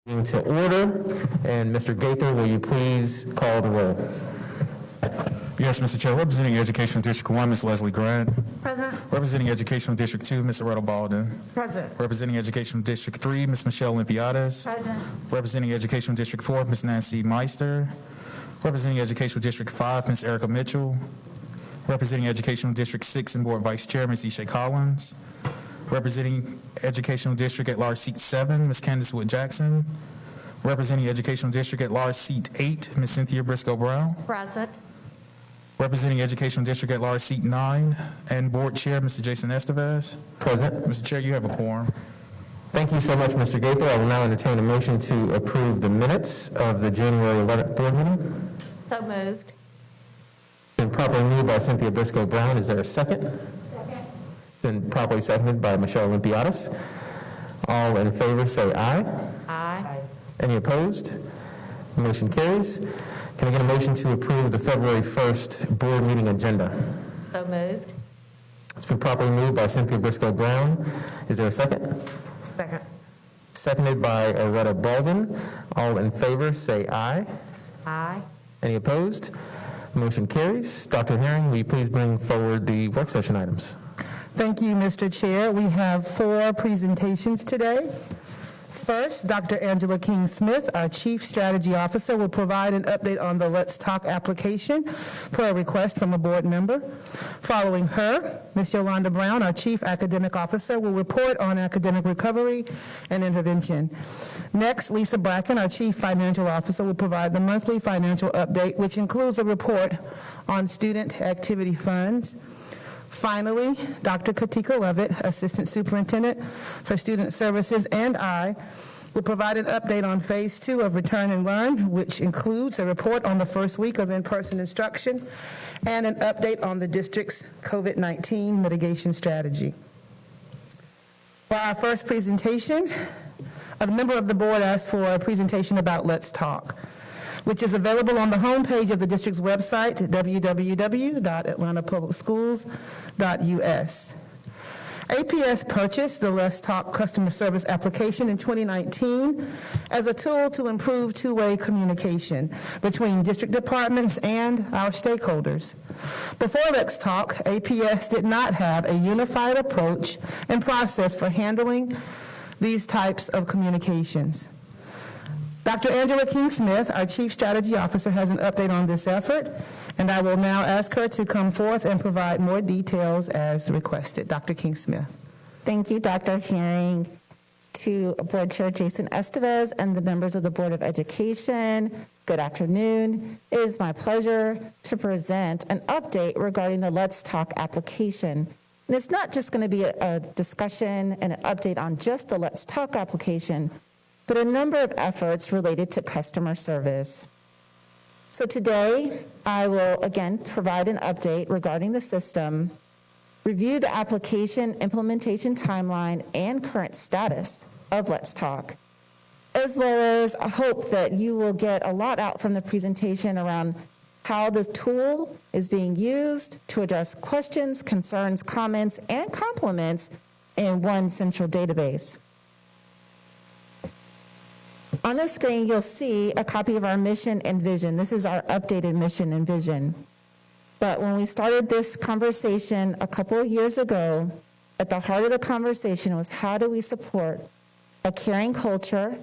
To order, and Mr. Gaither, will you please call the roll? Yes, Mr. Chair. Representing Educational District 1, Ms. Leslie Grant. Present. Representing Educational District 2, Ms. Loretta Balden. Present. Representing Educational District 3, Ms. Michelle Olympiades. Present. Representing Educational District 4, Ms. Nancy Meister. Representing Educational District 5, Ms. Erica Mitchell. Representing Educational District 6 and Board Vice Chair, Ms. Isha Collins. Representing Educational District at Large Seat 7, Ms. Candace Wood Jackson. Representing Educational District at Large Seat 8, Ms. Cynthia Briscoe Brown. Present. Representing Educational District at Large Seat 9 and Board Chair, Mr. Jason Estevez. Present. Mr. Chair, you have a quorum. Thank you so much, Mr. Gaither. I will now entertain a motion to approve the minutes of the January 11th board meeting. So moved. Been properly moved by Cynthia Briscoe Brown. Is there a second? Second. Been properly seconded by Michelle Olympiades. All in favor say aye. Aye. Any opposed? Motion carries. Can I get a motion to approve the February 1st board meeting agenda? So moved. It's been properly moved by Cynthia Briscoe Brown. Is there a second? Second. Seconded by Loretta Balden. All in favor say aye. Aye. Any opposed? Motion carries. Dr. Herring, will you please bring forward the work session items? Thank you, Mr. Chair. We have 4 presentations today. First, Dr. Angela King-Smith, our Chief Strategy Officer, will provide an update on the Let's Talk application for a request from a board member. Following her, Ms. Yolanda Brown, our Chief Academic Officer, will report on academic recovery and intervention. Next, Lisa Bracken, our Chief Financial Officer, will provide the monthly financial update, which includes a report on student activity funds. Finally, Dr. Katika Levitt, Assistant Superintendent for Student Services, and I will provide an update on Phase 2 of Return and Learn, which includes a report on the first week of in-person instruction and an update on the district's COVID-19 mitigation strategy. For our first presentation, a member of the board asked for a presentation about Let's Talk, which is available on the homepage of the district's website at www.atlantapublicschools.us. APS purchased the Let's Talk customer service application in 2019 as a tool to improve two-way communication between district departments and our stakeholders. Before Let's Talk, APS did not have a unified approach and process for handling these types of communications. Dr. Angela King-Smith, our Chief Strategy Officer, has an update on this effort, and I will now ask her to come forth and provide more details as requested. Dr. King-Smith. Thank you, Dr. Herring, to Board Chair Jason Estevez and the members of the Board of Education. Good afternoon. It is my pleasure to present an update regarding the Let's Talk application. And it's not just going to be a discussion and an update on just the Let's Talk application, but a number of efforts related to customer service. So today, I will again provide an update regarding the system, review the application implementation timeline and current status of Let's Talk, as well as I hope that you will get a lot out from the presentation around how this tool is being used to address questions, concerns, comments, and compliments in one central database. On the screen, you'll see a copy of our mission and vision. This is our updated mission and vision. But when we started this conversation a couple of years ago, at the heart of the conversation was how do we support a caring culture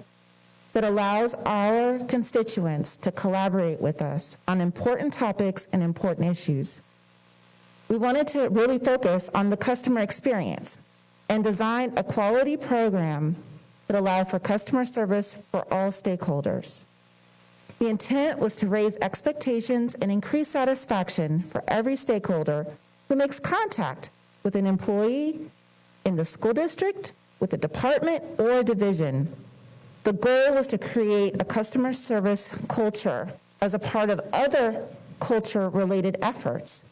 that allows our constituents to collaborate with us on important topics and important issues. We wanted to really focus on the customer experience and design a quality program that allowed for customer service for all stakeholders. The intent was to raise expectations and increase satisfaction for every stakeholder who makes contact with an employee in the school district, with a department, or a division. The goal was to create a customer service culture as a part of other culture-related efforts.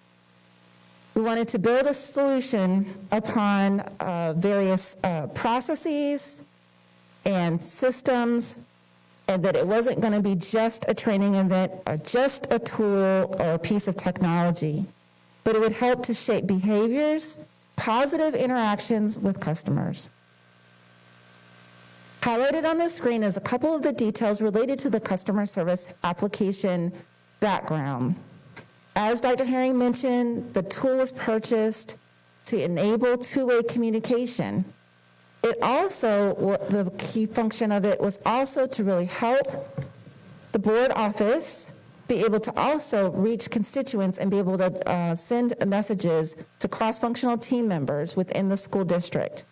We wanted to build a solution upon various processes and systems, and that it wasn't going to be just a training event or just a tool or a piece of technology, but it would help to shape behaviors, positive interactions with customers. Highlighted on the screen is a couple of the details related to the customer service application background. As Dr. Herring mentioned, the tool was purchased to enable two-way communication. It also, the key function of it was also to really help the board office be able to also reach constituents and be able to send messages to cross-functional team members within the school district.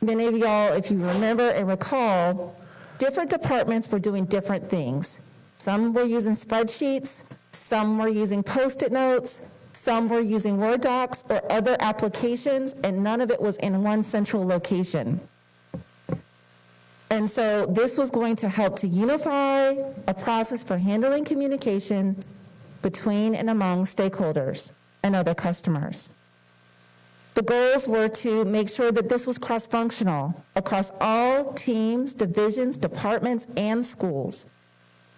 Many of y'all, if you remember and recall, different departments were doing different things. Some were using spreadsheets, some were using Post-it notes, some were using Word docs or other applications, and none of it was in one central location. And so this was going to help to unify a process for handling communication between and among stakeholders and other customers. The goals were to make sure that this was cross-functional across all teams, divisions, departments, and schools,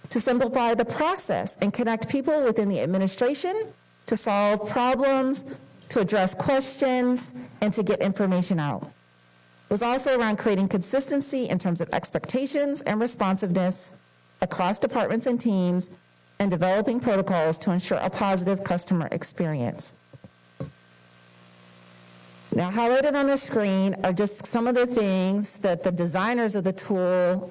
to simplify the process and connect people within the administration to solve problems, to address questions, and to get information out. It was also around creating consistency in terms of expectations and responsiveness across departments and teams, and developing protocols to ensure a positive customer experience. Now, highlighted on the screen are just some of the things that the designers of the tool,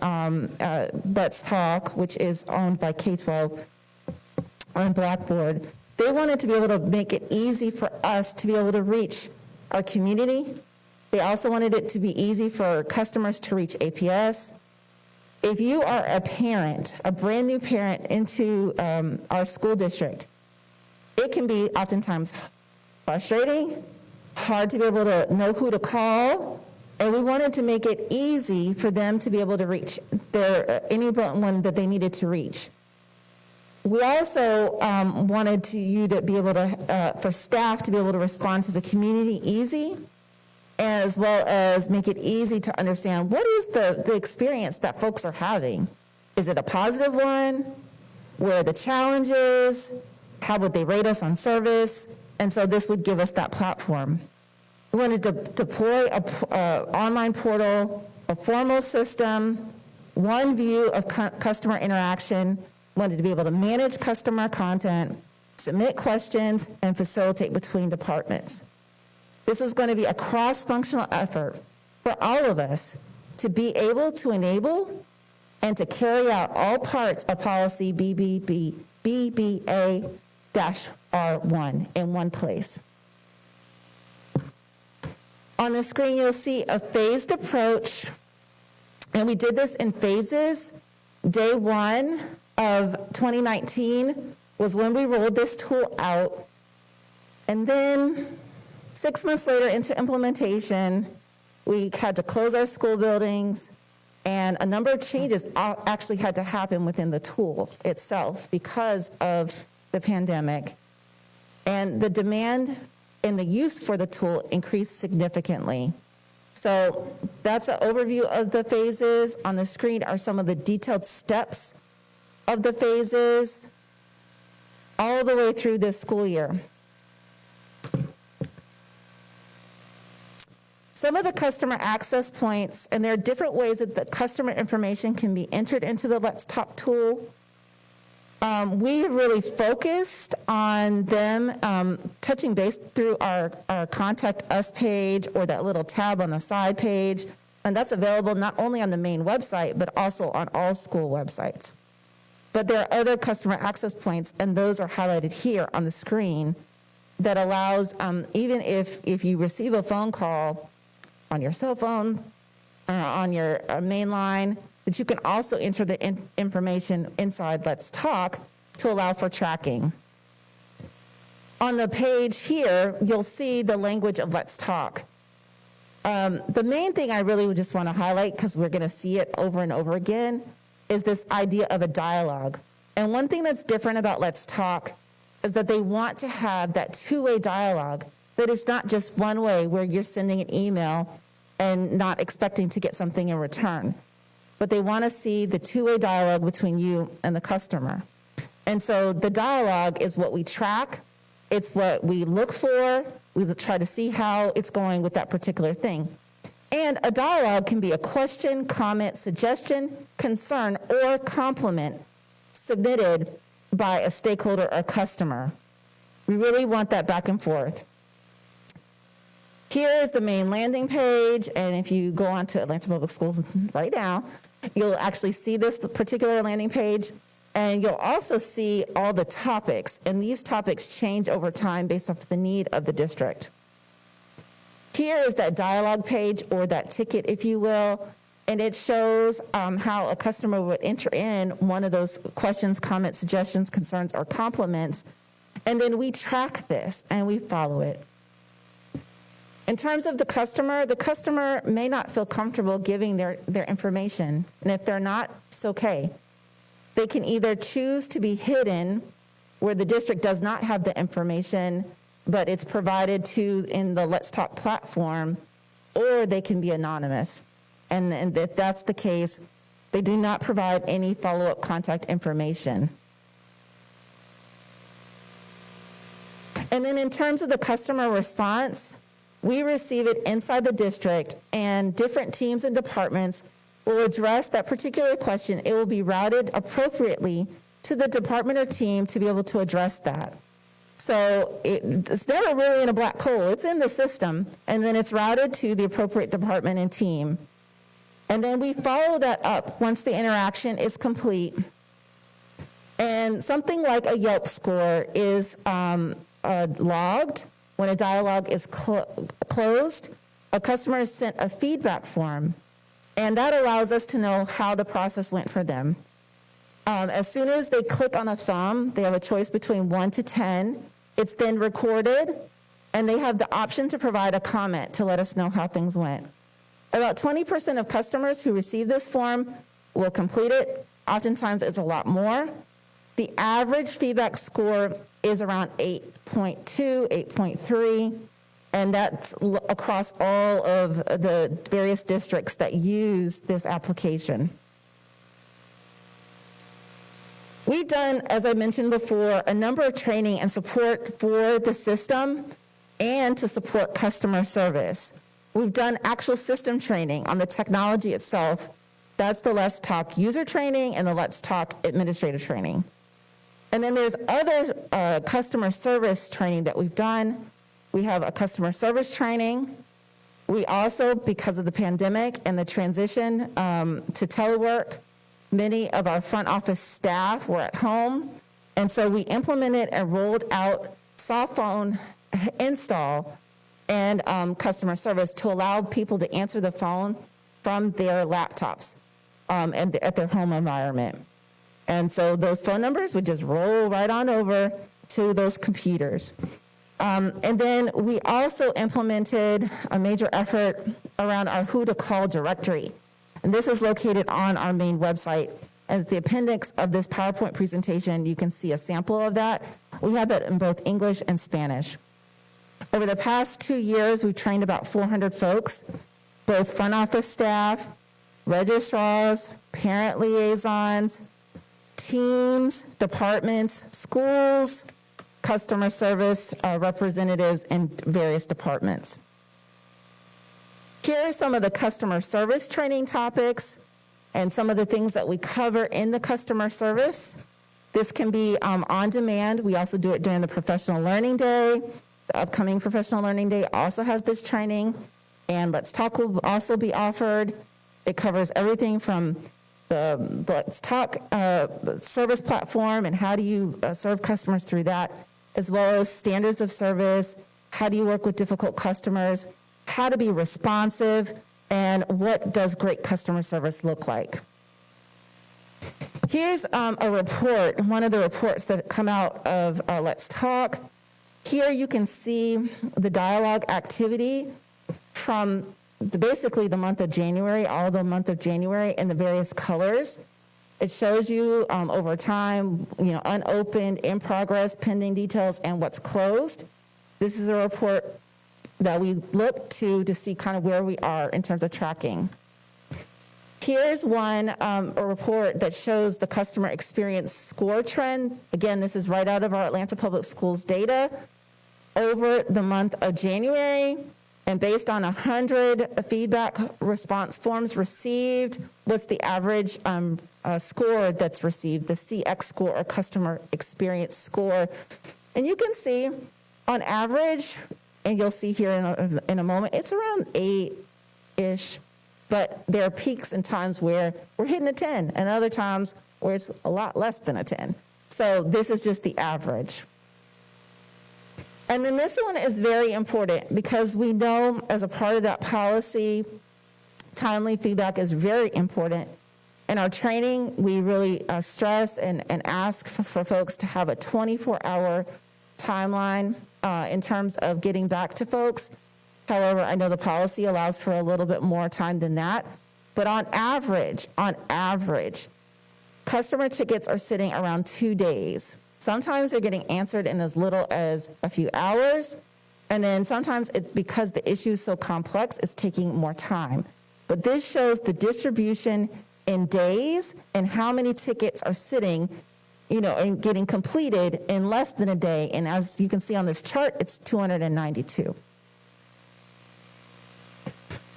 Let's Talk, which is owned by K-12 on Blackboard, they wanted to be able to make it easy for us to be able to reach our community. They also wanted it to be easy for customers to reach APS. If you are a parent, a brand new parent into our school district, it can be oftentimes frustrating, hard to be able to know who to call, and we wanted to make it easy for them to be able to reach anyone that they needed to reach. We also wanted you to be able to, for staff to be able to respond to the community easy, as well as make it easy to understand what is the experience that folks are having. Is it a positive one? Where are the challenges? How would they rate us on service? And so this would give us that platform. We wanted to deploy an online portal, a formal system, one view of customer interaction. We wanted to be able to manage customer content, submit questions, and facilitate between departments. This is going to be a cross-functional effort for all of us to be able to enable and to carry out all parts of policy BBA-R1 in one place. On the screen, you'll see a phased approach, and we did this in phases. Day 1 of 2019 was when we rolled this tool out, and then 6 months later into implementation, we had to close our school buildings, and a number of changes actually had to happen within the tool itself because of the pandemic. And the demand and the use for the tool increased significantly. So that's an overview of the phases. On the screen are some of the detailed steps of the phases all the way through this school year. Some of the customer access points, and there are different ways that the customer information can be entered into the Let's Talk tool. We really focused on them touching base through our Contact Us page or that little tab on the side page, and that's available not only on the main website, but also on all school websites. But there are other customer access points, and those are highlighted here on the screen that allows, even if you receive a phone call on your cell phone or on your main line, that you can also enter the information inside Let's Talk to allow for tracking. On the page here, you'll see the language of Let's Talk. The main thing I really would just want to highlight, because we're going to see it over and over again, is this idea of a dialogue. And one thing that's different about Let's Talk is that they want to have that two-way dialogue, that it's not just one way where you're sending an email and not expecting to get something in return. But they want to see the two-way dialogue between you and the customer. And so the dialogue is what we track. It's what we look for. We try to see how it's going with that particular thing. And a dialogue can be a question, comment, suggestion, concern, or compliment submitted by a stakeholder or customer. We really want that back and forth. Here is the main landing page, and if you go on to Atlanta Public Schools right now, you'll actually see this particular landing page, and you'll also see all the topics, and these topics change over time based off the need of the district. Here is that dialogue page, or that ticket, if you will, and it shows how a customer would enter in one of those questions, comments, suggestions, concerns, or compliments, and then we track this and we follow it. In terms of the customer may not feel comfortable giving their information, and if they're not, it's okay. They can either choose to be hidden, where the district does not have the information, but it's provided to in the Let's Talk platform, or they can be anonymous. And if that's the case, they do not provide any follow-up contact information. And then in terms of the customer response, we receive it inside the district, and different teams and departments will address that particular question. It will be routed appropriately to the department or team to be able to address that. So it's never really in a black hole. It's in the system, and then it's routed to the appropriate department and team. And then we follow that up once the interaction is complete. And something like a Yelp score is logged. When a dialogue is closed, a customer is sent a feedback form, and that allows us to know how the process went for them. As soon as they click on a thumb, they have a choice between 1 to 10. It's then recorded, and they have the option to provide a comment to let us know how things went. About 20% of customers who receive this form will complete it. Oftentimes, it's a lot more. The average feedback score is around 8.2, 8.3, and that's across all of the various districts that use this application. We've done, as I mentioned before, a number of training and support for the system and to support customer service. We've done actual system training on the technology itself. That's the Let's Talk user training and the Let's Talk administrative training. And then there's other customer service training that we've done. We have a customer service training. We also, because of the pandemic and the transition to telework, many of our front office staff were at home. And so we implemented and rolled out soft phone install and customer service to allow people to answer the phone from their laptops and at their home environment. And so those phone numbers would just roll right on over to those computers. And then we also implemented a major effort around our Who to Call directory. And this is located on our main website. And at the appendix of this PowerPoint presentation, you can see a sample of that. We have that in both English and Spanish. Over the past 2 years, we've trained about 400 folks, both front office staff, registrars, parent liaisons, teams, departments, schools, customer service representatives, and various departments. Here are some of the customer service training topics and some of the things that we cover in the customer service. This can be on demand. We also do it during the Professional Learning Day. The upcoming Professional Learning Day also has this training, and Let's Talk will also be offered. It covers everything from the Let's Talk service platform and how do you serve customers through that, as well as standards of service, how do you work with difficult customers, how to be responsive, and what does great customer service look like. Here's a report, one of the reports that come out of Let's Talk. Here you can see the dialogue activity from basically the month of January, all the month of January in the various colors. It shows you over time, unopened, in progress, pending details, and what's closed. This is a report that we look to see kind of where we are in terms of tracking. Here's a report that shows the customer experience score trend. Again, this is right out of our Atlanta Public Schools data over the month of January. And based on 100 feedback response forms received, what's the average score that's received, the CX score or customer experience score? And you can see on average, and you'll see here in a moment, it's around 8-ish, but there are peaks and times where we're hitting a 10 and other times where it's a lot less than a 10. So this is just the average. And then this one is very important because we know as a part of that policy, timely feedback is very important. In our training, we really stress and ask for folks to have a 24-hour timeline in terms of getting back to folks. However, I know the policy allows for a little bit more time than that. But on average, customer tickets are sitting around 2 days. Sometimes they're getting answered in as little as a few hours, and then sometimes it's because the issue is so complex, it's taking more time. But this shows the distribution in days and how many tickets are sitting, and getting completed in less than a day. And as you can see on this chart, it's 292.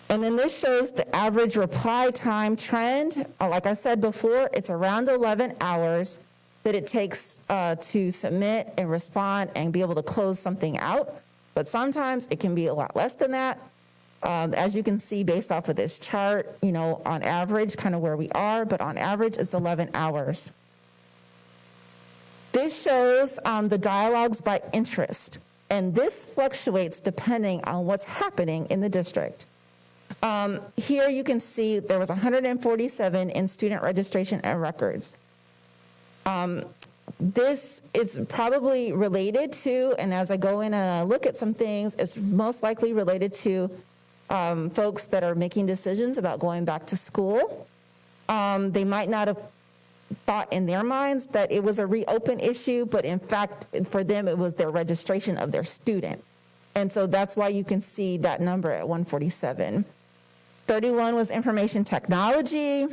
And then this shows the average reply time trend. Like I said before, it's around 11 hours that it takes to submit and respond and be able to close something out. But sometimes it can be a lot less than that. As you can see based off of this chart, on average, kind of where we are, but on average, it's 11 hours. This shows the dialogues by interest, and this fluctuates depending on what's happening in the district. Here you can see there was 147 in student registration and records. This is probably related to, and as I go in and I look at some things, it's most likely related to folks that are making decisions about going back to school. They might not have thought in their minds that it was a reopen issue, but in fact, for them, it was their registration of their student. And so that's why you can see that number at 147. 31 was information technology.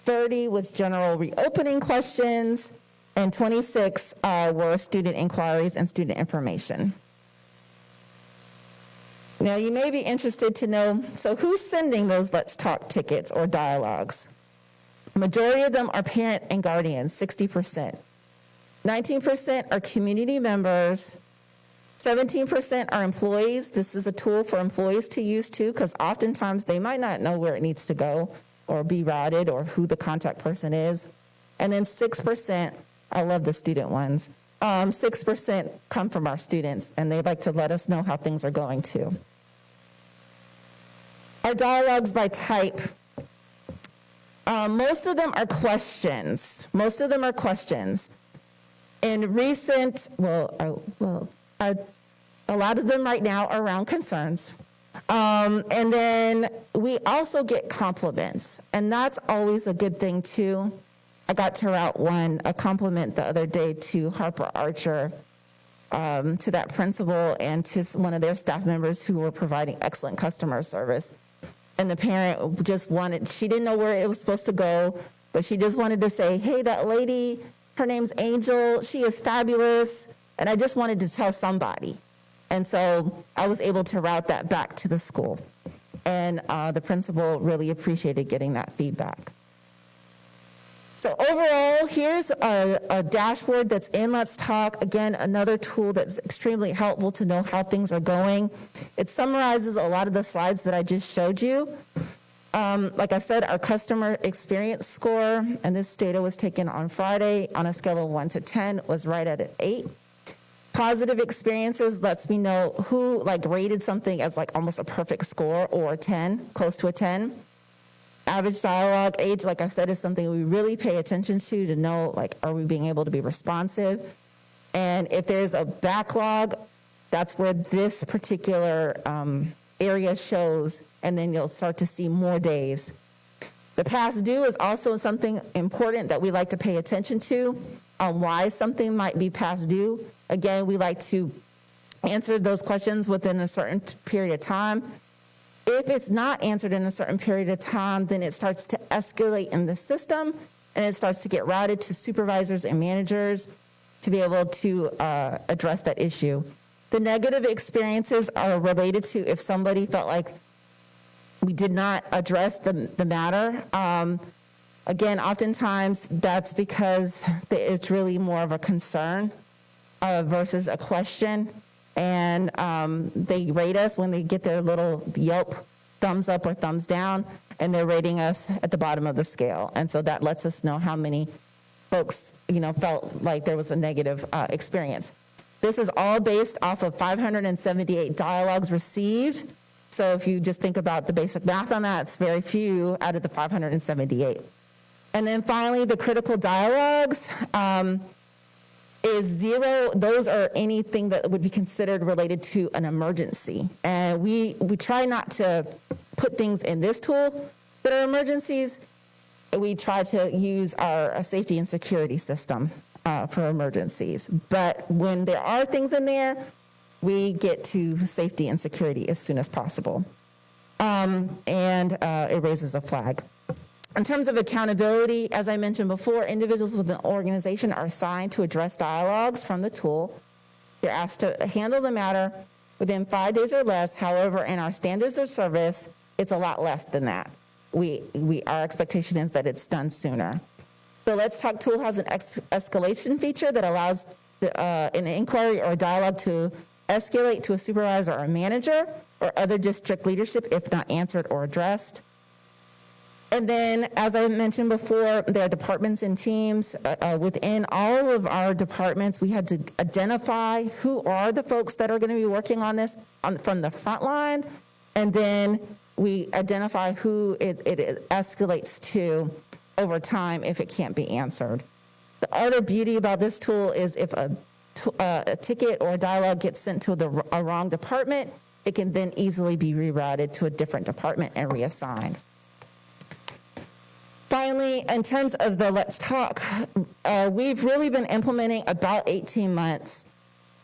30 was general reopening questions, and 26 were student inquiries and student information. Now, you may be interested to know, so who's sending those Let's Talk tickets or dialogues? Majority of them are parent and guardians, 60%. 19% are community members. 17% are employees. This is a tool for employees to use too, because oftentimes they might not know where it needs to go or be routed or who the contact person is. And then 6%, I love the student ones, 6% come from our students, and they'd like to let us know how things are going too. Our dialogues by type. Most of them are questions. In recent, a lot of them right now are around concerns. And then we also get compliments, and that's always a good thing too. I got to route a compliment the other day to Harper Archer, to that principal and to one of their staff members who were providing excellent customer service. And the parent just she didn't know where it was supposed to go, but she just wanted to say, hey, that lady, her name's Angel, she is fabulous, and I just wanted to tell somebody. And so I was able to route that back to the school. And the principal really appreciated getting that feedback. So overall, here's a dashboard that's in Let's Talk. Again, another tool that's extremely helpful to know how things are going. It summarizes a lot of the slides that I just showed you. Like I said, our customer experience score, and this data was taken on Friday on a scale of 1 to 10, was right at an 8. Positive experiences lets me know who rated something as almost a perfect score or 10, close to a 10. Average dialogue age, like I said, is something we really pay attention to know, are we being able to be responsive? And if there's a backlog, that's where this particular area shows, and then you'll start to see more days. The past due is also something important that we like to pay attention to on why something might be past due. Again, we like to answer those questions within a certain period of time. If it's not answered in a certain period of time, then it starts to escalate in the system, and it starts to get routed to supervisors and managers to be able to address that issue. The negative experiences are related to if somebody felt like we did not address the matter. Again, oftentimes that's because it's really more of a concern versus a question. And they rate us when they get their little Yelp thumbs up or thumbs down, and they're rating us at the bottom of the scale. And so that lets us know how many folks, felt like there was a negative experience. This is all based off of 578 dialogues received. So if you just think about the basic math on that, it's very few out of the 578. And then finally, the critical dialogues is 0. Those are anything that would be considered related to an emergency. And we try not to put things in this tool that are emergencies. We try to use our safety and security system for emergencies. But when there are things in there, we get to safety and security as soon as possible. And it raises a flag. In terms of accountability, as I mentioned before, individuals within the organization are assigned to address dialogues from the tool. They're asked to handle the matter within 5 days or less. However, in our standards of service, it's a lot less than that. Our expectation is that it's done sooner. The Let's Talk tool has an escalation feature that allows an inquiry or dialogue to escalate to a supervisor or a manager or other district leadership if not answered or addressed. And then, as I mentioned before, there are departments and teams. Within all of our departments, we had to identify who are the folks that are going to be working on this from the front line, and then we identify who it escalates to over time if it can't be answered. The other beauty about this tool is if a ticket or a dialogue gets sent to a wrong department, it can then easily be rerouted to a different department and reassigned. Finally, in terms of the Let's Talk, we've really been implementing about 18 months,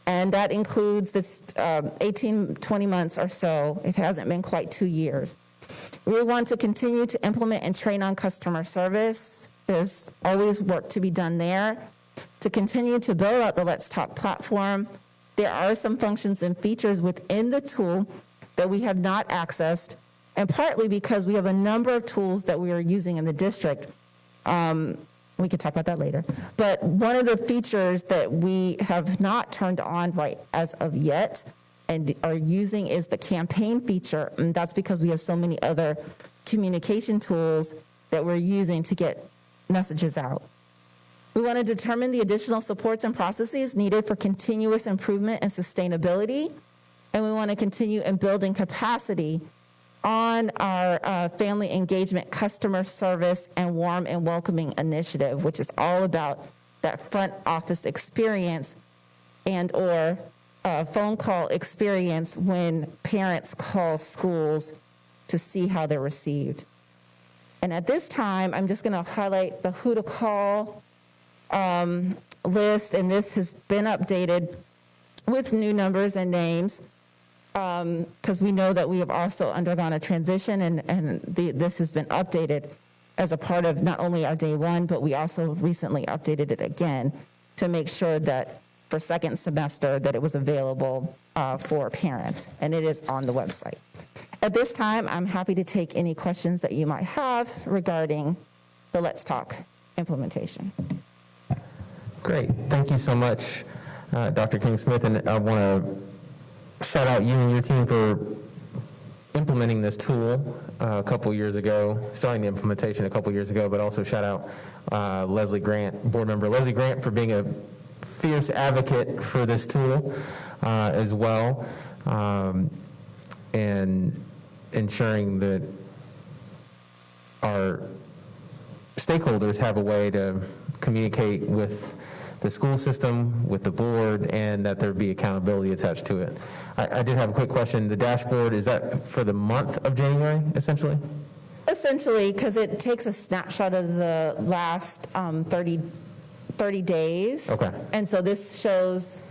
and that includes this 20 months or so. It hasn't been quite 2 years. We want to continue to implement and train on customer service. There's always work to be done there. To continue to build out the Let's Talk platform, there are some functions and features within the tool that we have not accessed, and partly because we have a number of tools that we are using in the district. We could talk about that later. But one of the features that we have not turned on right as of yet and are using is the campaign feature. And that's because we have so many other communication tools that we're using to get messages out. We want to determine the additional supports and processes needed for continuous improvement and sustainability. And we want to continue in building capacity on our family engagement, customer service, and warm and welcoming initiative, which is all about that front office experience and or phone call experience when parents call schools to see how they're received. And at this time, I'm just going to highlight the who to call list, and this has been updated with new numbers and names. Because we know that we have also undergone a transition, and this has been updated as a part of not only our day one, but we also recently updated it again to make sure that for second semester that it was available for parents, and it is on the website. At this time, I'm happy to take any questions that you might have regarding the Let's Talk implementation. Great. Thank you so much, Dr. King-Smith, and I want to shout out you and your team for implementing this tool a couple years ago, starting the implementation a couple years ago, but also shout out Leslie Grant, board member Leslie Grant, for being a fierce advocate for this tool as well, and ensuring that our stakeholders have a way to communicate with the school system, with the board, and that there be accountability attached to it. I did have a quick question. The dashboard, is that for the month of January, essentially? Essentially, because it takes a snapshot of the last 30 days. Okay. And so this shows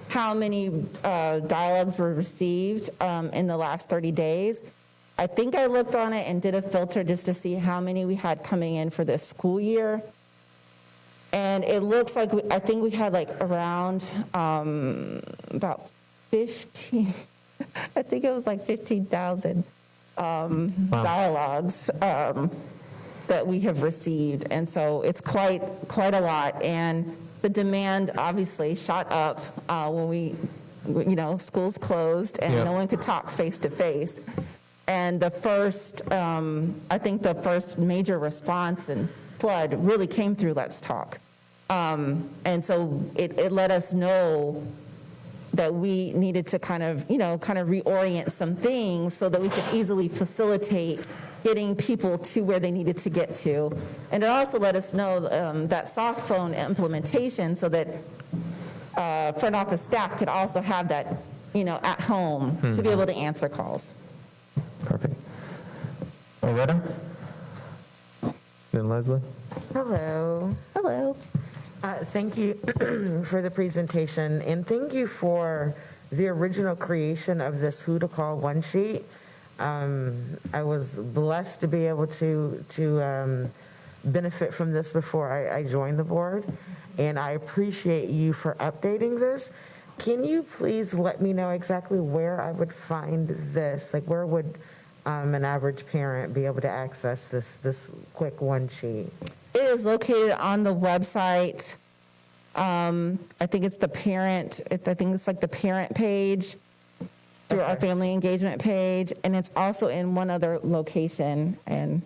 how many dialogues were received in the last 30 days. I think I looked on it and did a filter just to see how many we had coming in for this school year. And it looks like, I think we had like around about 15, I think it was like 15,000 dialogues that we have received. And so it's quite a lot. And the demand obviously shot up when schools closed and Yeah. no one could talk face to face. And the first, I think the first major response and flood really came through Let's Talk. And so it let us know that we needed to kind of reorient some things so that we could easily facilitate getting people to where they needed to get to. And it also let us know that soft phone implementation so that front office staff could also have that, at home to be able to answer calls. Perfect. Loretta? Then Leslie? Hello. Hello. Thank you for the presentation, and thank you for the original creation of this Who to Call one sheet. I was blessed to be able to benefit from this before I joined the board, and I appreciate you for updating this. Can you please let me know exactly where I would find this? Like, where would an average parent be able to access this quick one sheet? It is located on the website. I think it's the parent, I think it's like the parent page through our family engagement page, and it's also in one other location. And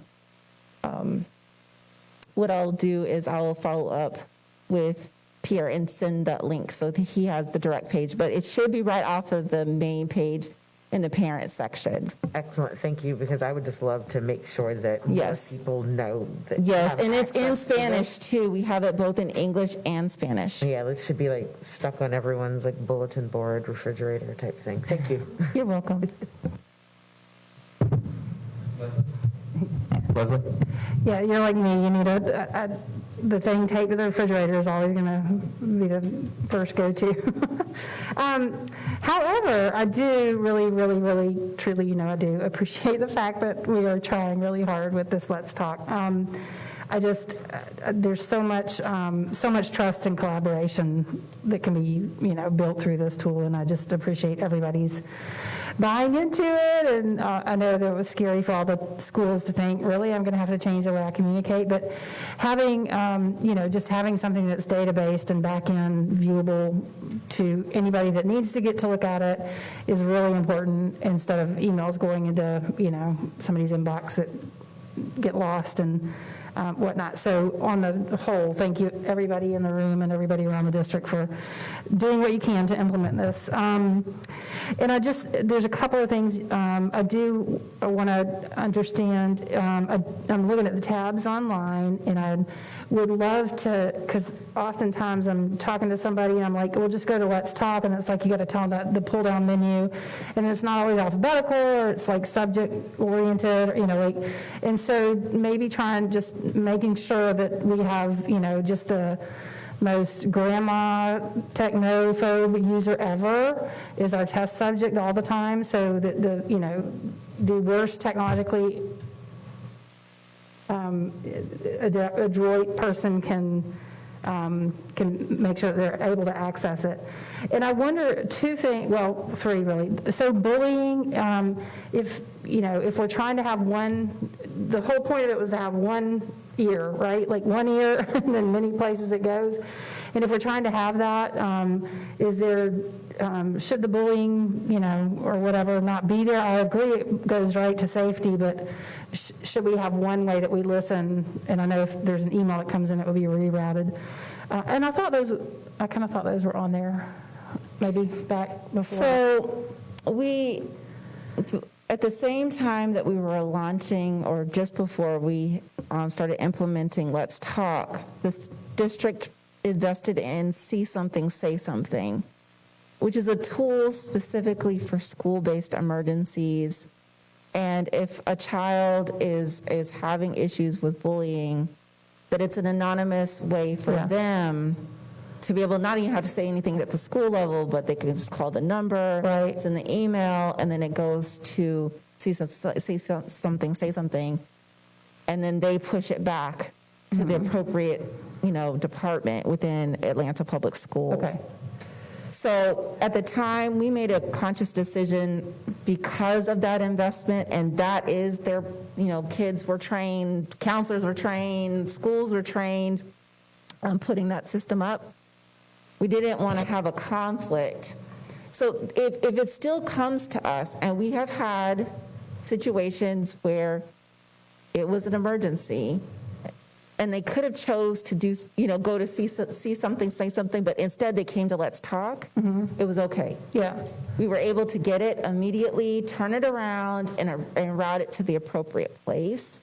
what I'll do is I will follow up with Pierre and send that link so that he has the direct page, but it should be right off of the main page in the parent section. Excellent, thank you, because I would just love to make sure that Yes. most people know that. Yes, have and it's in access to this. Spanish too. We have it both in English and Spanish. Yeah, this should be like stuck on everyone's like bulletin board, refrigerator type thing. Thank you. You're welcome. Leslie? Yeah, you're like me, you need the thing taped to the refrigerator is always going to be the first go-to. However, I do really, truly, I do appreciate the fact that we are trying really hard with this Let's Talk. There's so much trust and collaboration that can be, built through this tool, and I just appreciate everybody's buying into it. And I know that it was scary for all the schools to think, really, I'm going to have to change the way I communicate. But having, just having something that's data-based and back-end viewable to anybody that needs to get to look at it is really important, instead of emails going into, somebody's inbox that get lost and whatnot. So on the whole, thank you, everybody in the room and everybody around the district, for doing what you can to implement this. And there's a couple of things I do want to understand. I'm looking at the tabs online, and I would love to, because oftentimes I'm talking to somebody and I'm like, well, just go to Let's Talk, and it's like you got to tell them the pull-down menu, and it's not always alphabetical, or it's like subject-oriented, and so maybe try and just making sure that we have, just the most grandma technophobe user ever is our test subject all the time, so that the worst technologically adroit person can make sure that they're able to access it. And I wonder three really. So bullying, if we're trying to have the whole point of it was to have one ear, right? Like one ear, and then many places it goes. And if we're trying to have that, should the bullying, or whatever, not be there? I agree it goes right to safety, but should we have one way that we listen? And I know if there's an email that comes in, it would be rerouted. And I kind of thought those were on there, maybe back before. So at the same time that we were launching, or just before we started implementing Let's Talk, this district invested in See Something, Say Something, which is a tool specifically for school-based emergencies. And if a child is having issues with bullying, that it's an anonymous way for them to be able not even have to say anything at the school level, but they can just call the number, Right. send the email, and then it goes to say something, and then they push it back to the appropriate, department within Atlanta Public Schools. Okay. So at the time, we made a conscious decision because of that investment, and that is their, kids were trained, counselors were trained, schools were trained on putting that system up. We didn't want to have a conflict. So if it still comes to us, and we have had situations where it was an emergency, and they could have chose to do, go to see something, say something, but instead they came to Let's Talk, it was okay. Yeah. We were able to get it immediately, turn it around, and route it to the appropriate place.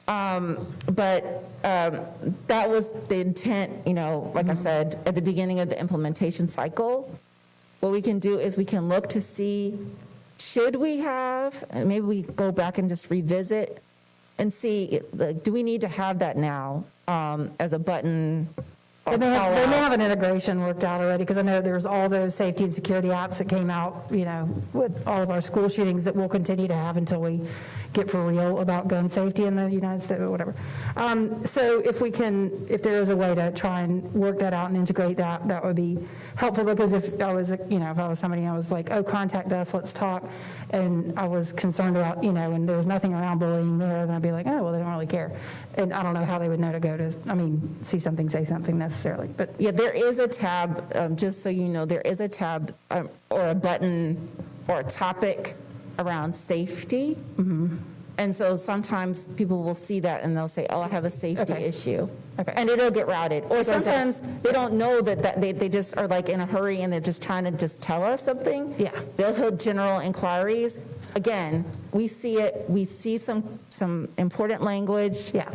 But that was the intent, like I said, at the beginning of the implementation cycle. What we can do is we can look to see, should we have, and maybe we go back and just revisit and see, like, do we need to have that now as a button? They may have an integration worked out already, because I know there's all those safety and security apps that came out, with all of our school shootings that we'll continue to have until we get for real about gun safety in the United States or whatever. So if there is a way to try and work that out and integrate that, that would be helpful, because if I was somebody and I was like, oh, contact us, let's talk, and I was concerned about, and there was nothing around bullying there, then I'd be like, oh, well, they don't really care. And I don't know how they would know to go to, see something, say something necessarily, but. Yeah, there is a tab, just so you know, there is a tab or a button or a topic around safety. And so sometimes people will see that and they'll say, oh, I have a safety issue. Okay. And it'll get routed. Or sometimes they don't know that they just are like in a hurry and they're just trying to just tell us something. Yeah. They'll hit general inquiries. Again, we see it, we see some important language Yeah.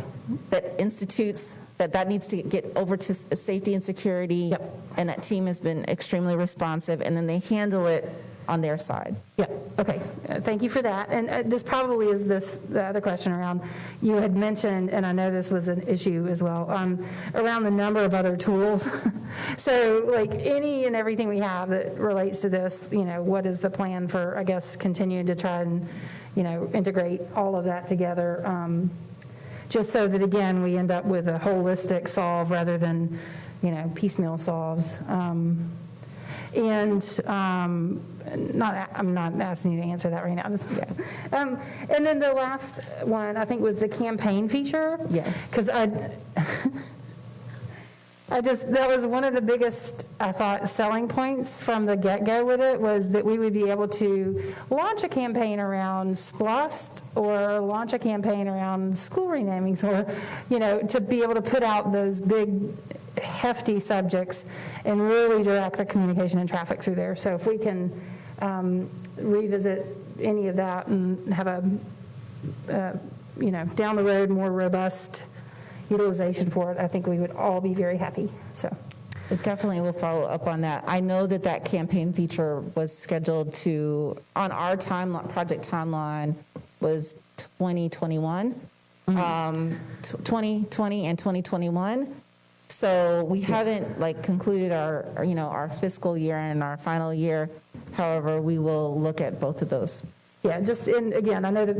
that institutes that needs to get over to safety and security. Yep. And that team has been extremely responsive, and then they handle it on their side. Yeah, okay. Thank you for that. And this probably is the other question around, you had mentioned, and I know this was an issue as well, around the number of other tools. So like any and everything we have that relates to this, what is the plan for, I guess, continuing to try and, integrate all of that together, just so that, again, we end up with a holistic solve rather than, piecemeal solves. I'm not asking you to answer that right now. And then the last one, I think, was the campaign feature. Yes. Because that was one of the biggest, I thought, selling points from the get-go with it, was that we would be able to launch a campaign around SPLOST or launch a campaign around school renamings, or, to be able to put out those big, hefty subjects and really direct the communication and traffic through there. So if we can revisit any of that and have a, down the road, more robust utilization for it, I think we would all be very happy. So Definitely will follow up on that. I know that campaign feature was scheduled on our project timeline was 2021, 2020 and 2021. So we haven't concluded our fiscal year and our final year. However, we will look at both of those. yeah, again, I know that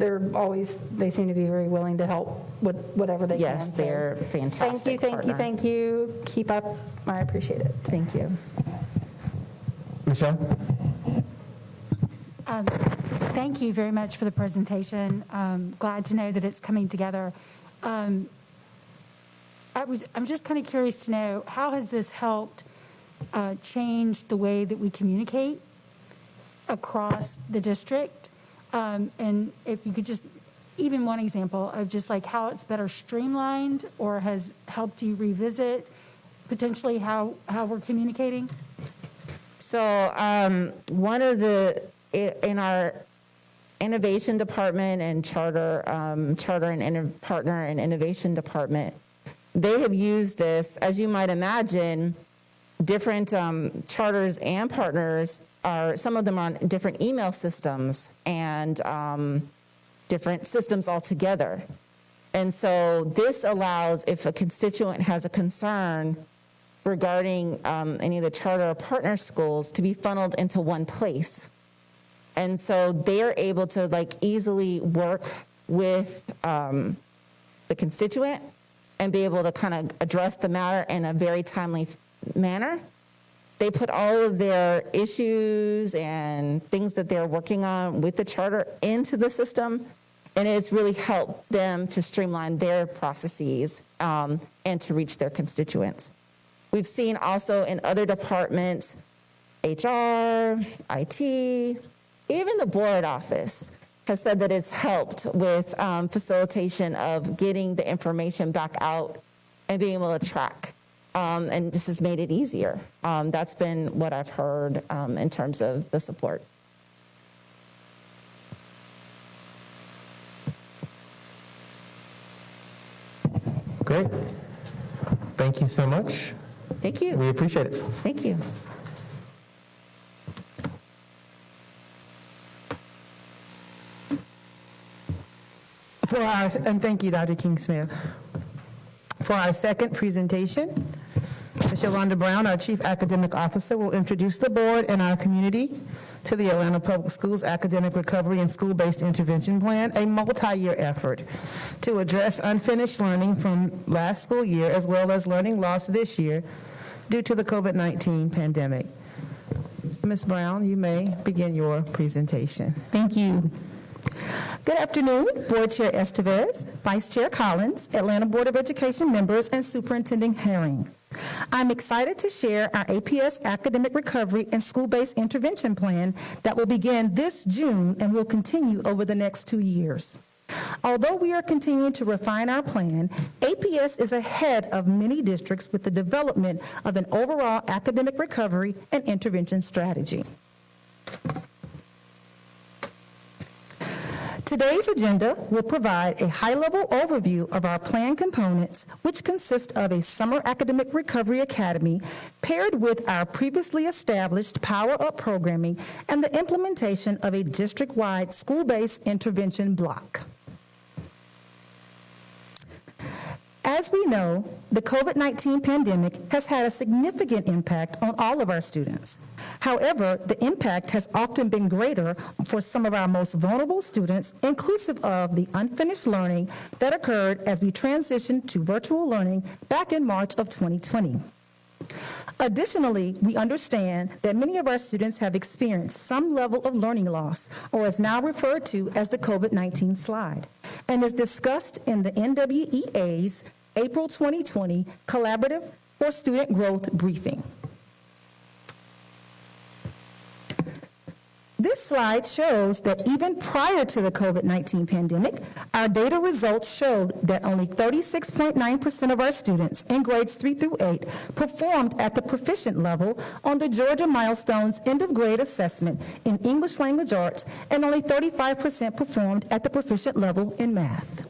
they seem to be very willing to help with whatever they can. Yes, so they're fantastic. Thank you. Keep up. I appreciate it. Thank you. Michelle? Thank you very much for the presentation. Glad to know that it's coming together. I'm just kind of curious to know, how has this helped change the way that we communicate across the district? And if you could just, even one example of just how it's better streamlined or has helped you revisit potentially how we're communicating? So one of in our innovation department and charter and partner and innovation department, they have used this, as you might imagine, different charters and partners some of them are on different email systems and different systems altogether. And so this allows, if a constituent has a concern regarding any of the charter or partner schools, to be funneled into one place. And so they're able to easily work with the constituent and be able to kind of address the matter in a very timely manner. They put all of their issues and things that they're working on with the charter into the system, and it's really helped them to streamline their processes and to reach their constituents. We've seen also in other departments, HR, IT, even the board office has said that it's helped with facilitation of getting the information back out and being able to track. And this has made it easier. That's been what I've heard in terms of the support. Great. Thank you so much. Thank you. We appreciate it. Thank you. And thank you, Dr. King-Smith. For our second presentation, Ms. Yolanda Brown, our Chief Academic Officer, will introduce the board and our community to the Atlanta Public Schools Academic Recovery and School-Based Intervention Plan, a multi-year effort to address unfinished learning from last school year as well as learning loss this year due to the COVID-19 pandemic. Ms. Brown, you may begin your presentation. Thank you. Good afternoon, Board Chair Estevez, Vice Chair Collins, Atlanta Board of Education members, and Superintendent Herring. I'm excited to share our APS Academic Recovery and School-Based Intervention Plan that will begin this June and will continue over the next 2 years. Although we are continuing to refine our plan, APS is ahead of many districts with the development of an overall academic recovery and intervention strategy. Today's agenda will provide a high-level overview of our plan components, which consist of a Summer Academic Recovery Academy paired with our previously established Power Up programming and the implementation of a district-wide school-based intervention block. As we know, the COVID-19 pandemic has had a significant impact on all of our students. However, the impact has often been greater for some of our most vulnerable students, inclusive of the unfinished learning that occurred as we transitioned to virtual learning back in March of 2020. Additionally, we understand that many of our students have experienced some level of learning loss, or is now referred to as the COVID-19 slide, and is discussed in the NWEA's April 2020 Collaborative for Student Growth Briefing. This slide shows that even prior to the COVID-19 pandemic, our data results showed that only 36.9% of our students in grades 3 through 8 performed at the proficient level on the Georgia Milestones end of grade assessment in English language arts, and only 35% performed at the proficient level in math.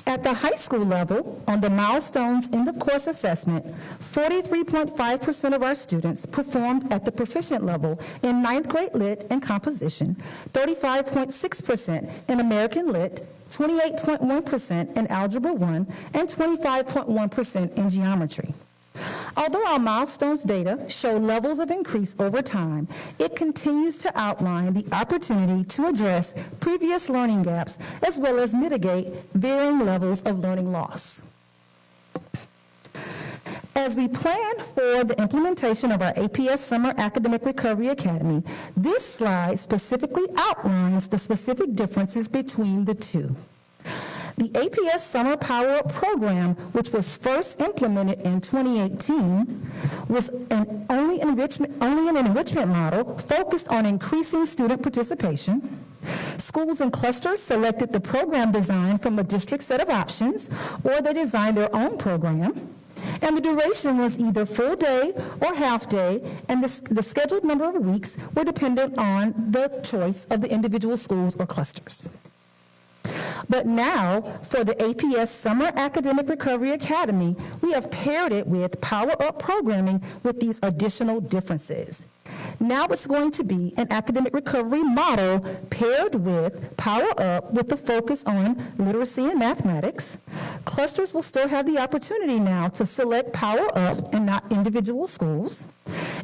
At the high school level, on the Milestones end of course assessment, 43.5% of our students performed at the proficient level in 9th grade lit and composition, 35.6% in American Lit, 28.1% in Algebra 1, and 25.1% in geometry. Although our Milestones data show levels of increase over time, it continues to outline the opportunity to address previous learning gaps as well as mitigate varying levels of learning loss. As we plan for the implementation of our APS Summer Academic Recovery Academy, this slide specifically outlines the specific differences between the two. The APS Summer Power Up program, which was first implemented in 2018, was only an enrichment model focused on increasing student participation. Schools and clusters selected the program design from a district set of options, or they designed their own program. And the duration was either full day or half day, and the scheduled number of weeks were dependent on the choice of the individual schools or clusters. But now, for the APS Summer Academic Recovery Academy, we have paired it with Power Up programming with these additional differences. Now it's going to be an academic recovery model paired with Power Up with the focus on literacy and mathematics. Clusters will still have the opportunity now to select Power Up and not individual schools.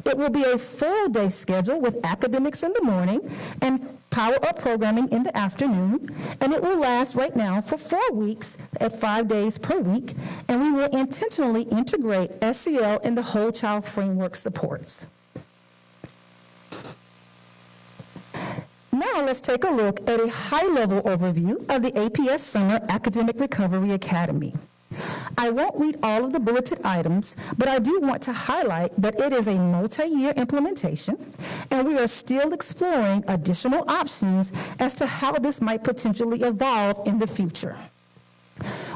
It will be a full-day schedule with academics in the morning and power-up programming in the afternoon, and it will last right now for 4 weeks at 5 days per week, and we will intentionally integrate SEL in the whole child framework supports. Now let's take a look at a high-level overview of the APS Summer Academic Recovery Academy. I won't read all of the bulleted items, but I do want to highlight that it is a multi-year implementation, and we are still exploring additional options as to how this might potentially evolve in the future.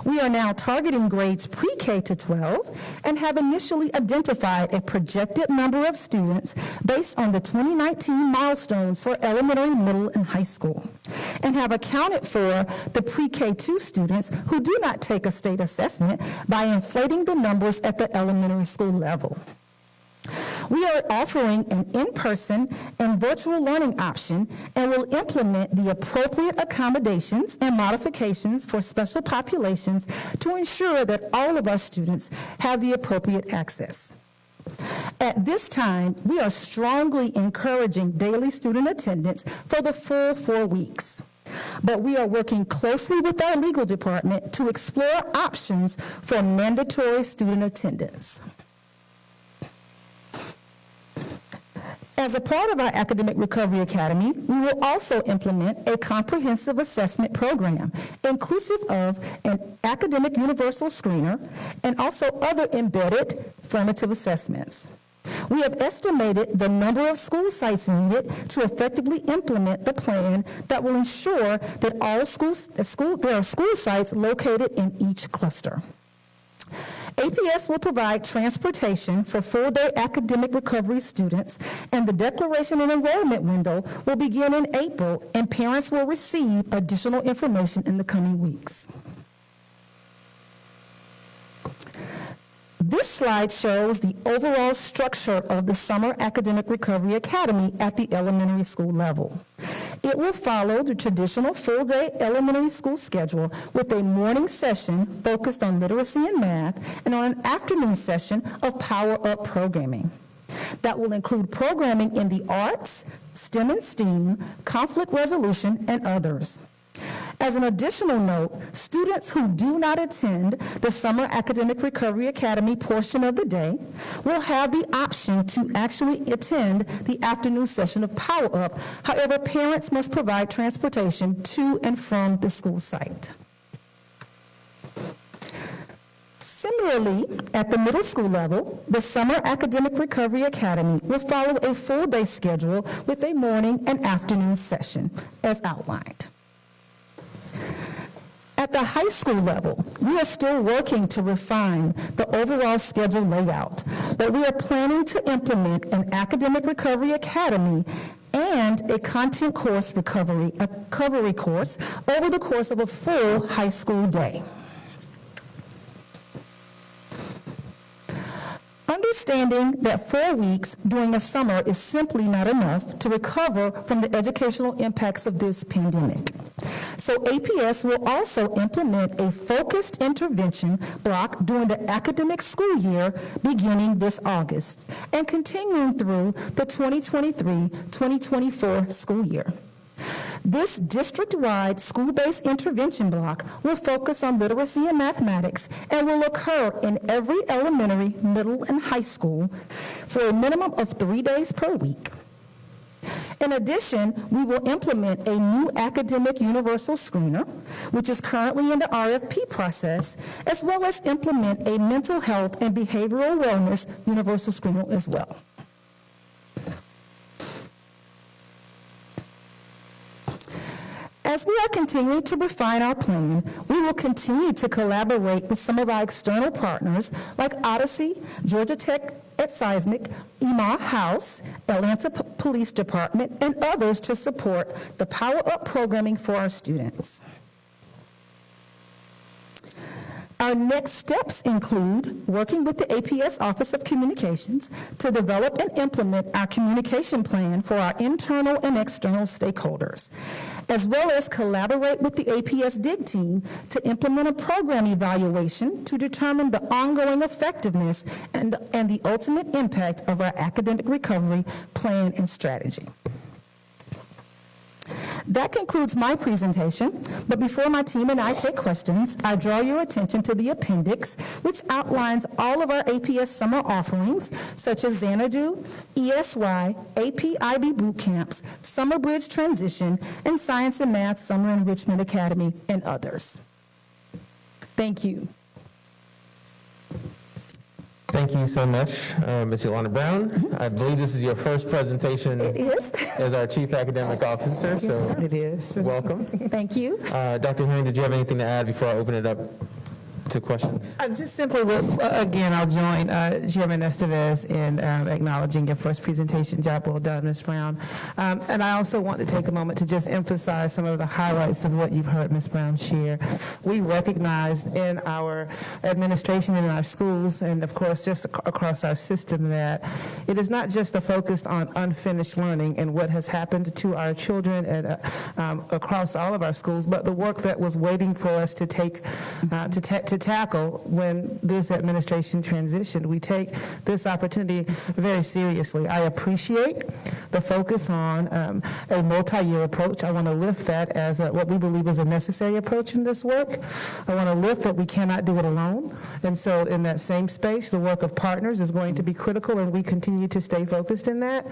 We are now targeting grades pre-K to 12 and have initially identified a projected number of students based on the 2019 milestones for elementary, middle, and high school, and have accounted for the pre-K2 students who do not take a state assessment by inflating the numbers at the elementary school level. We are offering an in-person and virtual learning option and will implement the appropriate accommodations and modifications for special populations to ensure that all of our students have the appropriate access. At this time, we are strongly encouraging daily student attendance for the full 4 weeks. But we are working closely with our legal department to explore options for mandatory student attendance. As a part of our Academic Recovery Academy, we will also implement a comprehensive assessment program, inclusive of an academic universal screener and also other embedded formative assessments. We have estimated the number of school sites needed to effectively implement the plan that will ensure that there are school sites located in each cluster. APS will provide transportation for full-day academic recovery students, and the declaration and enrollment window will begin in April, and parents will receive additional information in the coming weeks. This slide shows the overall structure of the Summer Academic Recovery Academy at the elementary school level. It will follow the traditional full-day elementary school schedule with a morning session focused on literacy and math and on an afternoon session of power-up programming. That will include programming in the arts, STEM and STEAM, conflict resolution, and others. As an additional note, students who do not attend the Summer Academic Recovery Academy portion of the day will have the option to actually attend the afternoon session of Power Up. However, parents must provide transportation to and from the school site. Similarly, at the middle school level, the Summer Academic Recovery Academy will follow a full-day schedule with a morning and afternoon session, as outlined. At the high school level, we are still working to refine the overall schedule layout, but we are planning to implement an Academic Recovery Academy and a content course recovery course over the course of a full high school day. Understanding that 4 weeks during a summer is simply not enough to recover from the educational impacts of this pandemic. So APS will also implement a focused intervention block during the academic school year beginning this August and continuing through the 2023-2024 school year. This district-wide school-based intervention block will focus on literacy and mathematics and will occur in every elementary, middle, and high school for a minimum of 3 days per week. In addition, we will implement a new academic universal screener, which is currently in the RFP process, as well as implement a mental health and behavioral wellness universal screener as well. As we are continuing to refine our plan, we will continue to collaborate with some of our external partners like Odyssey, Georgia Tech at Seismic, EMA House, Atlanta Police Department, and others to support the Power Up programming for our students. Our next steps include working with the APS Office of Communications to develop and implement our communication plan for our internal and external stakeholders, as well as collaborate with the APS DIG team to implement a program evaluation to determine the ongoing effectiveness and the ultimate impact of our academic recovery plan and strategy. That concludes my presentation, but before my team and I take questions, I draw your attention to the appendix, which outlines all of our APS summer offerings, such as Xanadu, ESY, AP IB boot camps, Summer Bridge Transition, and Science and Math Summer Enrichment Academy, and others. Thank you. Thank you so much, Ms. Yolanda Brown. I believe this is your first presentation Yes. as our Chief Academic Officer, so It is. welcome. Thank you. Dr. Herring, did you have anything to add before I open it up to questions? Just simply, again, I'll join Chairman Estevez in acknowledging your first presentation. Job well done, Ms. Brown. And I also want to take a moment to just emphasize some of the highlights of what you've heard Ms. Brown share. We recognize in our administration and in our schools, and of course just across our system, that it is not just a focus on unfinished learning and what has happened to our children and across all of our schools, but the work that was waiting for us to take to tackle when this administration transitioned. We take this opportunity very seriously. I appreciate the focus on a multi-year approach. I want to lift that as what we believe is a necessary approach in this work. I want to lift that we cannot do it alone. And so in that same space, the work of partners is going to be critical, and we continue to stay focused in that.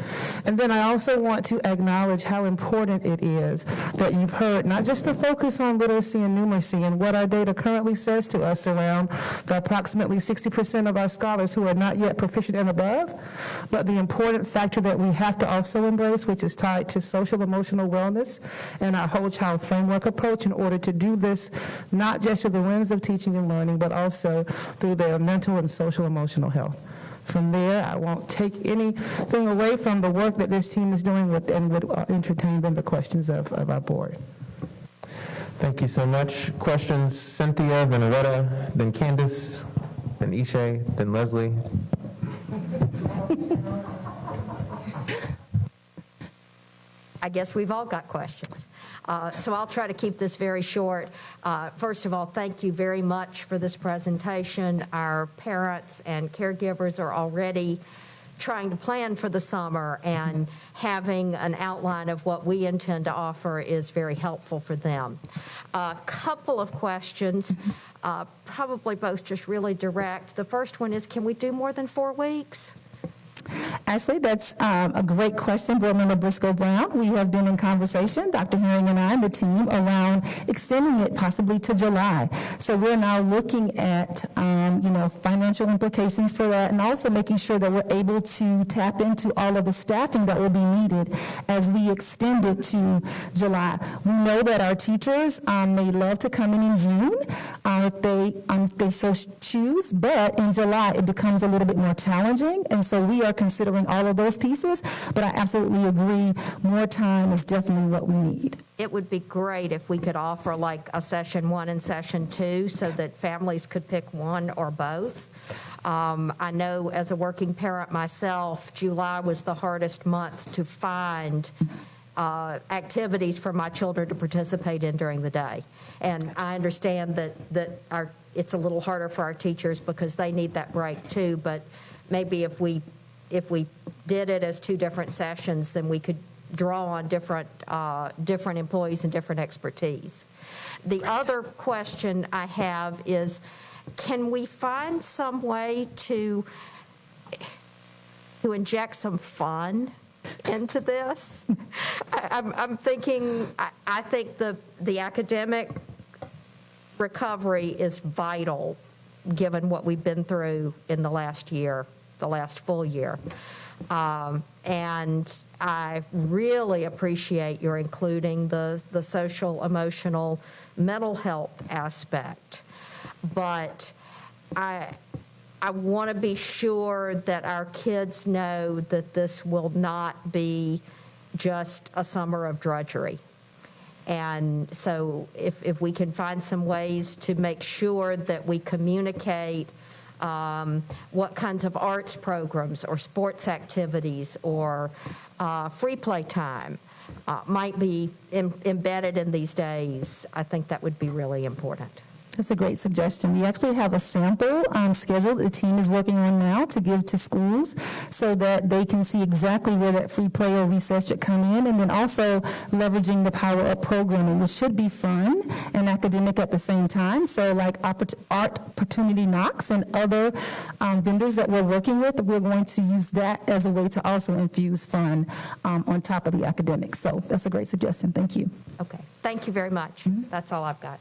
And then I also want to acknowledge how important it is that you've heard not just the focus on literacy and numeracy and what our data currently says to us around the approximately 60% of our scholars who are not yet proficient and above, but the important factor that we have to also embrace, which is tied to social emotional wellness and our whole child framework approach, in order to do this not just through the lens of teaching and learning, but also through their mental and social emotional health. From there, I won't take anything away from the work that this team is doing and would entertain then the questions of our board. Thank you so much. Questions? Cynthia, then Loretta, then Candace, then Ishay, then Leslie. I guess we've all got questions. So I'll try to keep this very short. First of all, thank you very much for this presentation. Our parents and caregivers are already trying to plan for the summer, and having an outline of what we intend to offer is very helpful for them. A couple of questions, probably both just really direct. The first one is, can we do more than 4 weeks? Actually, that's a great question, Board Member Briscoe Brown. We have been in conversation, Dr. Herring and I and the team, around extending it possibly to July. So we're now looking at, financial implications for that, and also making sure that we're able to tap into all of the staffing that will be needed as we extend it to July. We know that our teachers may love to come in June if they so choose, but in July it becomes a little bit more challenging, and so we are considering all of those pieces, but I absolutely agree, more time is definitely what we need. It would be great if we could offer like a session 1 and session 2 so that families could pick one or both. I know as a working parent myself, July was the hardest month to find activities for my children to participate in during the day. And I understand that it's a little harder for our teachers because they need that break too, but maybe if we did it as 2 different sessions, then we could draw on different employees and different expertise. The other question I have is, can we find some way to inject some fun into this? I'm thinking, I think the academic recovery is vital given what we've been through in the last year, the last full year. And I really appreciate your including the social, emotional, mental health aspect. But I want to be sure that our kids know that this will not be just a summer of drudgery. And so if we can find some ways to make sure that we communicate what kinds of arts programs or sports activities or free play time might be embedded in these days, I think that would be really important. That's a great suggestion. We actually have a sample schedule the team is working on now to give to schools so that they can see exactly where that free play or recess should come in, and then also leveraging the Power Up programming, which should be fun and academic at the same time. So like Art Opportunity Knocks and other vendors that we're working with, we're going to use that as a way to also infuse fun on top of the academics. So that's a great suggestion. Thank you. Okay, thank you very much. That's all I've got.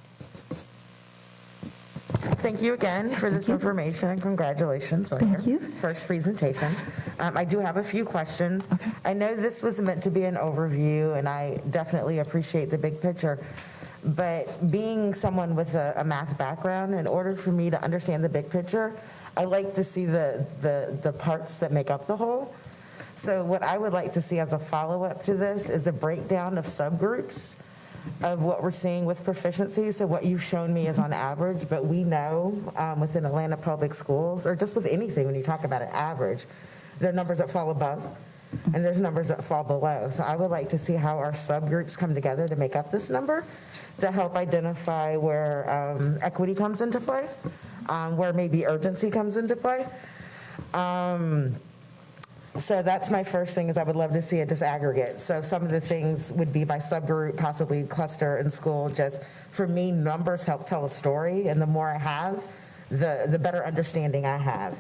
Thank you again for this information, and congratulations on your first presentation. I do have a few questions. I know this was meant to be an overview, and I definitely appreciate the big picture. But being someone with a math background, in order for me to understand the big picture, I like to see the parts that make up the whole. So what I would like to see as a follow-up to this is a breakdown of subgroups of what we're seeing with proficiency. So what you've shown me is on average, but we know within Atlanta Public Schools, or just with anything when you talk about an average, there are numbers that fall above and there's numbers that fall below. So I would like to see how our subgroups come together to make up this number to help identify where equity comes into play, where maybe urgency comes into play. So that's my first thing, is I would love to see a disaggregate. So some of the things would be by subgroup, possibly cluster in school. Just for me, numbers help tell a story, and the more I have, the better understanding I have.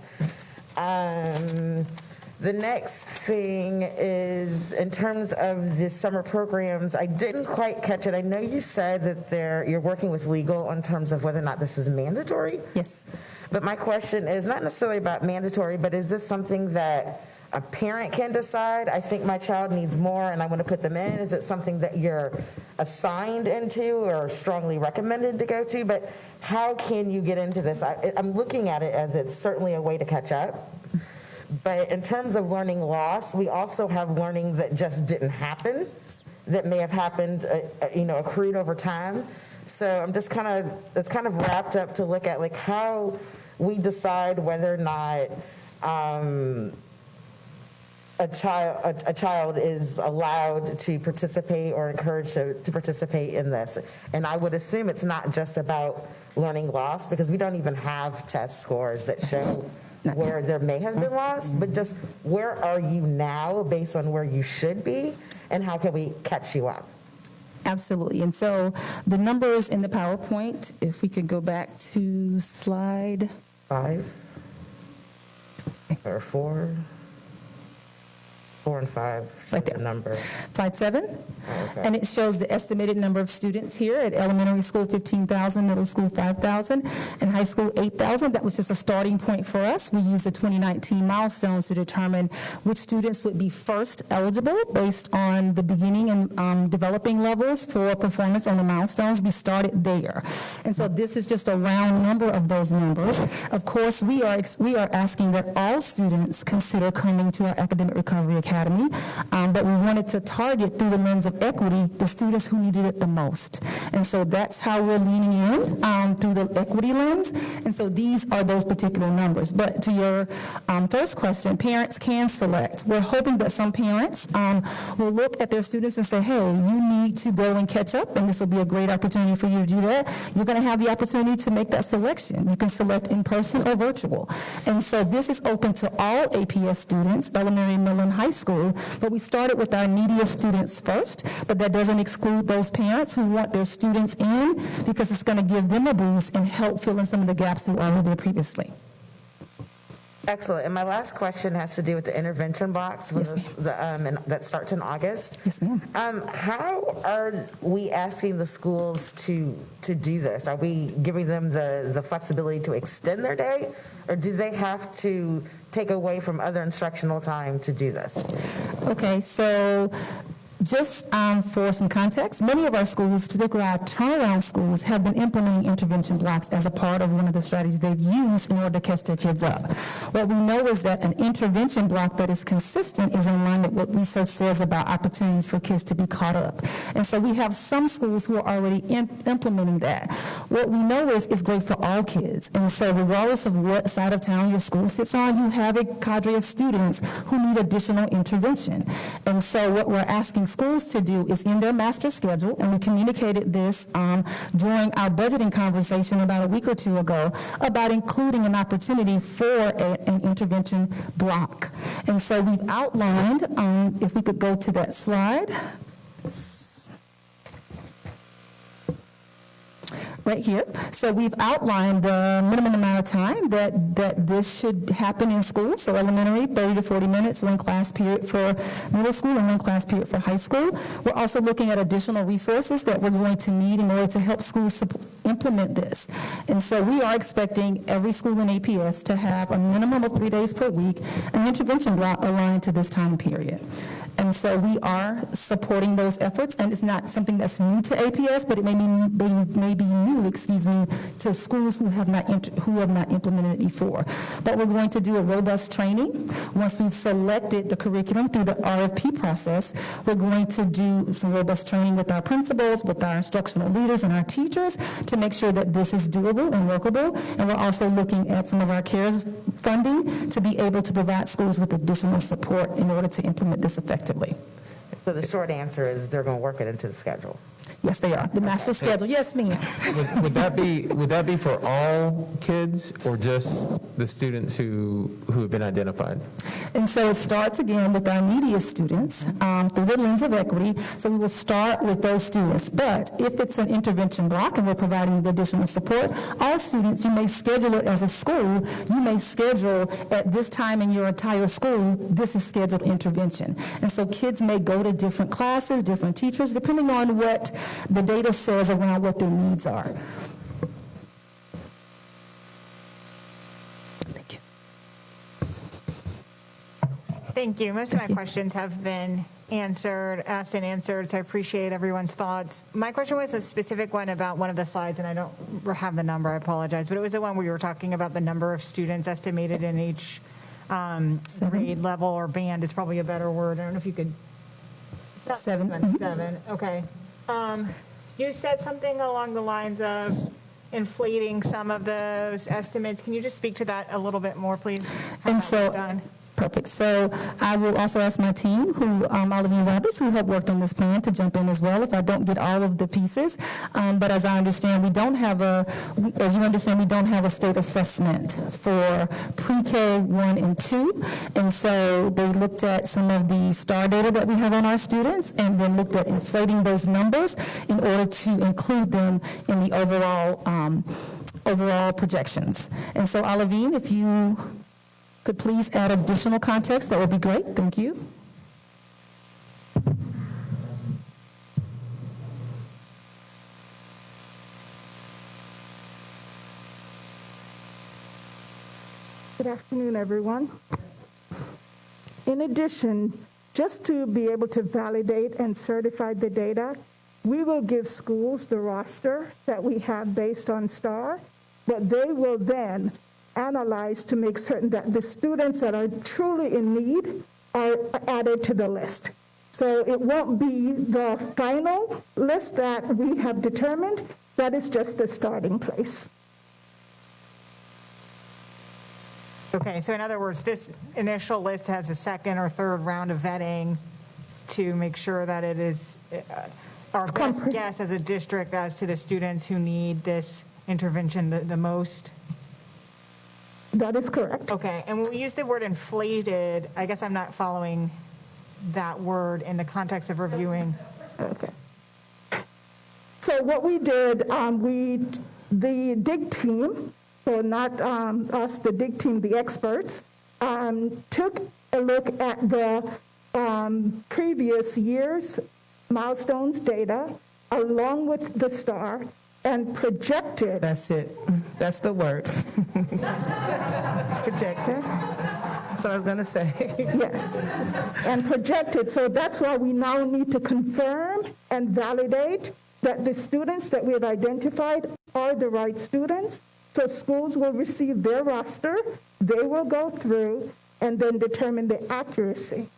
The next thing is in terms of the summer programs, I didn't quite catch it. I know you said that you're working with legal in terms of whether or not this is mandatory. Yes. But my question is not necessarily about mandatory, but is this something that a parent can decide? I think my child needs more and I want to put them in. Is it something that you're assigned into or strongly recommended to go to? But how can you get into this? I'm looking at it as it's certainly a way to catch up. But in terms of learning loss, we also have learning that just didn't happen, that may have happened, accrued over time. So I'm just it's kind of wrapped up to look at like how we decide whether or not a child is allowed to participate or encouraged to participate in this. And I would assume it's not just about learning loss, because we don't even have test scores that show where there may have been loss, but just where are you now based on where you should be, and how can we catch you up? Absolutely. And so the numbers in the PowerPoint, if we could go back to slide 5 or 4 and 5, Right there. the number. Slide 7. Okay. And it shows the estimated number of students here at elementary school, 15,000, middle school, 5,000, and high school, 8,000. That was just a starting point for us. We used the 2019 milestones to determine which students would be first eligible based on the beginning and developing levels for performance on the milestones. We started there. And so this is just a round number of those numbers. Of course, we are asking that all students consider coming to our Academic Recovery Academy, but we wanted to target through the lens of equity the students who needed it the most. And so that's how we're leaning in through the equity lens. And so these are those particular numbers. But to your first question, parents can select. We're hoping that some parents will look at their students and say, hey, you need to go and catch up, and this will be a great opportunity for you to do that. You're going to have the opportunity to make that selection. You can select in person or virtual. And so this is open to all APS students, elementary, middle, and high school, but we started with our neediest students first, but that doesn't exclude those parents who want their students in, because it's going to give them a boost and help fill in some of the gaps that were already there previously. Excellent. And my last question has to do with the intervention blocks and that starts in August. Yes, ma'am. How are we asking the schools to do this? Are we giving them the flexibility to extend their day, or do they have to take away from other instructional time to do this? Okay, so Just for some context, many of our schools, particularly our turnaround schools, have been implementing intervention blocks as a part of one of the strategies they've used in order to catch their kids up. What we know is that an intervention block that is consistent is in line with what research says about opportunities for kids to be caught up. And so we have some schools who are already implementing that. What we know is it's great for all kids. And so regardless of what side of town your school sits on, you have a cadre of students who need additional intervention. And so what we're asking schools to do is in their master schedule, and we communicated this during our budgeting conversation about a week or two ago, about including an opportunity for an intervention block. And so we've outlined, if we could go to that slide. Right here. So we've outlined the minimum amount of time that this should happen in school. So elementary, 30 to 40 minutes, one class period for middle school and one class period for high school. We're also looking at additional resources that we're going to need in order to help schools implement this. And so we are expecting every school in APS to have a minimum of 3 days per week, an intervention block aligned to this time period. And so we are supporting those efforts, and it's not something that's new to APS, but it may be new, to schools who have not implemented it before. But we're going to do a robust training. Once we've selected the curriculum through the RFP process, we're going to do some robust training with our principals, with our instructional leaders and our teachers to make sure that this is doable and workable. And we're also looking at some of our CARES funding to be able to provide schools with additional support in order to implement this effectively. So the short answer is they're going to work it into the schedule. Yes, they are. The master schedule. Yes, ma'am. Would that be for all kids or just the students who have been identified? And so it starts again with our immediate students through the lens of equity. So we will start with those students. But if it's an intervention block and we're providing the additional support, all students, you may schedule it as a school. You may schedule at this time in your entire school, this is scheduled intervention. And so kids may go to different classes, different teachers, depending on what the data says around what their needs are. Thank you. Thank you. Most of my questions have been asked and answered, so I appreciate everyone's thoughts. My question was a specific one about one of the slides, and I don't have the number, I apologize, but it was the one where you were talking about the number of students estimated in each grade level or band is probably a better word. I don't know if you could. It's not 7. this one, 7. Okay. You said something along the lines of inflating some of those estimates. Can you just speak to that a little bit more, please? How that was done? Perfect. So I will also ask my team, Olivine Roberts, who have worked on this plan, to jump in as well if I don't get all of the pieces. But as I understand, we don't have a state assessment for pre-K 1 and 2. And so they looked at some of the STAR data that we have on our students and then looked at inflating those numbers in order to include them in the overall projections. And so Olivine, if you could please add additional context, that would be great. Thank you. Good afternoon, everyone. In addition, just to be able to validate and certify the data, we will give schools the roster that we have based on STAR, that they will then analyze to make certain that the students that are truly in need are added to the list. So it won't be the final list that we have determined. That is just the starting place. Okay, so in other words, this initial list has a second or third round of vetting to make sure that it is our best guess as a district as to the students who need this intervention the most? That is correct. Okay, and when we use the word inflated, I guess I'm not following that word in the context of reviewing. Okay. So what we did, the DIG team, so not us, the DIG team, the experts, took a look at the previous year's milestones data along with the STAR and projected. That's it. That's the word. Projected. That's what I was going to say. Yes, and projected. So that's why we now need to confirm and validate that the students that we have identified are the right students. So schools will receive their roster, they will go through, and then determine the accuracy.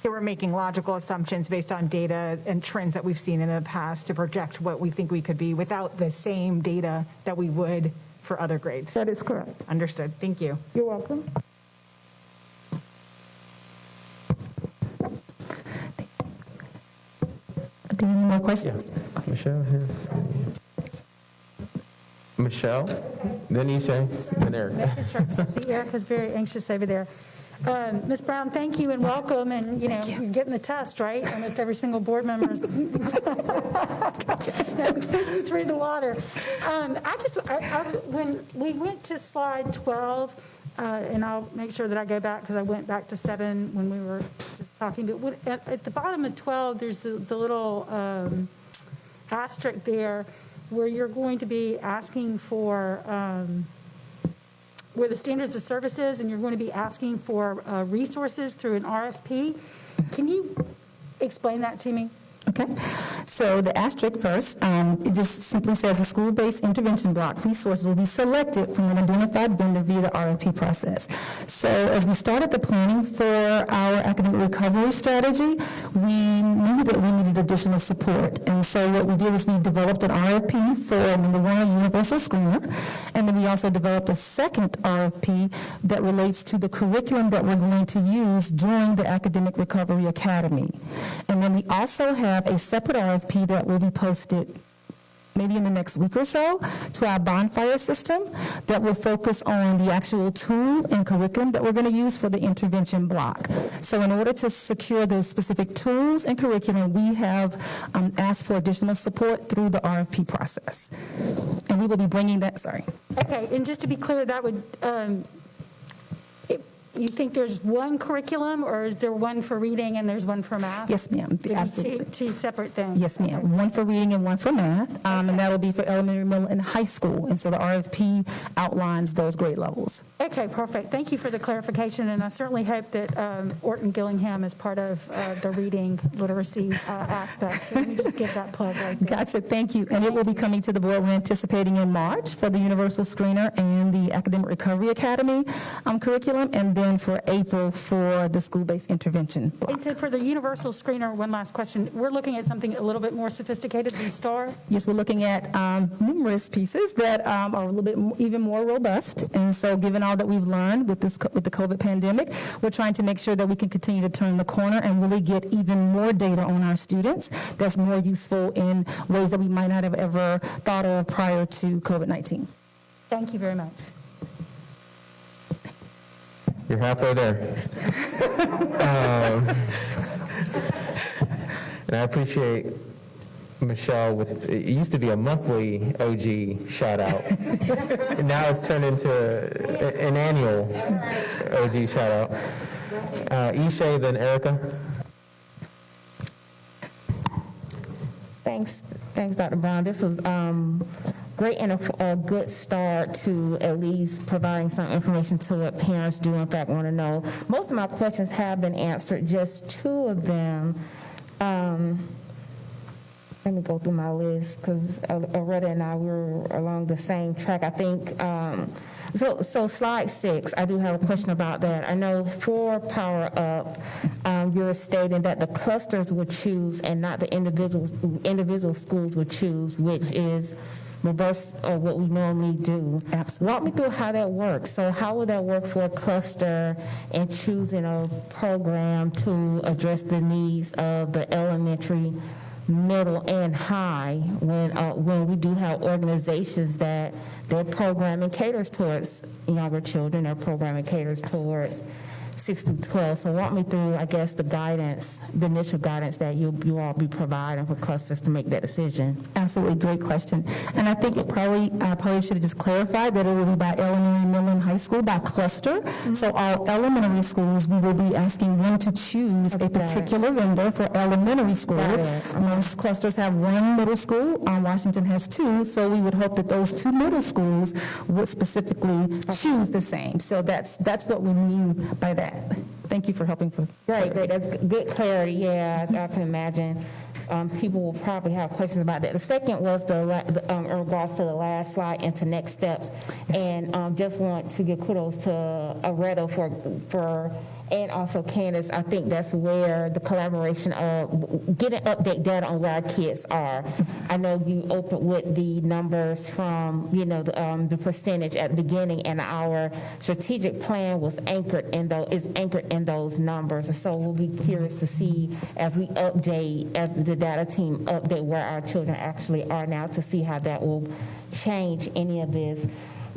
So we're making logical assumptions based on data and trends that we've seen in the past to project what we think we could be without the same data that we would for other grades. That is correct. Understood. Thank you. You're welcome. Do you have any more questions? Michelle here. Michelle, then Ishay, then Eric. Making sure, 'cause I see Erica's very anxious over there. Ms. Brown, thank you and welcome, and, you know, you're getting the test, right? Almost every single board member is through the water. When we went to slide 12, and I'll make sure that I go back, because I went back to 7 when we were just talking, but at the bottom of 12, there's the little asterisk there where you're going to be asking for where the standards of services, and you're going to be asking for resources through an RFP. Can you explain that to me? Okay, so the asterisk first, it just simply says a school-based intervention block resources will be selected from an identified vendor via the RFP process. So as we started the planning for our academic recovery strategy, we knew that we needed additional support. And so what we did is we developed an RFP for, number one, a universal screener, and then we also developed a second RFP that relates to the curriculum that we're going to use during the Academic Recovery Academy. And then we also have a separate RFP that will be posted maybe in the next week or so to our bonfire system that will focus on the actual tool and curriculum that we're going to use for the intervention block. So in order to secure those specific tools and curriculum, we have asked for additional support through the RFP process. And we will be bringing that, Okay, and just to be clear, that would, you think there's one curriculum, or is there one for reading and there's one for math? Yes, ma'am, Would be absolutely. two separate things? Yes, ma'am. One for reading and one for math, and that will be for elementary, middle, and high school. And so the RFP outlines those grade levels. Okay, perfect. Thank you for the clarification, and I certainly hope that Orton Gillingham is part of the reading literacy aspect. So let me just give that plug right there. Gotcha, thank you. And it will be coming to the board, we're anticipating in March for the Universal Screener and the Academic Recovery Academy curriculum, and then for April for the school-based intervention block. And so for the universal screener, one last question. We're looking at something a little bit more sophisticated than STAR? Yes, we're looking at numerous pieces that are a little bit even more robust. And so given all that we've learned with the COVID pandemic, we're trying to make sure that we can continue to turn the corner and really get even more data on our students that's more useful in ways that we might not have ever thought of prior to COVID-19. Thank you very much. You're halfway there. And I appreciate Michelle it used to be a monthly OG shout out. And now it's turned into an annual OG shout out. Ishay, then Erica. Thanks, Dr. Brown. This was great and a good start to at least providing some information to what parents do in fact want to know. Most of my questions have been answered, just two of them. Let me go through my list, because Loretta and I were along the same track, I think. So slide 6, I do have a question about that. I know for Power Up, you're stating that the clusters would choose and not the individual schools would choose, which is reverse of what we normally do. Absolutely. Walk me through how that works. So how would that work for a cluster and choosing a program to address the needs of the elementary, middle, and high when we do have organizations that their programming caters towards younger children, their programming caters towards 6 through 12. So walk me through, I guess, the guidance, the initial guidance that you all be providing for clusters to make that decision. Absolutely, great question. And I think I probably should have just clarified that it will be by elementary, middle, and high school by cluster. So all elementary schools, we will be asking them to choose a particular vendor for elementary school. Most clusters have one middle school, Washington has 2, so we would hope that those 2 middle schools would specifically choose the same. So that's what we mean by that. Thank you for helping for. Great, that's good clarity, yeah, I can imagine. People will probably have questions about that. The second was in regards to the last slide into next steps. And just want to give kudos to Areto for and also Candace. I think that's where the collaboration of getting update data on where our kids are. I know you opened with the numbers from, the percentage at the beginning, and our strategic plan was anchored in those numbers. And so we'll be curious to see as the data team update where our children actually are now, to see how that will change any of this.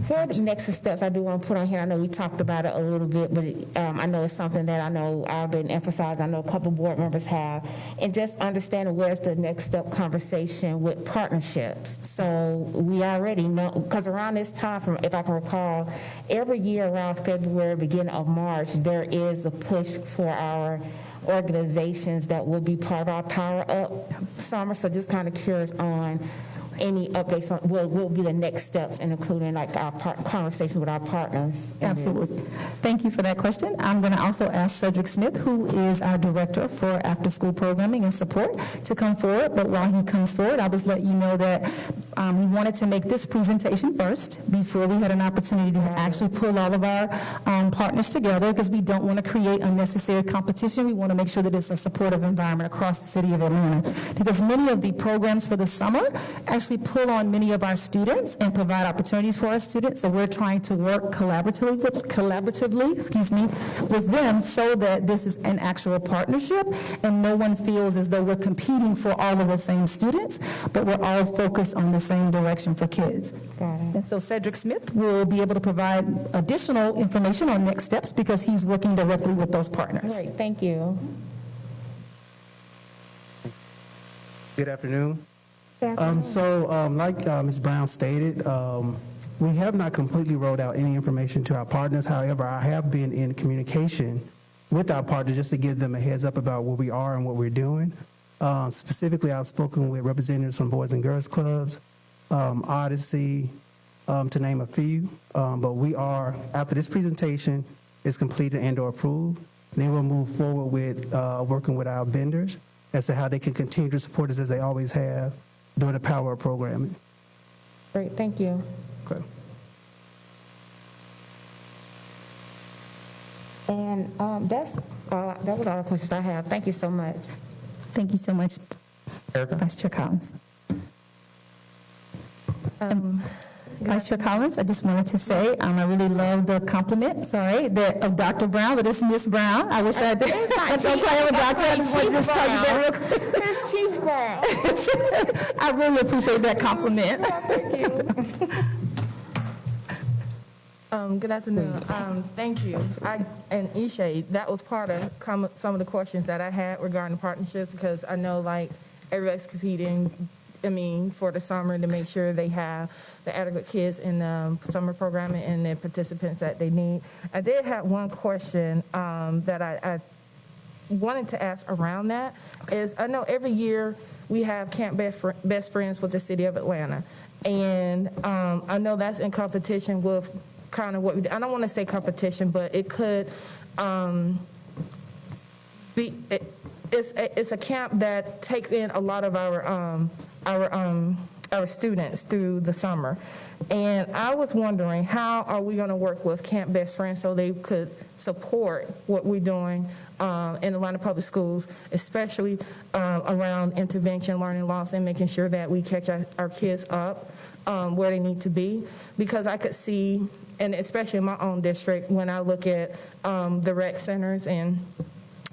For the next steps, I do want to put on here, I know we talked about it a little bit, but I know it's something that I know I've been emphasizing, I know a couple board members have, and just understanding where's the next step conversation with partnerships. So we already know, because around this time, if I can recall, every year around February, beginning of March, there is a push for our organizations that will be part of our Power Up summer. So just kind of curious on any updates on what will be the next steps, and including like our conversation with our partners. Absolutely. Thank you for that question. I'm going to also ask Cedric Smith, who is our Director for After-School Programming and Support, to come forward. But while he comes forward, I'll just let you know that we wanted to make this presentation first before we had an opportunity to actually pull all of our partners together, because we don't want to create unnecessary competition. We want to make sure that it's a supportive environment across the city of Atlanta, because many of the programs for the summer actually pull on many of our students and provide opportunities for our students. So we're trying to work collaboratively with them, so that this is an actual partnership and no one feels as though we're competing for all of the same students, but we're all focused on the same direction for kids. Got it. And so Cedric Smith will be able to provide additional information on next steps, because he's working directly with those partners. Great, thank you. Good afternoon. Like Ms. Brown stated, we have not completely rolled out any information to our partners. However, I have been in communication with our partners just to give them a heads up about where we are and what we're doing. Specifically, I've spoken with representatives from Boys and Girls Clubs, Odyssey, to name a few. But we are, after this presentation is completed and/or approved, then we'll move forward with working with our vendors as to how they can continue to support us as they always have during the Power Up programming. Great, thank you. Okay. And that was all the questions I have. Thank you so much. Thank you so much, Vice Chair Collins. Vice Chair Collins, I just wanted to say, I really love the compliment, of Dr. Brown, but it's Miss Brown. I wish I did. Don't play with Dr. I just want to just tell you that real quick. It's Chief Brown. I really appreciate that compliment. Thank you. Good afternoon. Thank you. And Ishay, that was part of some of the questions that I had regarding partnerships, because I know like everybody's competing, for the summer to make sure they have the adequate kids in the summer programming and the participants that they need. I did have one question that I wanted to ask around that. Is I know every year we have Camp Best Friends with the City of Atlanta. And I know that's in competition with kind of what we do. I don't want to say competition, but it could be, it's a camp that takes in a lot of our students through the summer. And I was wondering, how are we going to work with Camp Best Friends so they could support what we're doing in Atlanta Public Schools, especially around intervention, learning loss, and making sure that we catch our kids up where they need to be? Because I could see, and especially in my own district, when I look at the rec centers and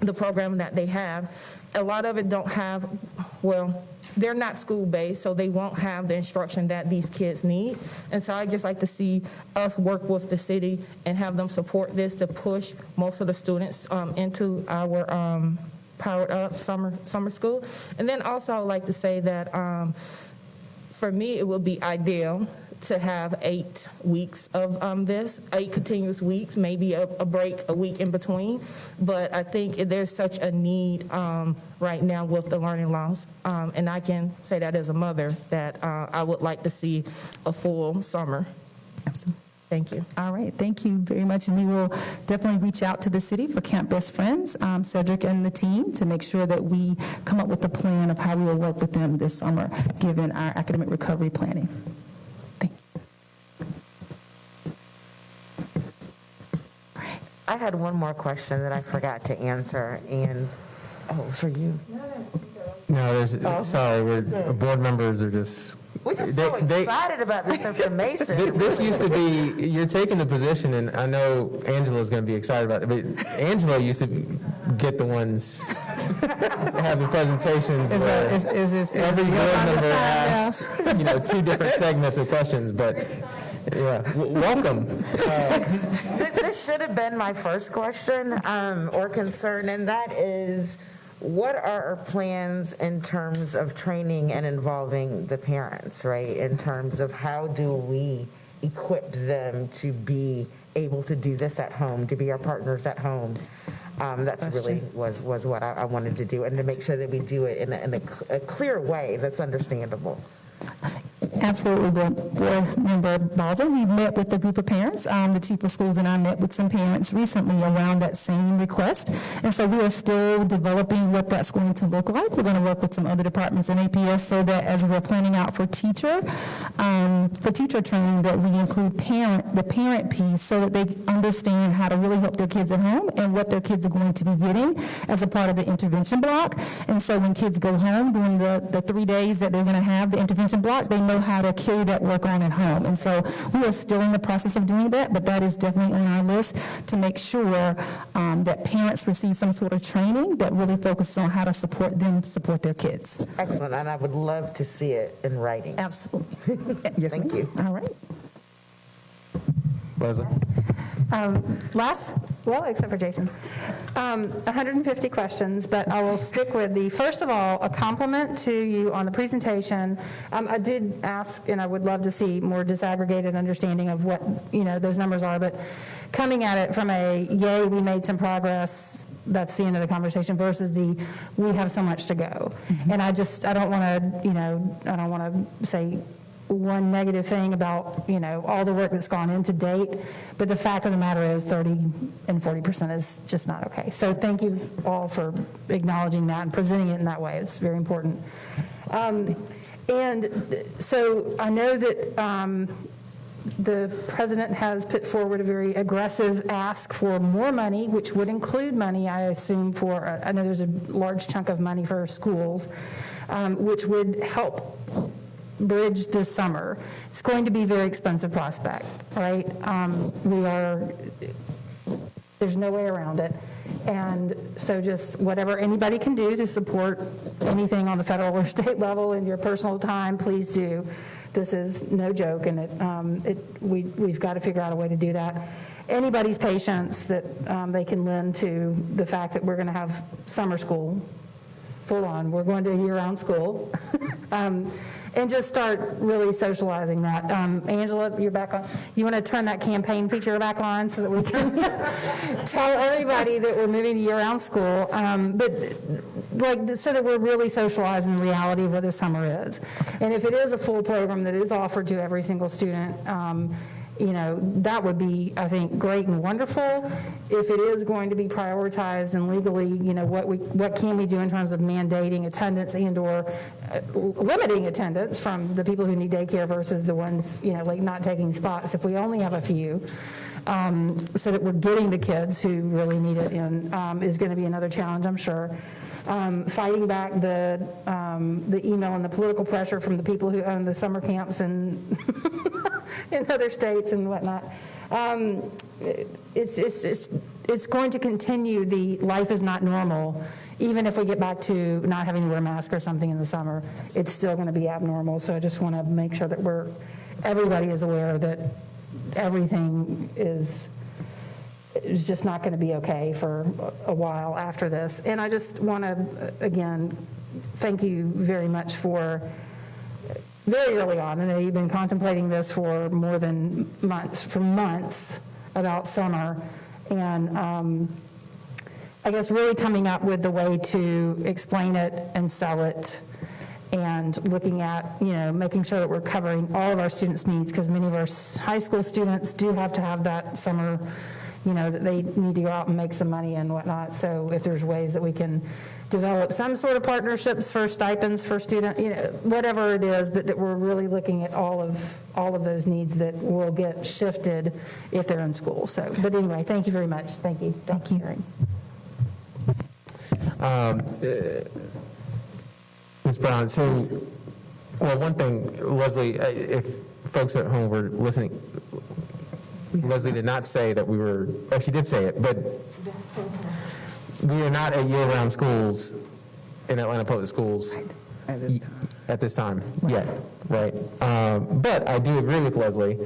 the program that they have. A lot of it don't have, well, they're not school-based, so they won't have the instruction that these kids need. And so I just like to see us work with the city and have them support this to push most of the students into our Powered Up summer school. And then also I would like to say that for me, it would be ideal to have 8 weeks of this, 8 continuous weeks, maybe a break, a week in between. But I think there's such a need right now with the learning loss. And I can say that as a mother, that I would like to see a full summer. Absolutely. Thank you. All right, thank you very much. And we will definitely reach out to the city for Camp Best Friends, Cedric and the team, to make sure that we come up with a plan of how we will work with them this summer, given our academic recovery planning. Thank you. All right. I had one more question that I forgot to answer, and, for you. No, sorry, board members are just. We're just so excited about this information. This used to be, you're taking the position, and I know Angela's going to be excited about it, but Angela used to get the ones, have the presentations where every board member asked, 2 different segments of questions, but yeah, welcome. This should have been my first question or concern, and that is, what are our plans in terms of training and involving the parents, right? In terms of how do we equip them to be able to do this at home, to be our partners at home? That's really was what I wanted to do, and to make sure that we do it in a clear way that's understandable. Absolutely, Board Member Baldwin. We met with a group of parents. The chief of schools and I met with some parents recently around that same request. And so we are still developing what that's going to look like. We're going to work with some other departments in APS so that as we're planning out for teacher training, that we include the parent piece so that they understand how to really help their kids at home and what their kids are going to be getting as a part of the intervention block. And so when kids go home during the 3 days that they're going to have the intervention block, they know how to carry that work on at home. And so we are still in the process of doing that, but that is definitely on our list to make sure that parents receive some sort of training that really focuses on how to support their kids. Excellent, and I would love to see it in writing. Absolutely. Yes, Thank you. All right. Leslie? Except for Jason. 150 questions, but I will stick with first of all, a compliment to you on the presentation. I did ask, and I would love to see more disaggregated understanding of what, those numbers are, but coming at it from yay, we made some progress, that's the end of the conversation, versus we have so much to go. Mm-hmm. And I don't want to say one negative thing about, all the work that's gone in to date, but the fact of the matter is 30 and 40% is just not okay. So thank you all for acknowledging that and presenting it in that way. It's very important. And so I know that the president has put forward a very aggressive ask for more money, which would include money, I assume, I know there's a large chunk of money for schools, which would help bridge this summer. It's going to be a very expensive prospect, right? There's no way around it. And so just whatever anybody can do to support anything on the federal or state level in your personal time, please do. This is no joke, and we've got to figure out a way to do that. Anybody's patience that they can lend to the fact that we're going to have summer school full on. We're going to year-round school. And just start really socializing that. Angela, you're back on. You want to turn that campaign feature back on so that we can tell everybody that we're moving to year-round school, so that we're really socializing the reality of what this summer is. And if it is a full program that is offered to every single student, that would be, I think, great and wonderful. If it is going to be prioritized and legally, what can we do in terms of mandating attendance and/or limiting attendance from the people who need daycare versus the ones, not taking spots, if we only have a few, so that we're getting the kids who really need it in, is going to be another challenge, I'm sure. Fighting back the email and the political pressure from the people who own the summer camps and in other states and whatnot. It's it's going to continue, the life is not normal. Even if we get back to not having to wear a mask or something in the summer, it's still going to be abnormal. So I just want to make sure that everybody is aware that everything is just not going to be okay for a while after this. And I just want to, again, thank you very much for very early on, and you've been contemplating this for more than months about summer, and I guess really coming up with the way to explain it and sell it, and looking at, making sure that we're covering all of our students' needs, because many of our high school students do have to have that summer, that they need to go out and make some money and whatnot. So if there's ways that we can develop some sort of partnerships for stipends for student, whatever it is, but that we're really looking at all of those needs that will get shifted if they're in school. So, but anyway, thank you very much. Thank you. Thank you. Ms. Brown, so, well, one thing, Leslie, if folks at home were listening, Leslie did not say that she did say it, but we are not at year-round schools in Atlanta Public Schools at this time yet, right? But I do agree with Leslie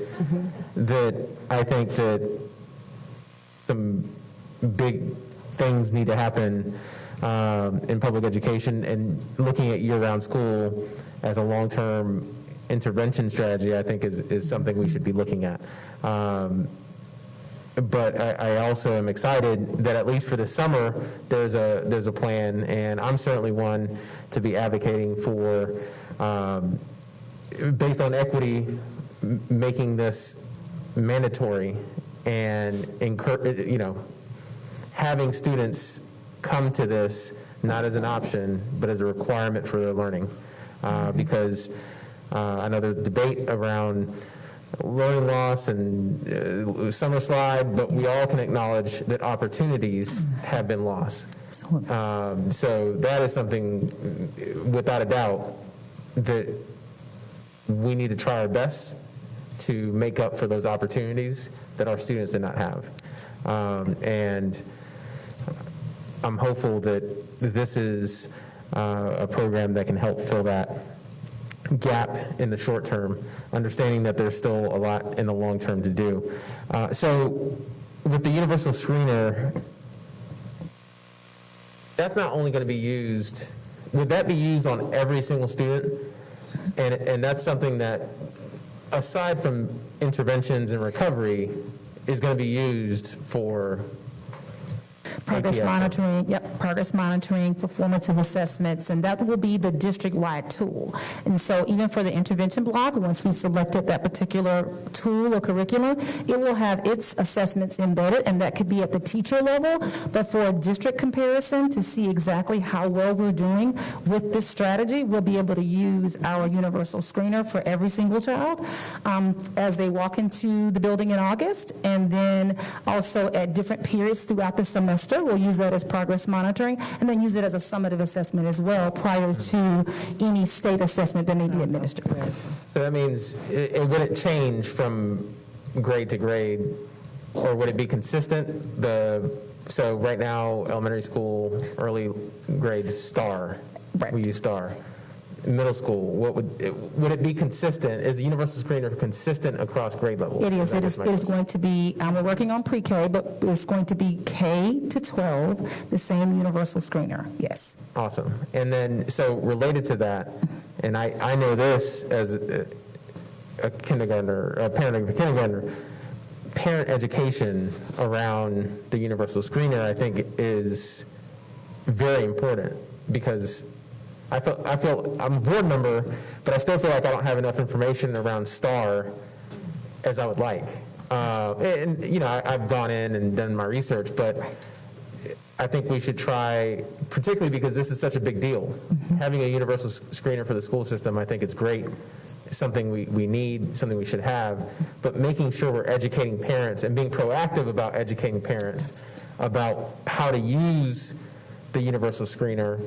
that I think that some big things need to happen in public education, and looking at year-round school as a long-term intervention strategy, I think is something we should be looking at. But I also am excited that at least for the summer, there's a plan, and I'm certainly one to be advocating for, based on equity, making this mandatory and having students come to this not as an option, but as a requirement for their learning, because I know there's debate around learning loss and summer slide, but we all can acknowledge that opportunities have been lost. So that is something, without a doubt, that we need to try our best to make up for those opportunities that our students did not have. And I'm hopeful that this is a program that can help fill that gap in the short term, understanding that there's still a lot in the long term to do. So with the universal screener, that's not only going to be used, would that be used on every single student? And that's something that, aside from interventions and recovery, is going to be used for Progress APS. monitoring, progress monitoring, formative assessments, and that will be the district-wide tool. And so even for the intervention block, once we've selected that particular tool or curriculum, it will have its assessments embedded, and that could be at the teacher level, but for a district comparison to see exactly how well we're doing with this strategy, we'll be able to use our universal screener for every single child as they walk into the building in August, and then also at different periods throughout the semester. We'll use that as progress monitoring, and then use it as a summative assessment as well prior to any state assessment that may be administered. So that means it wouldn't change from grade to grade, or would it be consistent? So right now, elementary school, early grades, STAR. Right. We use STAR. Middle school, would it be consistent? Is the universal screener consistent across grade levels? It is. It is going to be, we're working on pre-K, but it's going to be K to 12, the same universal screener, yes. Awesome. And then, so related to that, and I know this as a kindergartner, a parent of a kindergartner, parent education around the universal screener, I think, is very important, because I feel I'm a board member, but I still feel like I don't have enough information around STAR as I would like. And I've gone in and done my research, but I think we should try, particularly because this is such a big deal. Having a universal screener for the school system, I think it's great. It's something we need, something we should have, but making sure we're educating parents and being proactive about educating parents about how to use the universal screener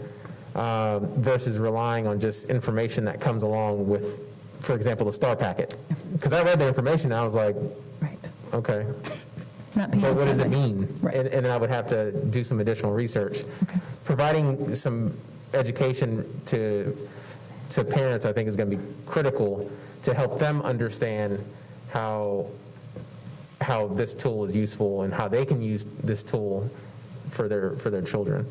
versus relying on just information that comes along with, for example, the STAR packet. Because I read the information and I was like, okay. Not paying But what does it for mean? Right. And then I would have to do some additional research. Providing some education to parents, I think, is going to be critical to help them understand how this tool is useful and how they can use this tool for their children.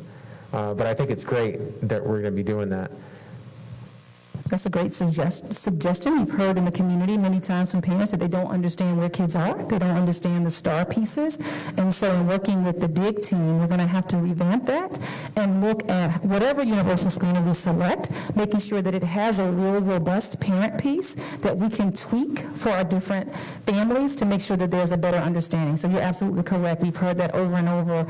But I think it's great that we're going to be doing that. That's a great suggestion. We've heard in the community many times from parents that they don't understand where kids are. They don't understand the STAR pieces. And so in working with the DIG team, we're going to have to revamp that and look at whatever universal screener we select, making sure that it has a real robust parent piece that we can tweak for our different families to make sure that there's a better understanding. So you're absolutely correct. We've heard that over and over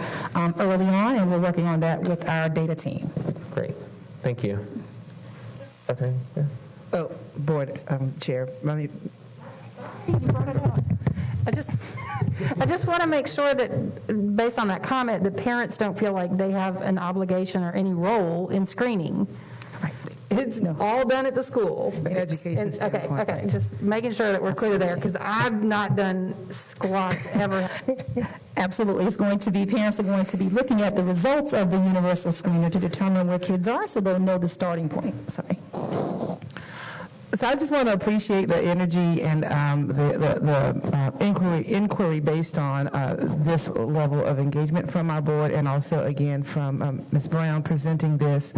early on, and we're working on that with our data team. Great. Thank you. Okay. Yeah. Oh, Board Chair, let me I just want to make sure that, based on that comment, that parents don't feel like they have an obligation or any role in screening. It's all done at the school. Education standpoint. Okay, just making sure that we're clear there, because I've not done squat ever. Absolutely. It's going to be, parents are going to be looking at the results of the universal screener to determine where kids are, so they'll know the starting point. Sorry. So I just want to appreciate the energy and the inquiry based on this level of engagement from our board, and also again from Ms. Brown presenting this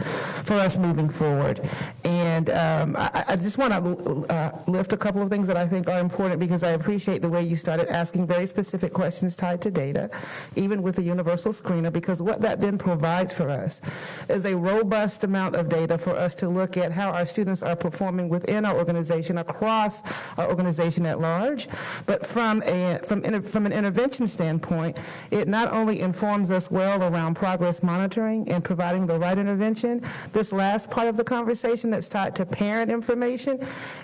for us moving forward. And I just want to lift a couple of things that I think are important, because I appreciate the way you started asking very specific questions tied to data, even with the universal screener, because what that then provides for us is a robust amount of data for us to look at how our students are performing within our organization, across our organization at large. But from an intervention standpoint, it not only informs us well around progress monitoring and providing the right intervention, this last part of the conversation that's tied to parent information,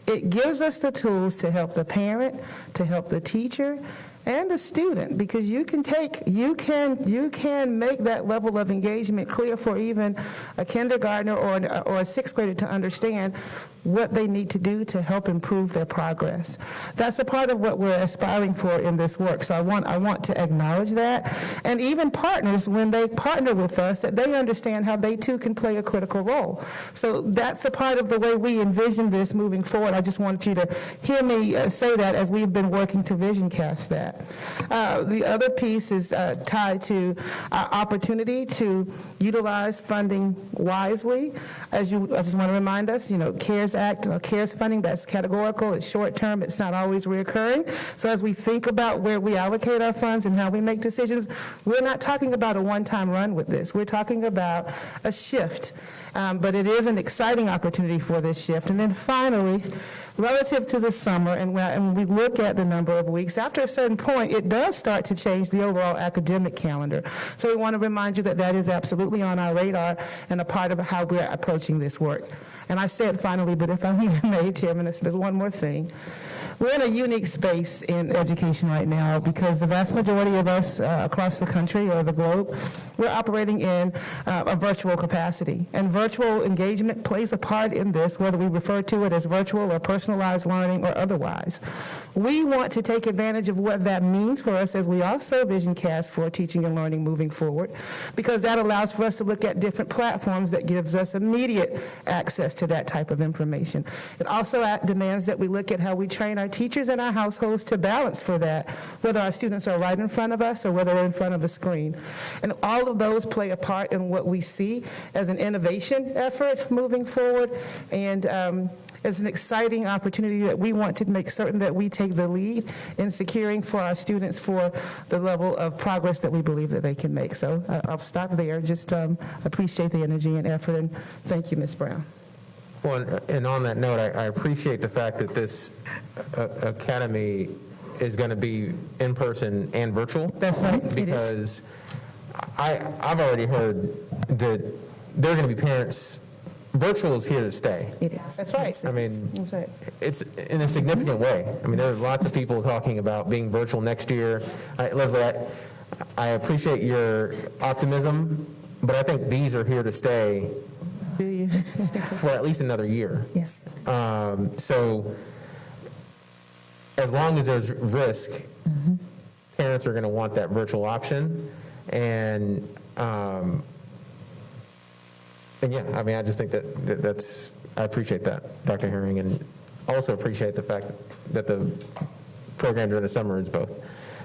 it gives us the tools to help the parent, to help the teacher, and the student, because you can make that level of engagement clear for even a kindergartner or a sixth grader to understand what they need to do to help improve their progress. That's a part of what we're aspiring for in this work. So I want to acknowledge that. And even partners, when they partner with us, that they understand how they too can play a critical role. So that's a part of the way we envision this moving forward. I just wanted you to hear me say that as we've been working to vision cast that. The other piece is tied to our opportunity to utilize funding wisely. I just want to remind us, CARES Act or CARES funding, that's categorical, it's short-term, it's not always reoccurring. So as we think about where we allocate our funds and how we make decisions, we're not talking about a one-time run with this. We're talking about a shift. But it is an exciting opportunity for this shift. And then finally, relative to the summer, and when we look at the number of weeks, after a certain point, it does start to change the overall academic calendar. So we want to remind you that that is absolutely on our radar and a part of how we're approaching this work. And I said finally, but if I may, Chairman, there's one more thing. We're in a unique space in education right now because the vast majority of us across the country or the globe, we're operating in a virtual capacity. And virtual engagement plays a part in this, whether we refer to it as virtual or personalized learning or otherwise. We want to take advantage of what that means for us as we also vision cast for teaching and learning moving forward, because that allows for us to look at different platforms that gives us immediate access to that type of information. It also demands that we look at how we train our teachers and our households to balance for that, whether our students are right in front of us or whether they're in front of a screen. And all of those play a part in what we see as an innovation effort moving forward, and it's an exciting opportunity that we want to make certain that we take the lead in securing for our students for the level of progress that we believe that they can make. So I'll stop there. Just appreciate the energy and effort, and thank you, Ms. Brown. Well, and on that note, I appreciate the fact that this academy is going to be in person and virtual. That's right. Because I've already heard that there are going to be parents. Virtual is here to stay. It is. That's right. I mean, That's right. it's in a significant way. I mean, there's lots of people talking about being virtual next year. Leslie, I appreciate your optimism, but I think these are here to stay for at least another year. Yes. So as long as there's risk, parents are going to want that virtual option. And yeah, I mean, I just think that's, I appreciate that, Dr. Herring, and also appreciate the fact that the program during the summer is both.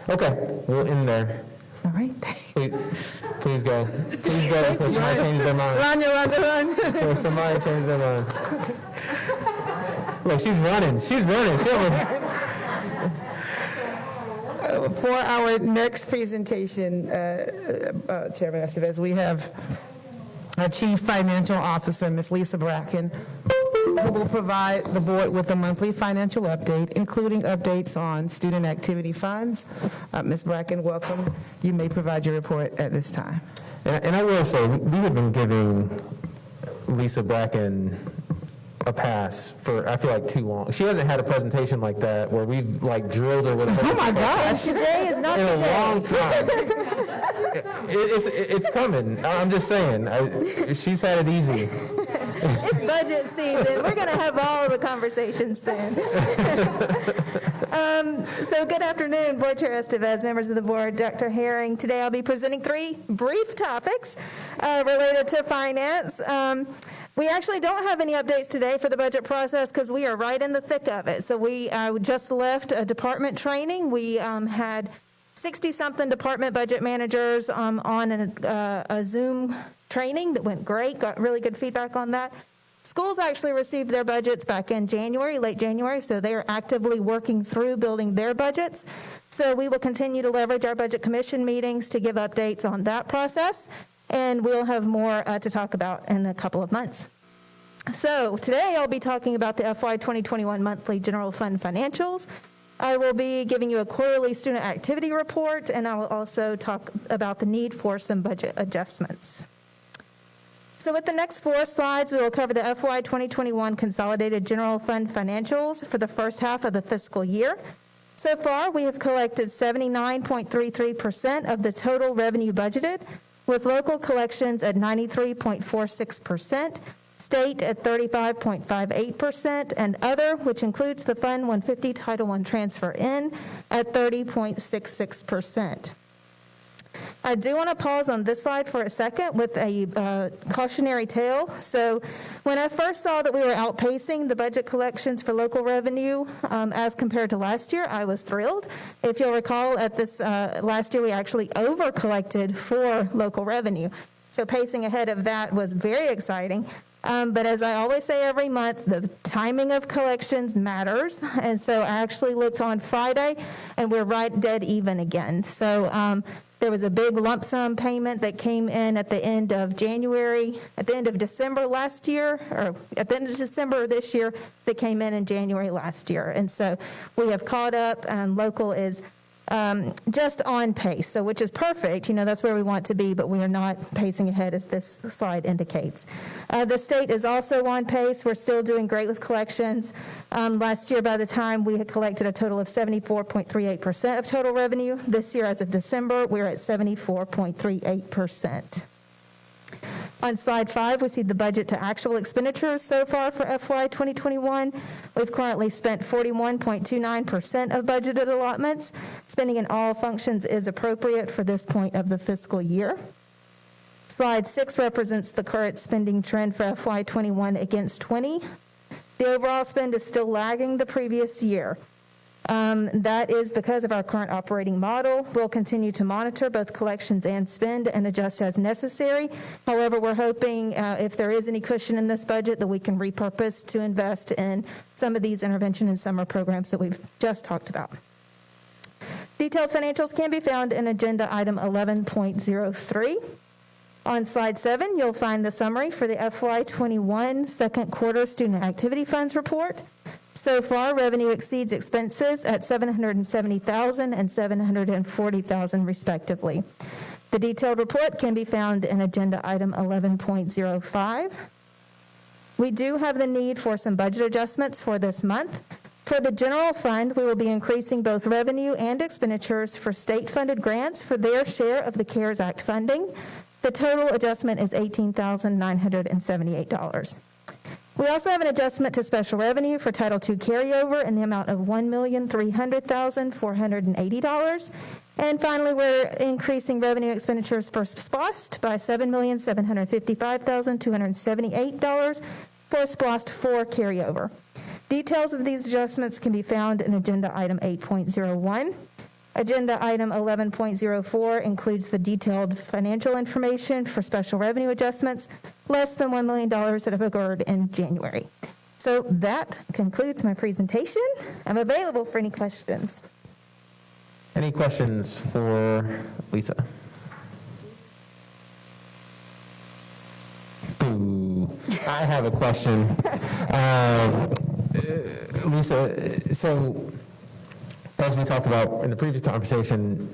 Okay, we'll end there. All right. Please go. Please go before somebody changes their mind. Run, Yolanda, run. Before somebody changes their mind. Look, she's running. She's running. She almost... For our next presentation, Chairman Estevez, we have our Chief Financial Officer, Ms. Lisa Bracken, who will provide the board with a monthly financial update, including updates on student activity funds. Ms. Bracken, welcome. You may provide your report at this time. And I will say, we have been giving Lisa Bracken a pass for, I feel like, too long. She hasn't had a presentation like that where we've like drilled her with a Oh my gosh. Today is not in the a day. long time. It's coming. I'm just saying. She's had it easy. It's budget season. We're going to have all the conversations soon. So good afternoon, Board Chair Estevez, members of the board, Dr. Herring. Today I'll be presenting 3 brief topics related to finance. We actually don't have any updates today for the budget process because we are right in the thick of it. So we just left a department training. We had 60-something department budget managers on a Zoom training that went great, got really good feedback on that. Schools actually received their budgets back in January, late January, so they are actively working through building their budgets. So we will continue to leverage our budget commission meetings to give updates on that process, and we'll have more to talk about in a couple of months. So today I'll be talking about the FY 2021 monthly general fund financials. I will be giving you a quarterly student activity report, and I will also talk about the need for some budget adjustments. So with the next 4 slides, we will cover the FY 2021 consolidated general fund financials for the first half of the fiscal year. So far, we have collected 79.33% of the total revenue budgeted, with local collections at 93.46%, state at 35.58%, and other, which includes the Fund 150 Title I transfer in, at 30.66%. I do want to pause on this slide for a second with a cautionary tale. So when I first saw that we were outpacing the budget collections for local revenue as compared to last year, I was thrilled. If you'll recall, at this last year, we actually over-collected for local revenue. So pacing ahead of that was very exciting. But as I always say every month, the timing of collections matters. And so I actually looked on Friday, and we're right dead even again. So there was a big lump sum payment that came in at the end of January, at the end of December last year, or at the end of December this year, that came in January last year. And so we have caught up, and local is just on pace, so which is perfect. You know, that's where we want to be, but we are not pacing ahead as this slide indicates. The state is also on pace. We're still doing great with collections. Last year, by the time we had collected a total of 74.38% of total revenue. This year, as of December, we're at 74.38%. On slide 5, we see the budget to actual expenditures so far for FY 2021. We've currently spent 41.29% of budgeted allotments. Spending in all functions is appropriate for this point of the fiscal year. Slide 6 represents the current spending trend for FY 21 against 20. The overall spend is still lagging the previous year. That is because of our current operating model. We'll continue to monitor both collections and spend and adjust as necessary. However, we're hoping if there is any cushion in this budget that we can repurpose to invest in some of these intervention and summer programs that we've just talked about. Detailed financials can be found in agenda item 11.03. On slide 7, you'll find the summary for the FY 21 second quarter student activity funds report. So far, revenue exceeds expenses at $770,000 and $740,000 respectively. The detailed report can be found in agenda item 11.05. We do have the need for some budget adjustments for this month. For the general fund, we will be increasing both revenue and expenditures for state-funded grants for their share of the CARES Act funding. The total adjustment is $18,978. We also have an adjustment to special revenue for Title II carryover in the amount of $1,300,480. And finally, we're increasing revenue expenditures for SPLOST by $7,755,278 for SPLOST 4 carryover. Details of these adjustments can be found in Agenda Item 8.01. Agenda Item 11.04 includes the detailed financial information for special revenue adjustments, less than $1 million that have occurred in January. So that concludes my presentation. I'm available for any questions. Any questions for Lisa? Boo. I have a question. Lisa, so as we talked about in the previous conversation,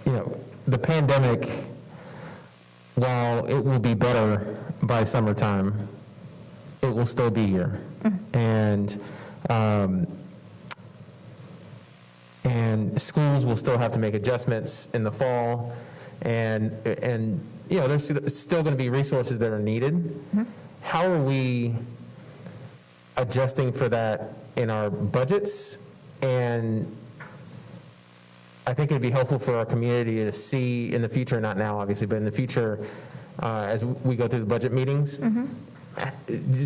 the pandemic, while it will be better by summertime, it will still be here. And schools will still have to make adjustments in the fall, and there's still going to be resources that are needed. How are we adjusting for that in our budgets? And I think it'd be helpful for our community to see in the future, not now obviously, but in the future, as we go through the budget meetings,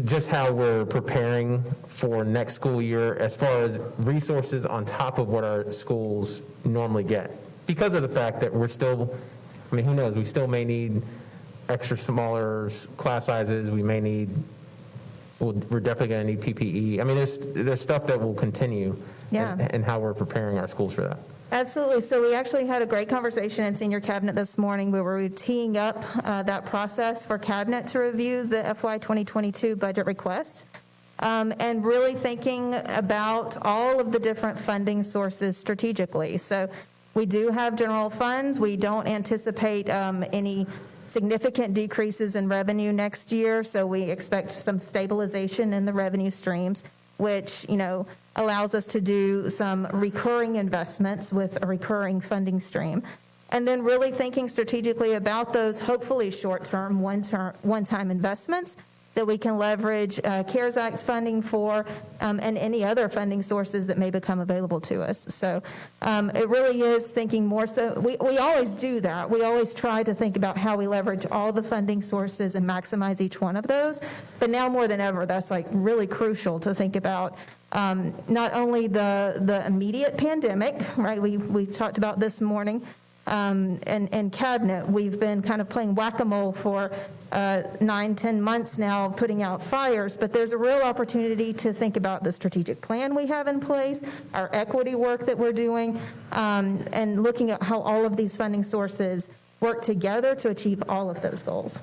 just how we're preparing for next school year as far as resources on top of what our schools normally get. Because of the fact that we're still, who knows, we still may need extra smaller class sizes, we're definitely going to need PPE. There's stuff that will continue and how we're preparing our schools for that. Absolutely. So we actually had a great conversation in senior cabinet this morning where we were teeing up that process for cabinet to review the FY 2022 budget request and really thinking about all of the different funding sources strategically. So we do have general funds. We don't anticipate any significant decreases in revenue next year. So we expect some stabilization in the revenue streams, which, allows us to do some recurring investments with a recurring funding stream. And then really thinking strategically about those hopefully short-term, one-time investments that we can leverage CARES Act funding for and any other funding sources that may become available to us. So it really is thinking more so. We always do that. We always try to think about how we leverage all the funding sources and maximize each one of those. But now more than ever, that's really crucial to think about not only the immediate pandemic, right? We talked about this morning. And cabinet, we've been kind of playing whack-a-mole for 9-10 months now, putting out fires, but there's a real opportunity to think about the strategic plan we have in place, our equity work that we're doing, and looking at how all of these funding sources work together to achieve all of those goals.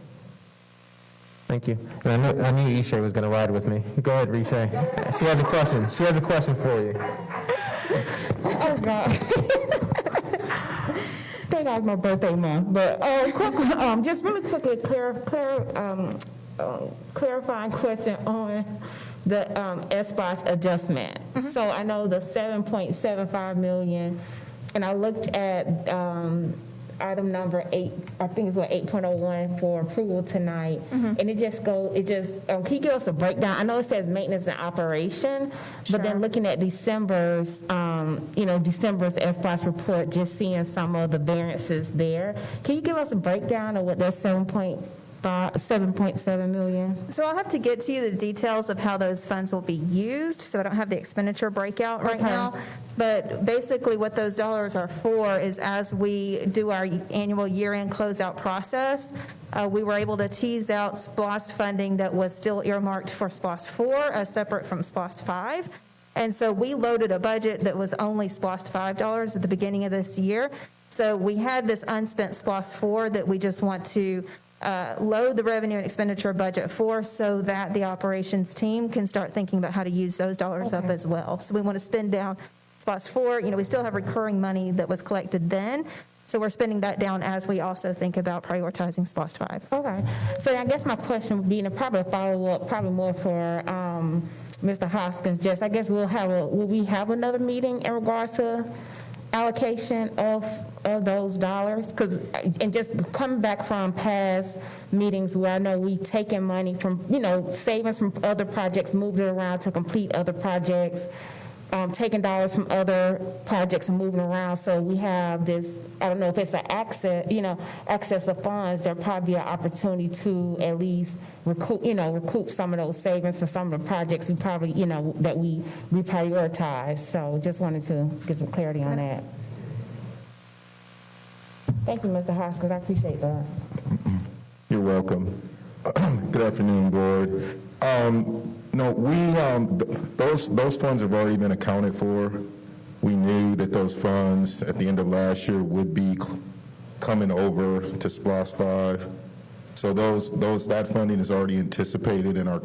Thank you. And I knew Ishay was going to ride with me. Go ahead, Ishay. She has a question. She has a question for you. Oh, God. Thank God it's my birthday month, but just really quickly, clarifying question on the SBOS adjustment. So I know the $7.75 million, and I looked at item number 8, I think it's 8.01 for approval tonight, and it just can you give us a breakdown? I know it says maintenance and operation, but then looking at December's SBOS report, just seeing some of the variances there. Can you give us a breakdown of what that $7.7 million? So I'll have to get to you the details of how those funds will be used, so I don't have the expenditure breakout right now. But basically what those dollars are for is as we do our annual year-end closeout process, we were able to tease out SPLOST funding that was still earmarked for SPLOST 4 as separate from SPLOST 5. And so we loaded a budget that was only SPLOST $5 at the beginning of this year. So we had this unspent SPLOST 4 that we just want to load the revenue and expenditure budget for so that the operations team can start thinking about how to use those dollars up as well. So we want to spend down SPLOST 4. We still have recurring money that was collected then. So we're spending that down as we also think about prioritizing SPLOST 5. Okay. So I guess my question would be, and probably a follow-up, probably more for Mr. Hoskins, I guess will we have another meeting in regards to allocation of those dollars? Because, and just coming back from past meetings where I know we've taken money from, savings from other projects, moved it around to complete other projects, taking dollars from other projects and moving around. So we have this, I don't know if it's an access of funds, there'll probably be an opportunity to at least recoup some of those savings for some of the projects we probably, that we reprioritize. So just wanted to get some clarity on that. Thank you, Mr. Hoskins. I appreciate that. You're welcome. Good afternoon, board. No, those funds have already been accounted for. We knew that those funds at the end of last year would be coming over to SPLOST 5. So that funding is already anticipated in the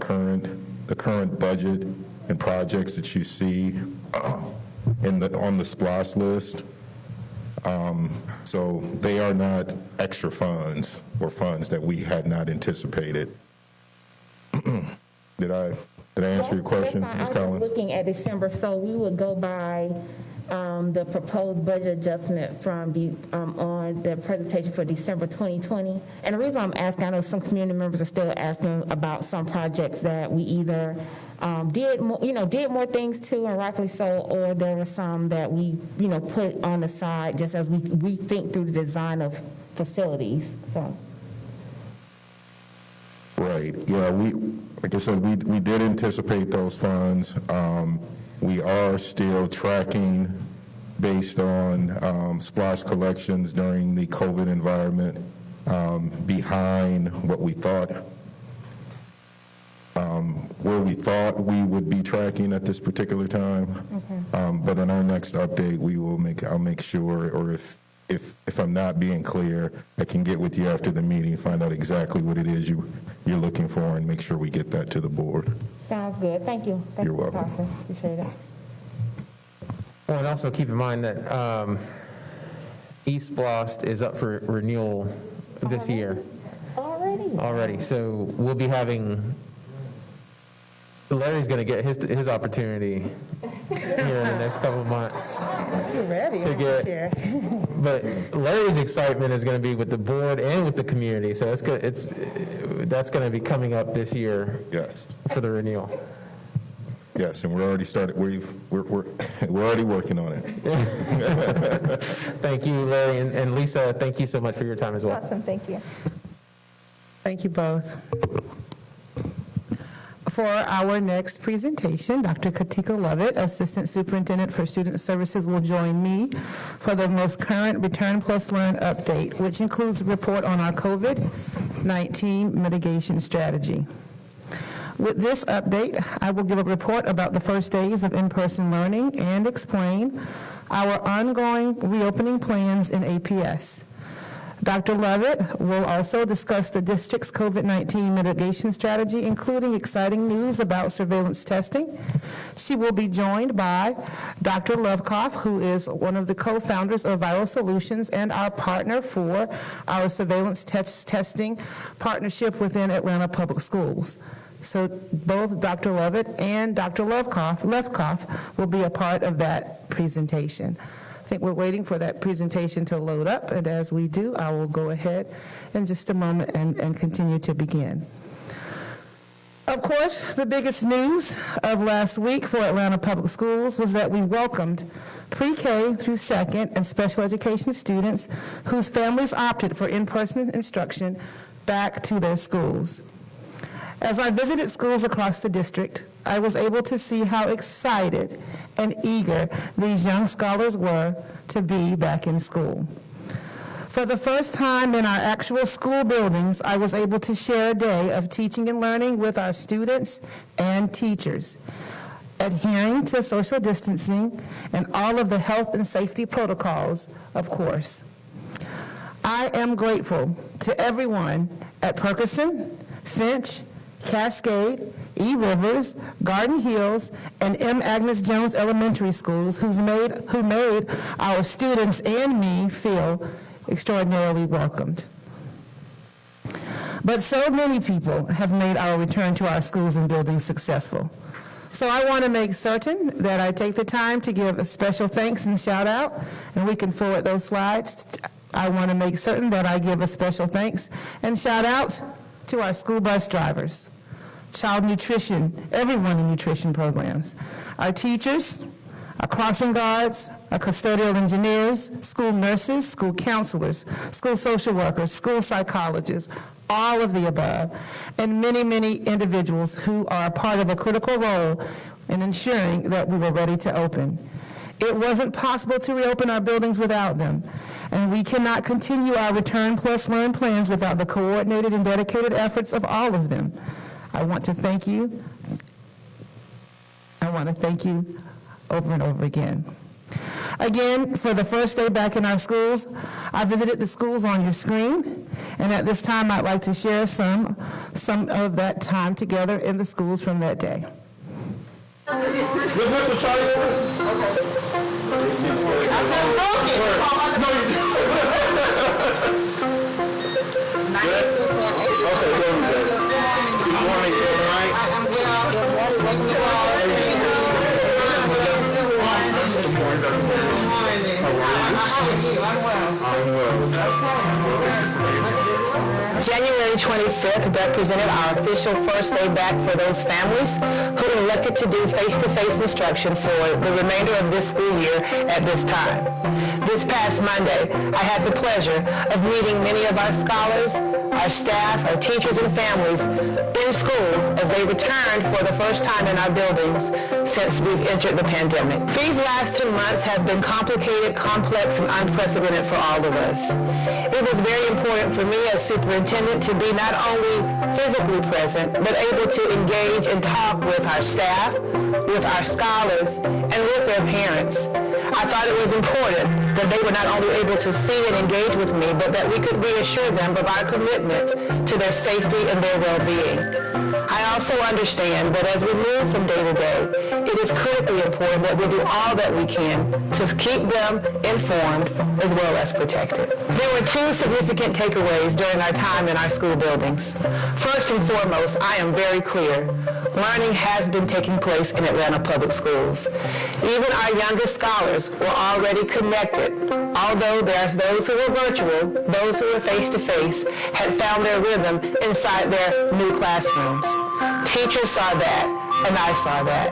current budget and projects that you see on the SPLOST list. So they are not extra funds or funds that we had not anticipated. Did I answer your question, Ms. Collins? I was looking at December, so we would go by the proposed budget adjustment from on the presentation for December 2020. And the reason I'm asking, I know some community members are still asking about some projects that we either did more things to, and rightfully so, or there were some that we, put on the side just as we rethink through the design of facilities. So. Right. Yeah, like I said, we did anticipate those funds. We are still tracking based on SPLOST collections during the COVID environment behind what we thought, where we thought we would be tracking at this particular time. Okay. But in our next update, I'll make sure, or if I'm not being clear, I can get with you after the meeting, find out exactly what it is you're looking for, and make sure we get that to the board. Sounds good. Thank you. You're welcome. Appreciate it. Well, and also keep in mind that East SPLOST is up for renewal this year. Already. So we'll be having, Larry's going to get his opportunity here in the next couple of months. You're ready. But Larry's excitement is going to be with the board and with the community. So that's good. That's going to be coming up this year. Yes. For the renewal. Yes, and we're already started. We're already working on it. Thank you, Larry, and Lisa. Thank you so much for your time as well. Awesome, thank you. Thank you both. For our next presentation, Dr. Katika Lovett, Assistant Superintendent for Student Services, will join me for the most current Return Plus Learn update, which includes a report on our COVID-19 mitigation strategy. With this update, I will give a report about the first days of in-person learning and explain our ongoing reopening plans in APS. Dr. Lovett will also discuss the district's COVID-19 mitigation strategy, including exciting news about surveillance testing. She will be joined by Dr. Lovekoff, who is one of the co-founders of Viral Solutions and our partner for our surveillance testing partnership within Atlanta Public Schools. So both Dr. Lovett and Dr. Lovekoff will be a part of that presentation. I think we're waiting for that presentation to load up, and as we do, I will go ahead in just a moment and continue to begin. Of course, the biggest news of last week for Atlanta Public Schools was that we welcomed pre-K through second and special education students whose families opted for in-person instruction back to their schools. As I visited schools across the district, I was able to see how excited and eager these young scholars were to be back in school. For the first time in our actual school buildings, I was able to share a day of teaching and learning with our students and teachers, adhering to social distancing and all of the health and safety protocols, of course. I am grateful to everyone at Perkerson, Finch, Cascade, E. Rivers, Garden Hills, and M. Agnes Jones Elementary Schools who made our students and me feel extraordinarily welcomed. But so many people have made our return to our schools and buildings successful. So I want to make certain that I take the time to give a special thanks and shout out, and we can forward those slides. I want to make certain that I give a special thanks and shout out to our school bus drivers, child nutrition, everyone in nutrition programs, our teachers, our crossing guards, our custodial engineers, school nurses, school counselors, school social workers, school psychologists, all of the above, and many, many individuals who are a part of a critical role in ensuring that we were ready to open. It wasn't possible to reopen our buildings without them, and we cannot continue our Return Plus Learn plans without the coordinated and dedicated efforts of all of them. I want to thank you. I want to thank you over and over again. Again, for the first day back in our schools, I visited the schools on your screen, and at this time I'd like to share some of that time together in the schools from that day. January 25th represented our official first day back for those families who elected to do face-to-face instruction for the remainder of this school year at this time. This past Monday, I had the pleasure of meeting many of our scholars, our staff, our teachers, and families in schools as they returned for the first time in our buildings since we've entered the pandemic. These last 2 months have been complicated, complex, and unprecedented for all of us. It was very important for me as superintendent to be not only physically present, but able to engage and talk with our staff, with our scholars, and with their parents. I thought it was important that they were not only able to see and engage with me, but that we could reassure them of our commitment to their safety and their well-being. I also understand that as we move from day to day, it is critically important that we do all that we can to keep them informed as well as protected. There were 2 significant takeaways during our time in our school buildings. First and foremost, I am very clear. Learning has been taking place in Atlanta Public Schools. Even our youngest scholars were already connected. Although there's those who were virtual, those who were face-to-face had found their rhythm inside their new classrooms. Teachers saw that, and I saw that.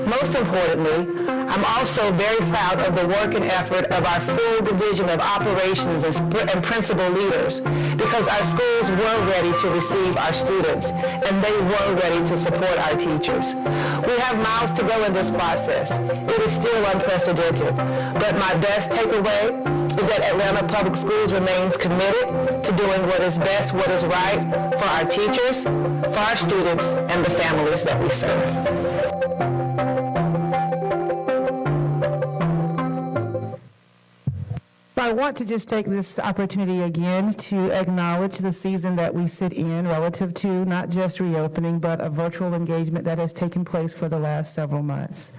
Most importantly, I'm also very proud of the work and effort of our full division of operations and principal leaders, because our schools were ready to receive our students, and they were ready to support our teachers. We have miles to go in this process. It is still unprecedented, but my best takeaway is that Atlanta Public Schools remains committed to doing what is best, what is right for our teachers, for our students, and the families that we serve. I want to just take this opportunity again to acknowledge the season that we sit in relative to not just reopening, but a virtual engagement that has taken place for the last several months.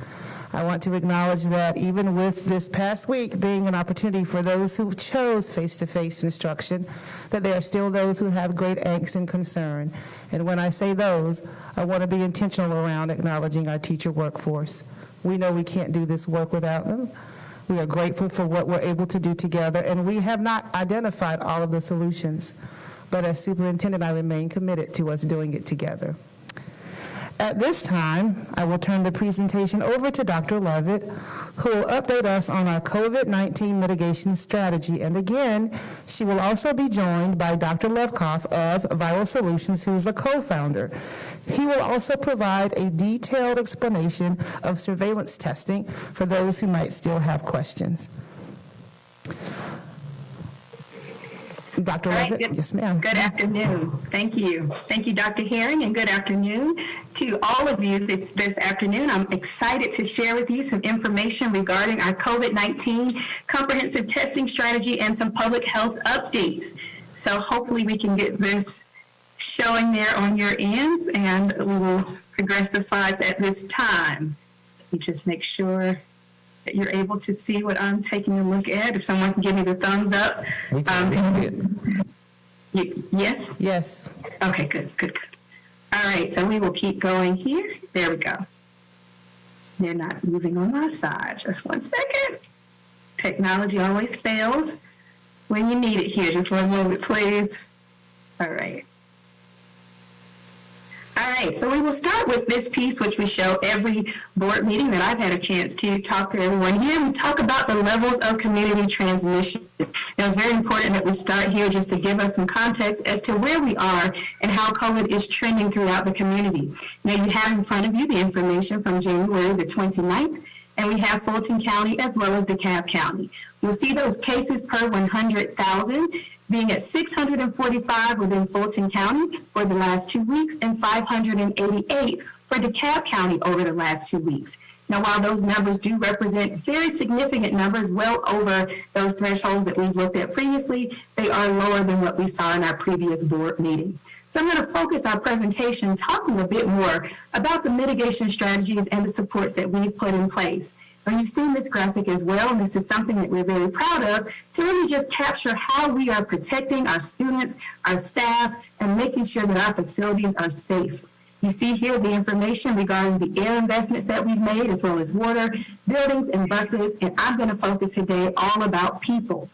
I want to acknowledge that even with this past week being an opportunity for those who chose face-to-face instruction, that there are still those who have great angst and concern. And when I say those, I want to be intentional around acknowledging our teacher workforce. We know we can't do this work without them. We are grateful for what we're able to do together, and we have not identified all of the solutions. But as superintendent, I remain committed to us doing it together. At this time, I will turn the presentation over to Dr. Lovett, who will update us on our COVID-19 mitigation strategy. And again, she will also be joined by Dr. Levkoff of Viral Solutions, who's a co-founder. He will also provide a detailed explanation of surveillance testing for those who might still have questions. Dr. Levitt? Yes, ma'am. Good afternoon. Thank you. Thank you, Dr. Herring, and good afternoon to all of you this afternoon. I'm excited to share with you some information regarding our COVID-19 comprehensive testing strategy and some public health updates. So hopefully we can get this showing there on your ends, and we will progress the slides at this time. Let me just make sure that you're able to see what I'm taking a look at. If someone can give me the thumbs up. We can see it. Yes? Yes. Okay, good. All right, so we will keep going here. There we go. They're not moving on my side. Just one second. Technology always fails when you need it here. Just one moment, please. All right. All right, so we will start with this piece, which we show every board meeting that I've had a chance to talk to everyone here. We talk about the levels of community transmission. Now, it's very important that we start here just to give us some context as to where we are and how COVID is trending throughout the community. Now, you have in front of you the information from January the 29th, and we have Fulton County as well as DeKalb County. You'll see those cases per 100,000 being at 645 within Fulton County for the last 2 weeks and 588 for DeKalb County over the last 2 weeks. Now, while those numbers do represent very significant numbers, well over those thresholds that we've looked at previously, they are lower than what we saw in our previous board meeting. So I'm going to focus our presentation talking a bit more about the mitigation strategies and the supports that we've put in place. Now, you've seen this graphic as well, and this is something that we're very proud of to really just capture how we are protecting our students, our staff, and making sure that our facilities are safe. You see here the information regarding the air investments that we've made, as well as water, buildings, and buses, and I'm going to focus today all about people.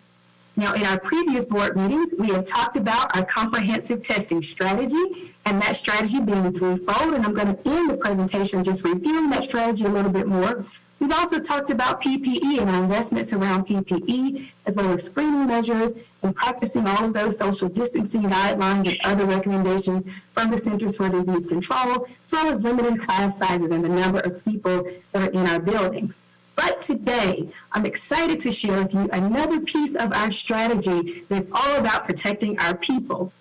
Now, in our previous board meetings, we have talked about our comprehensive testing strategy, and that strategy being threefold, and I'm going to end the presentation just reviewing that strategy a little bit more. We've also talked about PPE and our investments around PPE, as well as screening measures and practicing all of those social distancing guidelines and other recommendations from the Centers for Disease Control, as well as limiting class sizes and the number of people that are in our buildings. But today, I'm excited to share with you another piece of our strategy that's all about protecting our people.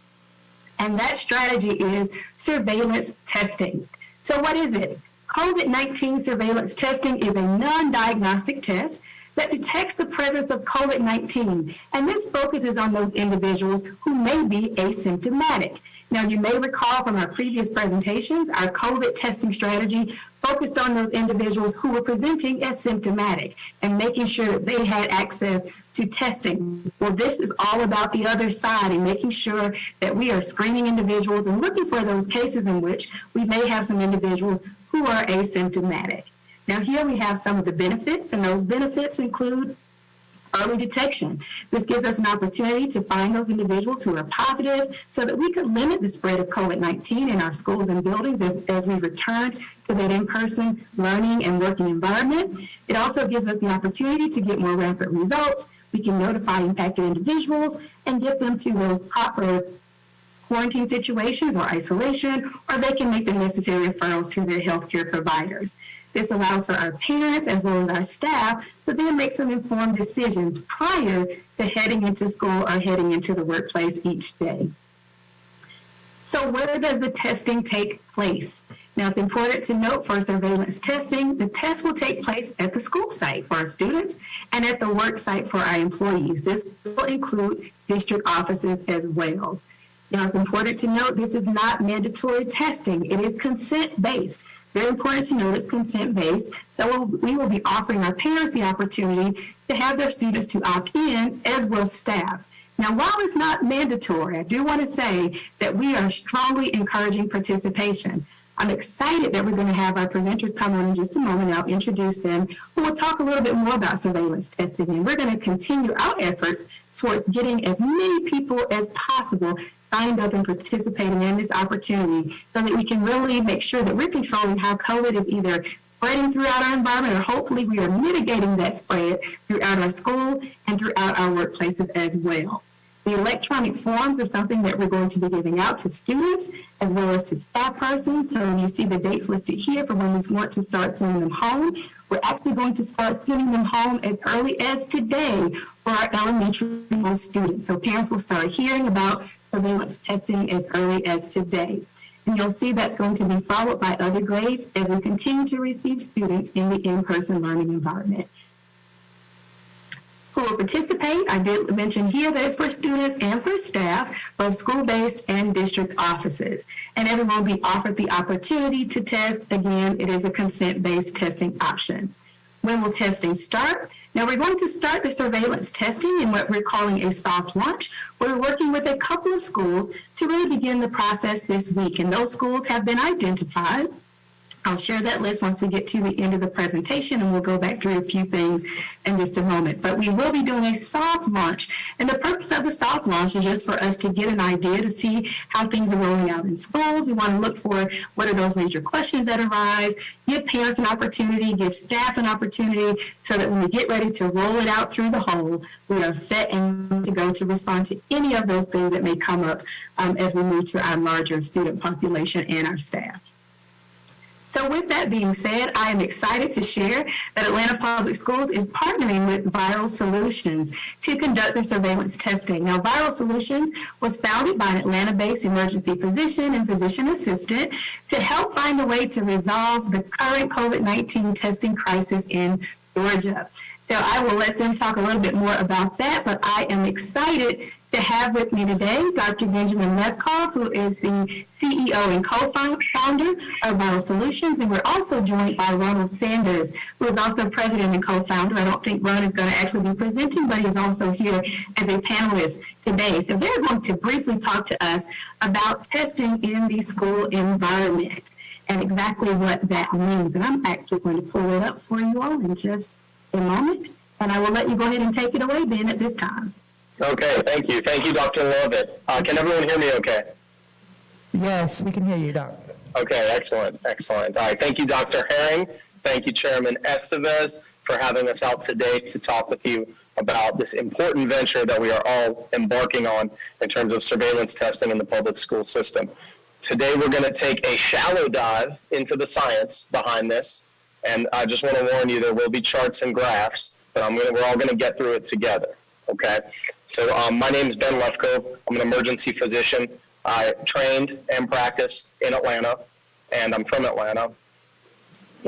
And that strategy is surveillance testing. So what is it? COVID-19 surveillance testing is a non-diagnostic test that detects the presence of COVID-19, and this focuses on those individuals who may be asymptomatic. Now, you may recall from our previous presentations, our COVID testing strategy focused on those individuals who were presenting as symptomatic and making sure that they had access to testing. Well, this is all about the other side and making sure that we are screening individuals and looking for those cases in which we may have some individuals who are asymptomatic. Now, here we have some of the benefits, and those benefits include early detection. This gives us an opportunity to find those individuals who are positive so that we could limit the spread of COVID-19 in our schools and buildings as we return to that in-person learning and working environment. It also gives us the opportunity to get more rapid results. We can notify impacted individuals and get them to those proper quarantine situations or isolation, or they can make the necessary referrals to their healthcare providers. This allows for our parents as well as our staff to then make some informed decisions prior to heading into school or heading into the workplace each day. So where does the testing take place? Now, it's important to note for surveillance testing, the test will take place at the school site for our students and at the work site for our employees. This will include district offices as well. Now, it's important to note this is not mandatory testing. It is consent-based. It's very important to note it's consent-based. So we will be offering our parents the opportunity to have their students to opt in, as will staff. Now, while it's not mandatory, I do want to say that we are strongly encouraging participation. I'm excited that we're going to have our presenters come on in just a moment. I'll introduce them. We'll talk a little bit more about surveillance testing, and we're going to continue our efforts towards getting as many people as possible signed up and participating in this opportunity so that we can really make sure that we're controlling how COVID is either spreading throughout our environment or hopefully we are mitigating that spread throughout our school and throughout our workplaces as well. The electronic forms are something that we're going to be giving out to students as well as to staff persons. So you see the dates listed here for when we want to start sending them home. We're actually going to start sending them home as early as today for our elementary students. So parents will start hearing about surveillance testing as early as today. And you'll see that's going to be followed by other grades as we continue to receive students in the in-person learning environment. Who will participate? I did mention here that it's for students and for staff, both school-based and district offices. And everyone will be offered the opportunity to test. Again, it is a consent-based testing option. When will testing start? Now, we're going to start the surveillance testing in what we're calling a soft launch. We're working with a couple of schools to really begin the process this week, and those schools have been identified. I'll share that list once we get to the end of the presentation, and we'll go back through a few things in just a moment. But we will be doing a soft launch, and the purpose of the soft launch is just for us to get an idea to see how things are rolling out in schools. We want to look for what are those major questions that arise, give parents an opportunity, give staff an opportunity, so that when we get ready to roll it out through the whole, we are set and to go to respond to any of those things that may come up as we move to our larger student population and our staff. So with that being said, I am excited to share that Atlanta Public Schools is partnering with Viral Solutions to conduct their surveillance testing. Now, Viral Solutions was founded by an Atlanta-based emergency physician and physician assistant to help find a way to resolve the current COVID-19 testing crisis in Georgia. So I will let them talk a little bit more about that, but I am excited to have with me today Dr. Benjamin Lefkoff, who is the CEO and co-founder of Viral Solutions, and we're also joined by Ronald Sanders, who is also president and co-founder. I don't think Ron is going to actually be presenting, but he's also here as a panelist today. So they're going to briefly talk to us about testing in the school environment and exactly what that means. And I'm actually going to pull it up for you all in just a moment, and I will let you go ahead and take it away, Ben, at this time. Okay, thank you. Thank you, Dr. Lovett. Can everyone hear me okay? Yes, we can hear you, Doc. Okay, excellent, excellent. All right, thank you, Dr. Herring. Thank you, Chairman Estevez, for having us out today to talk with you about this important venture that we are all embarking on in terms of surveillance testing in the public school system. Today, we're going to take a shallow dive into the science behind this, and I just want to warn you, there will be charts and graphs, but we're all going to get through it together. Okay, so my name is Ben Lefkoff. I'm an emergency physician. I trained and practiced in Atlanta, and I'm from Atlanta.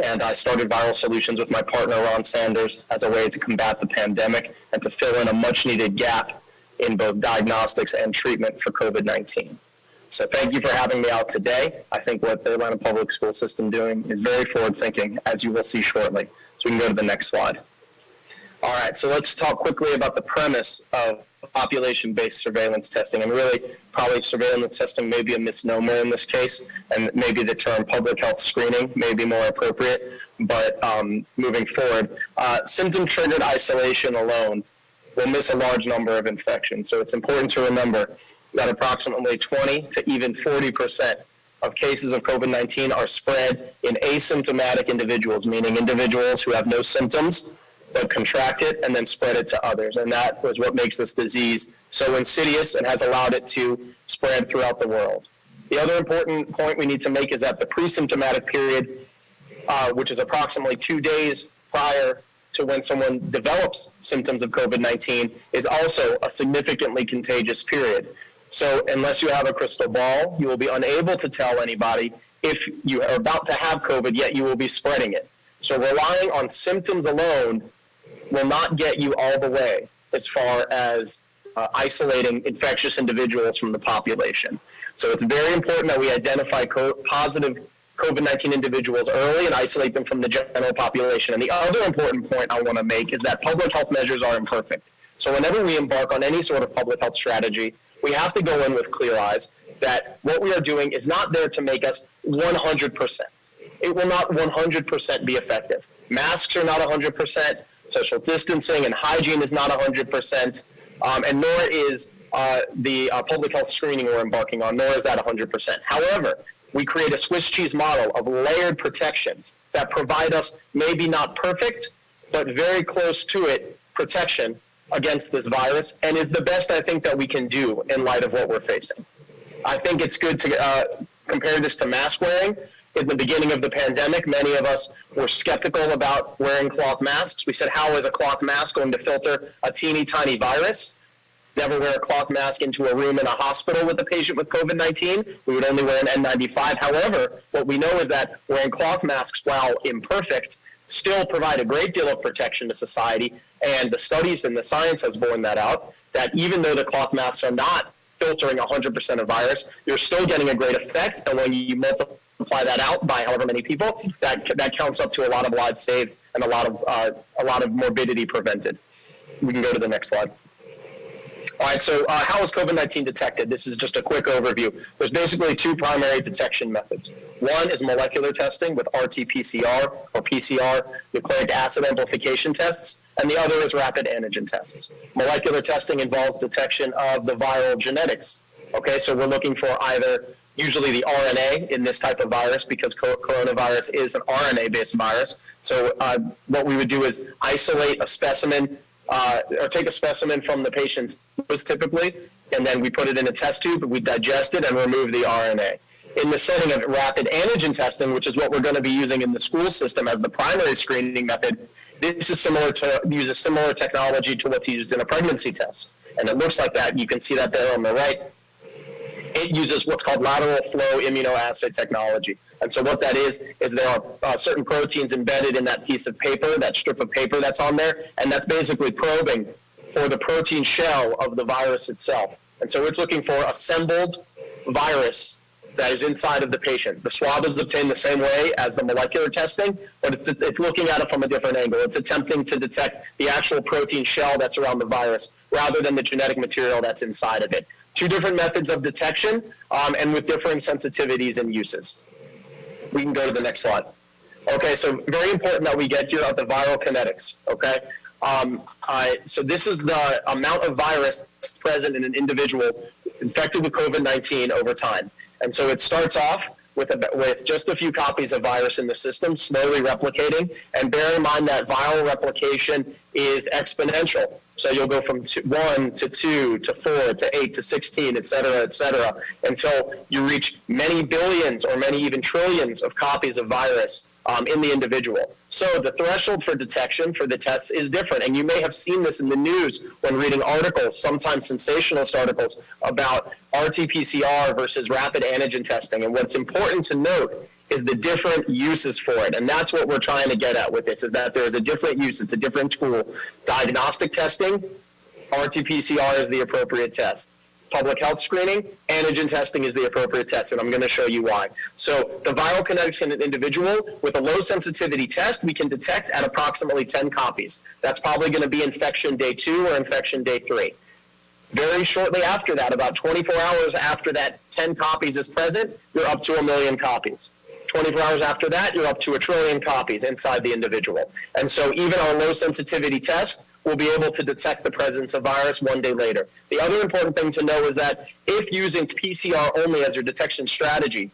And I started Viral Solutions with my partner, Ron Sanders, as a way to combat the pandemic and to fill in a much-needed gap in both diagnostics and treatment for COVID-19. So thank you for having me out today. I think what the Atlanta Public School System doing is very forward-thinking, as you will see shortly. So we can go to the next slide. All right, so let's talk quickly about the premise of population-based surveillance testing. And really, probably surveillance testing may be a misnomer in this case, and maybe the term public health screening may be more appropriate. But moving forward, symptom-triggered isolation alone will miss a large number of infections. So it's important to remember that approximately 20 to even 40% of cases of COVID-19 are spread in asymptomatic individuals, meaning individuals who have no symptoms but contract it and then spread it to others. And that was what makes this disease so insidious and has allowed it to spread throughout the world. The other important point we need to make is that the pre-symptomatic period, which is approximately 2 days prior to when someone develops symptoms of COVID-19, is also a significantly contagious period. So unless you have a crystal ball, you will be unable to tell anybody if you are about to have COVID, yet you will be spreading it. So relying on symptoms alone will not get you all the way as far as isolating infectious individuals from the population. So it's very important that we identify positive COVID-19 individuals early and isolate them from the general population. And the other important point I want to make is that public health measures are imperfect. So whenever we embark on any sort of public health strategy, we have to go in with clear eyes that what we are doing is not there to make us 100%. It will not 100% be effective. Masks are not 100%. Social distancing and hygiene is not 100%. And nor is the public health screening we're embarking on, nor is that 100%. However, we create a Swiss cheese model of layered protections that provide us maybe not perfect, but very close to it protection against this virus, and is the best I think that we can do in light of what we're facing. I think it's good to compare this to mask wearing. In the beginning of the pandemic, many of us were skeptical about wearing cloth masks. We said, how is a cloth mask going to filter a teeny tiny virus? Never wear a cloth mask into a room in a hospital with a patient with COVID-19. We would only wear an N95. However, what we know is that wearing cloth masks, while imperfect, still provide a great deal of protection to society. And the studies and the science has borne that out, that even though the cloth masks are not filtering 100% of virus, you're still getting a great effect. And when you multiply that out by however many people, that counts up to a lot of lives saved and a lot of morbidity prevented. We can go to the next slide. All right, so how is COVID-19 detected? This is just a quick overview. There's basically two primary detection methods. One is molecular testing with RT-PCR or PCR, nucleic acid amplification tests, and the other is rapid antigen tests. Molecular testing involves detection of the viral genetics. Okay, so we're looking for either usually the RNA in this type of virus because coronavirus is an RNA-based virus. So what we would do is isolate a specimen or take a specimen from the patient's nose typically, and then we put it in a test tube, we digest it and remove the RNA. In the setting of rapid antigen testing, which is what we're going to be using in the school system as the primary screening method, this is uses similar technology to what's used in a pregnancy test. And it looks like that. You can see that there on the right. It uses what's called lateral flow immunoassay technology. And so what that is there are certain proteins embedded in that piece of paper, that strip of paper that's on there, and that's basically probing for the protein shell of the virus itself. And so it's looking for assembled virus that is inside of the patient. The swab is obtained the same way as the molecular testing, but it's looking at it from a different angle. It's attempting to detect the actual protein shell that's around the virus rather than the genetic material that's inside of it. Two different methods of detection and with differing sensitivities and uses. We can go to the next slide. Okay, so very important that we get here at the viral kinetics, okay? So this is the amount of virus present in an individual infected with COVID-19 over time. And so it starts off with just a few copies of virus in the system, slowly replicating. And bear in mind that viral replication is exponential. So you'll go from 1 to 2 to 4 to 8 to 16, et cetera, until you reach many billions or many even trillions of copies of virus in the individual. So the threshold for detection for the tests is different. And you may have seen this in the news when reading articles, sometimes sensationalist articles, about RT-PCR versus rapid antigen testing. And what's important to note is the different uses for it. And that's what we're trying to get at with this, is that there's a different use. It's a different tool. Diagnostic testing, RT-PCR is the appropriate test. Public health screening, antigen testing is the appropriate test, and I'm going to show you why. So the viral kinetics in an individual, with a low sensitivity test, we can detect at approximately 10 copies. That's probably going to be infection day 2 or infection day 3. Very shortly after that, about 24 hours after that 10 copies is present, you're up to 1 million copies. 24 hours after that, you're up to 1 trillion copies inside the individual. And so even our low sensitivity test will be able to detect the presence of virus 1 day later. The other important thing to know is that if using PCR only as your detection strategy,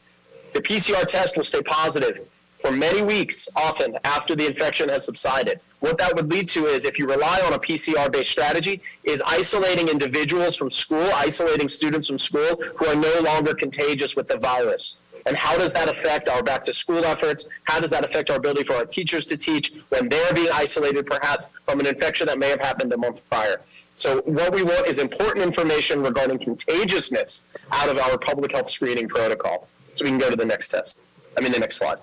the PCR test will stay positive for many weeks, often after the infection has subsided. What that would lead to is, if you rely on a PCR-based strategy, is isolating individuals from school, isolating students from school who are no longer contagious with the virus. And how does that affect our back-to-school efforts? How does that affect our ability for our teachers to teach when they're being isolated, perhaps, from an infection that may have happened a month prior? So what we want is important information regarding contagiousness out of our public health screening protocol. So we can go to the next the next slide.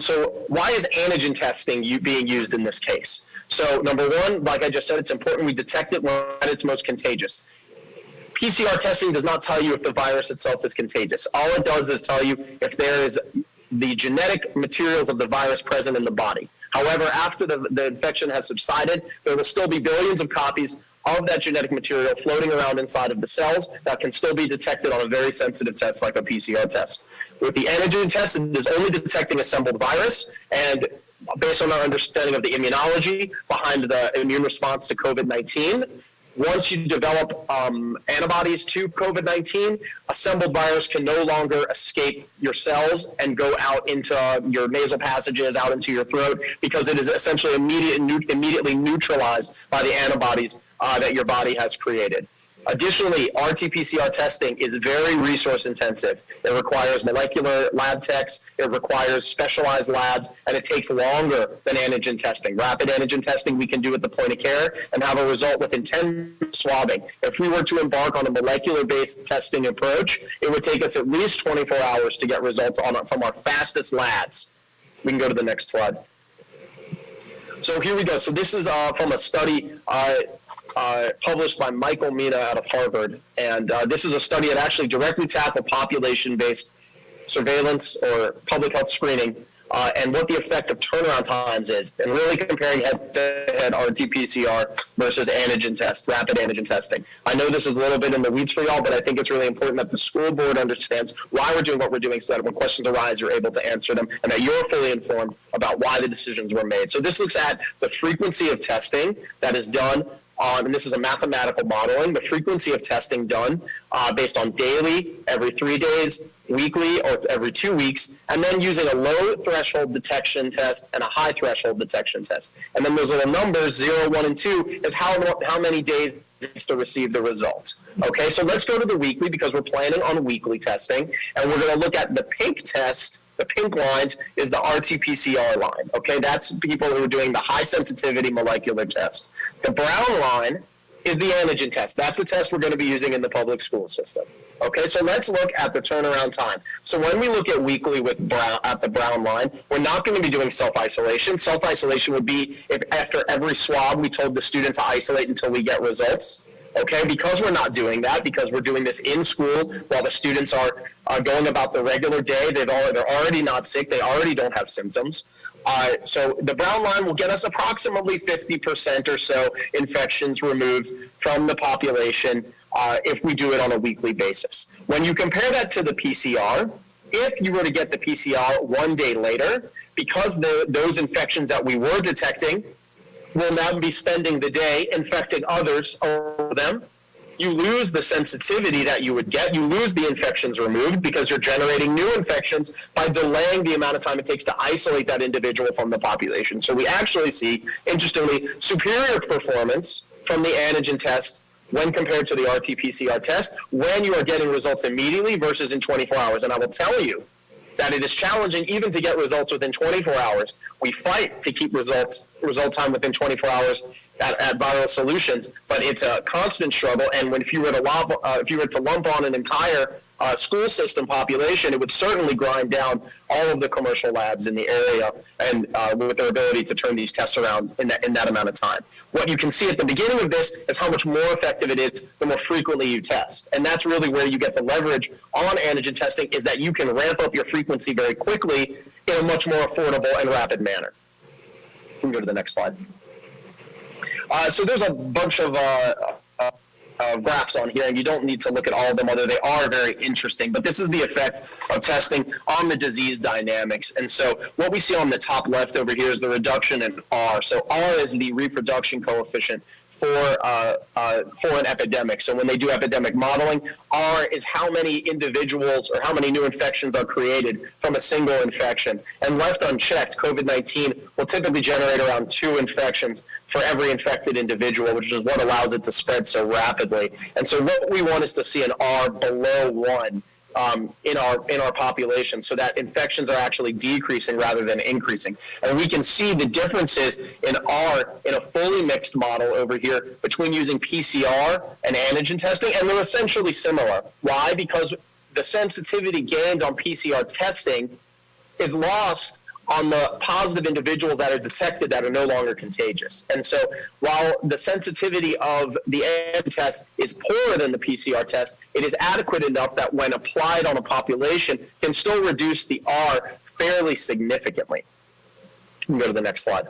So why is antigen testing being used in this case? So number one, like I just said, it's important we detect it when it's most contagious. PCR testing does not tell you if the virus itself is contagious. All it does is tell you if there is the genetic materials of the virus present in the body. However, after the infection has subsided, there will still be billions of copies of that genetic material floating around inside of the cells that can still be detected on a very sensitive test like a PCR test. With the antigen test, it is only detecting assembled virus, and based on our understanding of the immunology behind the immune response to COVID-19, once you develop antibodies to COVID-19, assembled virus can no longer escape your cells and go out into your nasal passages, out into your throat, because it is essentially immediately neutralized by the antibodies that your body has created. Additionally, RT-PCR testing is very resource intensive. It requires molecular lab techs, it requires specialized labs, and it takes longer than antigen testing. Rapid antigen testing we can do at the point of care and have a result within 10 swabbing. If we were to embark on a molecular-based testing approach, it would take us at least 24 hours to get results from our fastest labs. We can go to the next slide. So here we go. So this is from a study published by Michael Mina out of Harvard. And this is a study that actually directly tackled population-based surveillance or public health screening and what the effect of turnaround times is, and really comparing head-to-head RT-PCR versus antigen test, rapid antigen testing. I know this is a little bit in the weeds for y'all, but I think it's really important that the school board understands why we're doing what we're doing so that when questions arise, you're able to answer them and that you're fully informed about why the decisions were made. So this looks at the frequency of testing that is done on, and this is a mathematical modeling, the frequency of testing done based on daily, every 3 days, weekly, or every 2 weeks, and then using a low threshold detection test and a high threshold detection test. And then those little numbers, 0, 1, and 2, is how many days it takes to receive the results. Okay, so let's go to the weekly because we're planning on weekly testing, and we're going to look at the pink test. The pink lines is the RT-PCR line. Okay, that's people who are doing the high sensitivity molecular test. The brown line is the antigen test. That's the test we're going to be using in the public school system. Okay, so let's look at the turnaround time. So when we look at weekly with the brown line, we're not going to be doing self-isolation. Self-isolation would be if after every swab we told the student to isolate until we get results. Okay, because we're not doing that, because we're doing this in school while the students are going about the regular day, they're already not sick, they already don't have symptoms. So the brown line will get us approximately 50% or so infections removed from the population if we do it on a weekly basis. When you compare that to the PCR, if you were to get the PCR 1 day later, because those infections that we were detecting will now be spending the day infecting others over them, you lose the sensitivity that you would get. You lose the infections removed because you're generating new infections by delaying the amount of time it takes to isolate that individual from the population. So we actually see, interestingly, superior performance from the antigen test when compared to the RT-PCR test when you are getting results immediately versus in 24 hours. And I will tell you that it is challenging even to get results within 24 hours. We fight to keep result time within 24 hours at Viral Solutions, but it's a constant struggle. And if you were to lump on an entire school system population, it would certainly grind down all of the commercial labs in the area and with their ability to turn these tests around in that amount of time. What you can see at the beginning of this is how much more effective it is the more frequently you test. And that's really where you get the leverage on antigen testing, is that you can ramp up your frequency very quickly in a much more affordable and rapid manner. You can go to the next slide. So there's a bunch of graphs on here, and you don't need to look at all of them, although they are very interesting. But this is the effect of testing on the disease dynamics. And so what we see on the top left over here is the reduction in R. So R is the reproduction coefficient for an epidemic. So when they do epidemic modeling, R is how many individuals or how many new infections are created from a single infection. And left unchecked, COVID-19 will typically generate around 2 infections for every infected individual, which is what allows it to spread so rapidly. And so what we want is to see an R below 1 in our population, so that infections are actually decreasing rather than increasing. And we can see the differences in R in a fully mixed model over here between using PCR and antigen testing, and they're essentially similar. Why? Because the sensitivity gained on PCR testing is lost on the positive individuals that are detected that are no longer contagious. And so while the sensitivity of the antigen test is poorer than the PCR test, it is adequate enough that when applied on a population can still reduce the R fairly significantly. You can go to the next slide.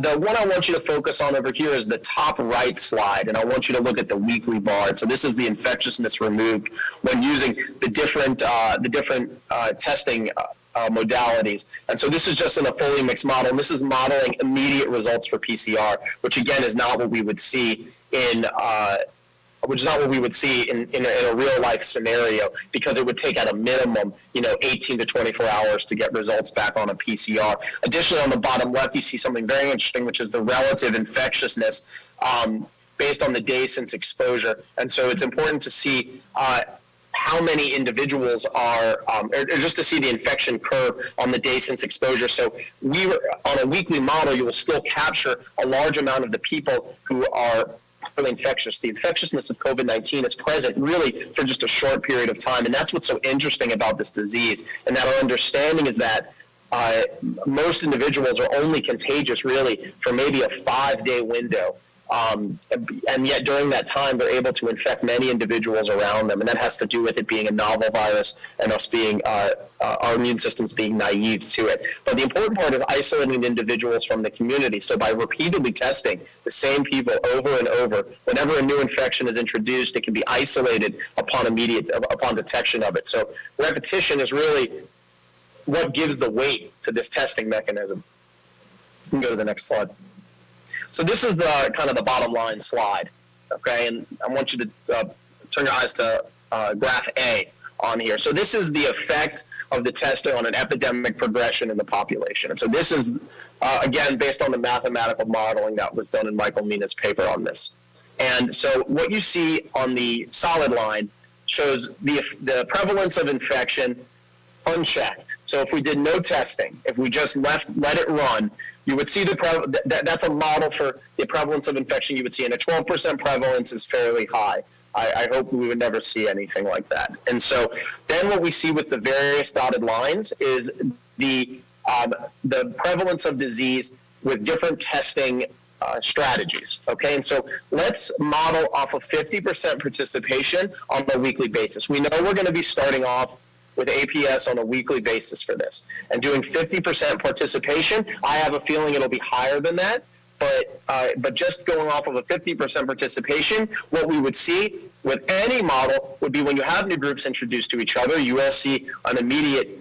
The one I want you to focus on over here is the top right slide, and I want you to look at the weekly bar. So this is the infectiousness removed when using the different testing modalities. And so this is just in a fully mixed model, and this is modeling immediate results for PCR, which again is not what we would see in a real life scenario, because it would take at a minimum 18 to 24 hours to get results back on a PCR. Additionally, on the bottom left, you see something very interesting, which is the relative infectiousness based on the day since exposure. And so it's important to see how many individuals are, or just to see the infection curve on the day since exposure. So on a weekly model, you will still capture a large amount of the people who are really infectious. The infectiousness of COVID-19 is present really for just a short period of time. And that's what's so interesting about this disease. And that our understanding is that most individuals are only contagious really for maybe a 5-day window. And yet during that time, they're able to infect many individuals around them. And that has to do with it being a novel virus and us being, our immune systems being naive to it. But the important part is isolating individuals from the community. So by repeatedly testing the same people over and over, whenever a new infection is introduced, it can be isolated upon detection of it. So repetition is really what gives the weight to this testing mechanism. You can go to the next slide. So this is the kind of the bottom line slide, okay? And I want you to turn your eyes to graph A on here. So this is the effect of the testing on an epidemic progression in the population. And so this is, again, based on the mathematical modeling that was done in Michael Mina's paper on this. And so what you see on the solid line shows the prevalence of infection unchecked. So if we did no testing, if we just let it run, you would see that's a model for the prevalence of infection you would see. And a 12% prevalence is fairly high. I hope we would never see anything like that. And so then what we see with the various dotted lines is the prevalence of disease with different testing strategies, okay? And so let's model off of 50% participation on a weekly basis. We know we're going to be starting off with APS on a weekly basis for this. And doing 50% participation, I have a feeling it'll be higher than that. But just going off of a 50% participation, what we would see with any model would be when you have new groups introduced to each other, you will see an immediate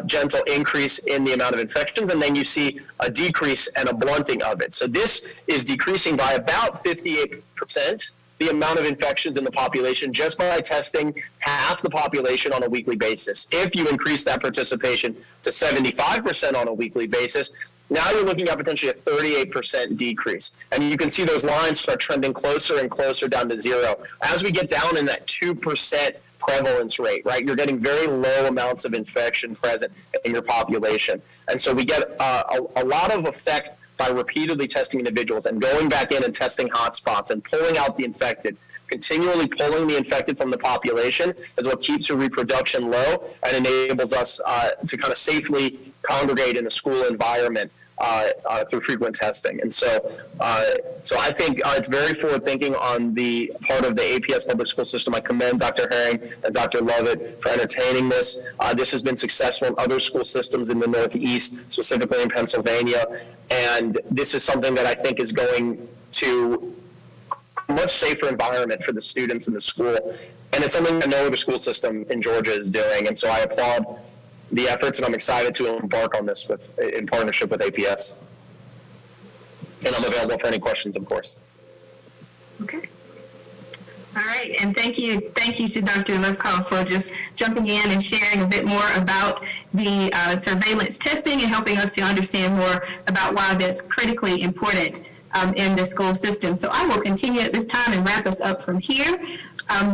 gentle increase in the amount of infections, and then you see a decrease and a blunting of it. So this is decreasing by about 58%. The amount of infections in the population just by testing half the population on a weekly basis. If you increase that participation to 75% on a weekly basis, now you're looking at potentially a 38% decrease. And you can see those lines start trending closer and closer down to zero. As we get down in that 2% prevalence rate, right, you're getting very low amounts of infection present in your population. And so we get a lot of effect by repeatedly testing individuals and going back in and testing hotspots and pulling out the infected. Continually pulling the infected from the population is what keeps your reproduction low and enables us to kind of safely congregate in a school environment through frequent testing. And so I think it's very forward-thinking on the part of the APS public school system. I commend Dr. Herring and Dr. Lovett for entertaining this. This has been successful in other school systems in the Northeast, specifically in Pennsylvania. And this is something that I think is going to a much safer environment for the students in the school. And it's something that no other school system in Georgia is doing. And so I applaud the efforts, and I'm excited to embark on this in partnership with APS. And I'm available for any questions, of course. Okay. All right, and thank you to Dr. Lefkow for just jumping in and sharing a bit more about the surveillance testing and helping us to understand more about why that's critically important in the school system. So I will continue at this time and wrap us up from here.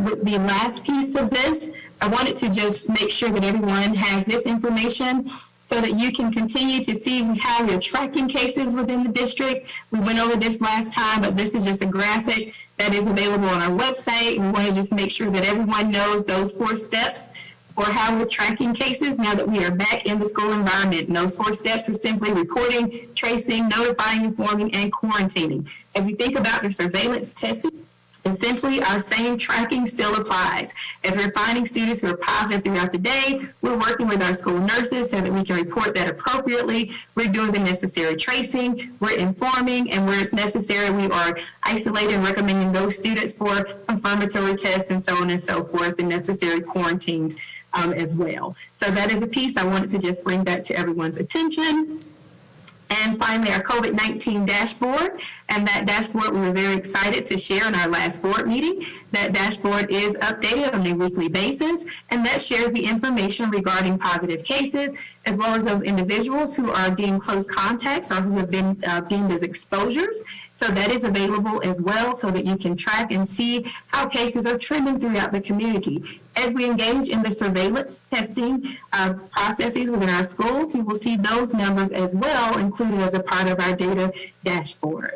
With the last piece of this, I wanted to just make sure that everyone has this information so that you can continue to see how you're tracking cases within the district. We went over this last time, but this is just a graphic that is available on our website. We want to just make sure that everyone knows those 4 steps for how we're tracking cases now that we are back in the school environment. And those 4 steps are simply reporting, tracing, notifying, informing, and quarantining. As we think about the surveillance testing, essentially, our same tracking still applies. As we're finding students who are positive throughout the day, we're working with our school nurses so that we can report that appropriately. We're doing the necessary tracing, we're informing, and where it's necessary, we are isolating and recommending those students for confirmatory tests and so on and so forth, and necessary quarantines as well. So that is a piece I wanted to just bring that to everyone's attention. And finally, our COVID-19 dashboard. And that dashboard, we were very excited to share in our last board meeting. That dashboard is updated on a weekly basis, and that shares the information regarding positive cases, as well as those individuals who are deemed close contacts or who have been deemed as exposures. So that is available as well so that you can track and see how cases are trending throughout the community. As we engage in the surveillance testing processes within our schools, you will see those numbers as well included as a part of our data dashboard.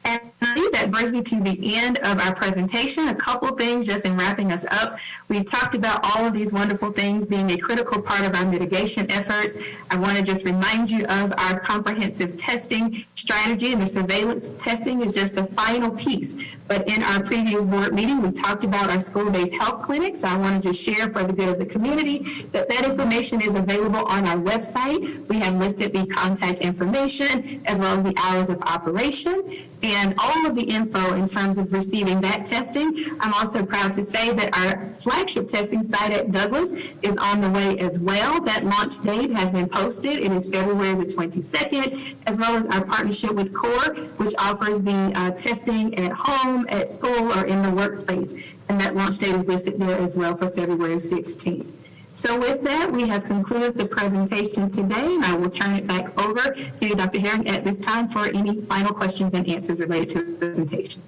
And I believe that that brings me to the end of our presentation. A couple things just in wrapping us up. We've talked about all of these wonderful things being a critical part of our mitigation efforts. I want to just remind you of our comprehensive testing strategy, and the surveillance testing is just the final piece. But in our previous board meeting, we talked about our school-based health clinics. I want to just share for the good of the community that information is available on our website. We have listed the contact information as well as the hours of operation and all of the info in terms of receiving that testing. I'm also proud to say that our flagship testing site at Douglas is on the way as well. That launch date has been posted. It is February the 22nd, as well as our partnership with CORE, which offers the testing at home, at school, or in the workplace. And that launch date is listed there as well for February 16th. So with that, we have concluded the presentation today, and I will turn it back over to you, Dr. Herring, at this time for any final questions and answers related to the presentation.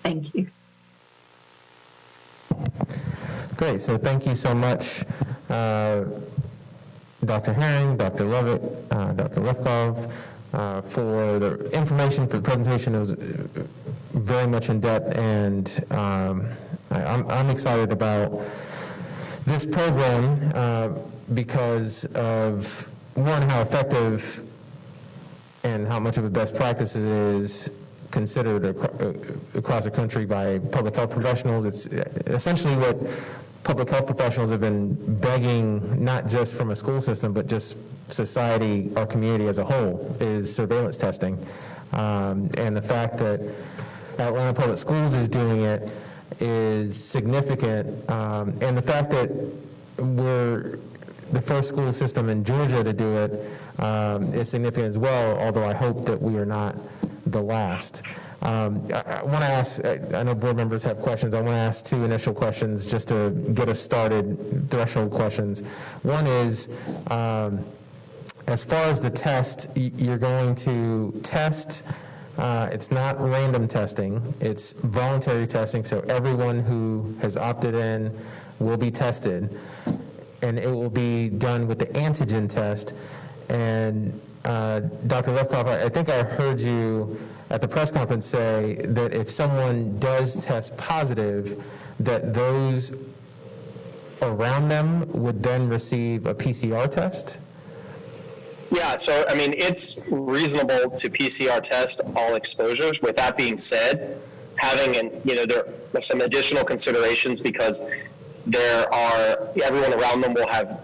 Thank you. Great, so thank you so much, Dr. Herring, Dr. Lovett, Dr. Lefkov, for the information for the presentation. It was very much in depth, and I'm excited about this program because of, one, how effective and how much of a best practice it is considered across the country by public health professionals. It's essentially what public health professionals have been begging, not just from a school system, but just society, our community as a whole, is surveillance testing. And the fact that Atlanta Public Schools is doing it is significant. And the fact that we're the first school system in Georgia to do it is significant as well, although I hope that we are not the last. I want to ask, I know board members have questions. I want to ask two initial questions just to get us started, threshold questions. One is, as far as the test, you're going to test, it's not random testing, it's voluntary testing, so everyone who has opted in will be tested, and it will be done with the antigen test. And Dr. Lefkov, I think I heard you at the press conference say that if someone does test positive, that those around them would then receive a PCR test? Yeah, so I mean, it's reasonable to PCR test all exposures. With that being said, having there are some additional considerations because everyone around them will have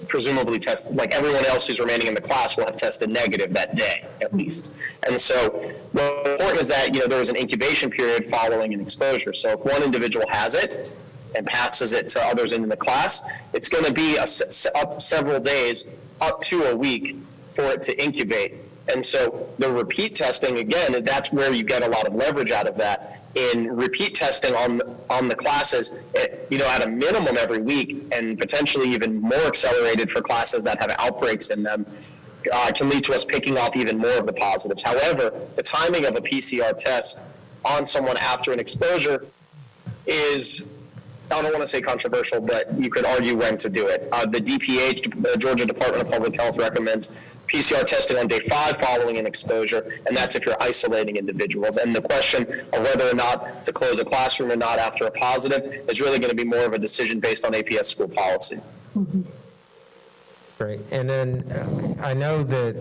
presumably tested, like everyone else who's remaining in the class will have tested negative that day, at least. And so what's important is that, there is an incubation period following an exposure. So if one individual has it and passes it to others in the class, it's going to be several days, up to a week, for it to incubate. And so the repeat testing, again, that's where you get a lot of leverage out of that. In repeat testing on the classes, at a minimum every week, and potentially even more accelerated for classes that have outbreaks in them, can lead to us picking off even more of the positives. However, the timing of a PCR test on someone after an exposure is, I don't want to say controversial, but you could argue when to do it. The DPH, the Georgia Department of Public Health, recommends PCR testing on day 5 following an exposure, and that's if you're isolating individuals. And the question of whether or not to close a classroom or not after a positive is really going to be more of a decision based on APS school policy. Mm-hmm. Great. And then I know that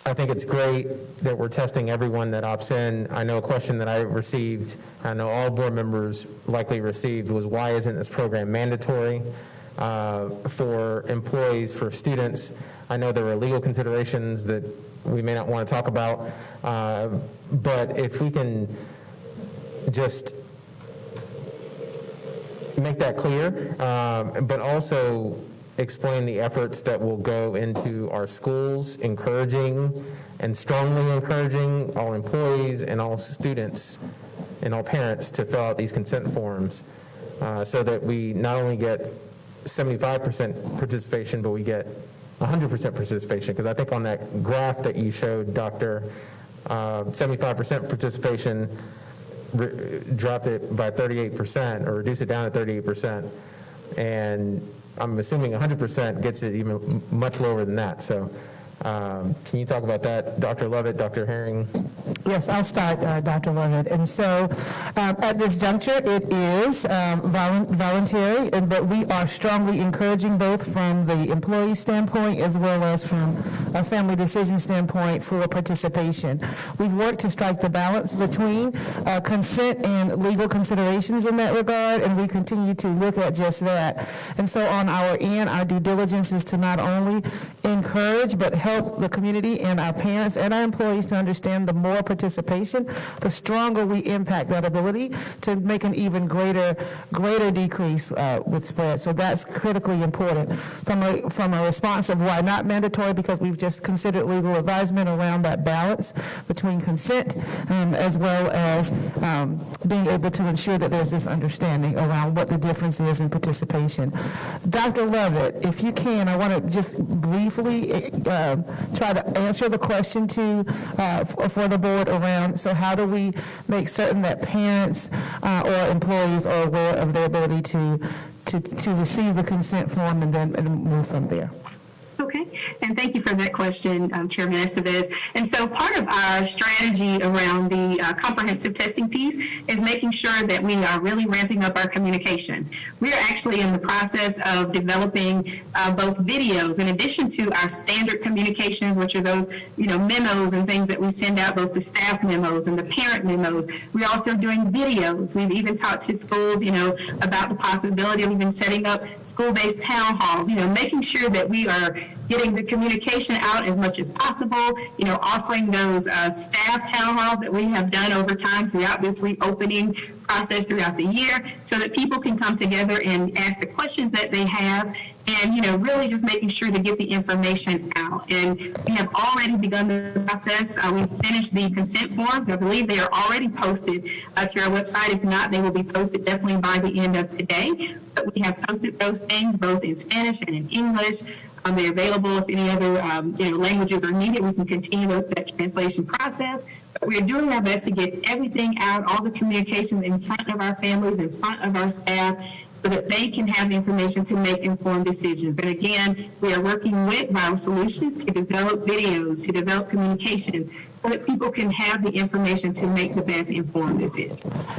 I think it's great that we're testing everyone that opts in. I know a question that I received, I know all board members likely received, was why isn't this program mandatory for employees, for students? I know there are legal considerations that we may not want to talk about, but if we can just make that clear, but also explain the efforts that will go into our schools, encouraging and strongly encouraging all employees and all students and all parents to fill out these consent forms so that we not only get 75% participation, but we get 100% participation. Because I think on that graph that you showed, Doctor, 75% participation dropped it by 38% or reduced it down to 38%. And I'm assuming 100% gets it even much lower than that. So Can you talk about that, Dr. Lovett, Dr. Herring? Yes, I'll start, Dr. Lovett. And so at this juncture, it is voluntary, but we are strongly encouraging both from the employee standpoint as well as from a family decision standpoint for participation. We've worked to strike the balance between consent and legal considerations in that regard, and we continue to look at just that. And so on our end, our due diligence is to not only encourage, but help the community and our parents and our employees to understand the more participation, the stronger we impact that ability to make an even greater decrease with spread. So that's critically important. From a response of why not mandatory, because we've just considered legal advisement around that balance between consent as well as being able to ensure that there's this understanding around what the difference is in participation. Dr. Lovett, if you can, I want to just briefly try to answer the question for the board around, so how do we make certain that parents or employees are aware of their ability to receive the consent form and then move from there? Okay, and thank you for that question, Chairman Estevez. And so part of our strategy around the comprehensive testing piece is making sure that we are really ramping up our communications. We are actually in the process of developing both videos in addition to our standard communications, which are those, memos and things that we send out, both the staff memos and the parent memos. We're also doing videos. We've even talked to schools, about the possibility of even setting up school-based town halls, making sure that we are getting the communication out as much as possible, offering those staff town halls that we have done over time throughout this reopening process throughout the year, so that people can come together and ask the questions that they have, and really just making sure to get the information out. And we have already begun the process. We finished the consent forms. I believe they are already posted to our website. If not, they will be posted definitely by the end of today. But we have posted those things both in Spanish and in English. They're available if any other languages are needed. We can continue with that translation process. But we're doing our best to get everything out, all the communications in front of our families, in front of our staff, so that they can have the information to make informed decisions. And again, we are working with Viral Solutions to develop videos, to develop communications, so that people can have the information to make the best informed decisions.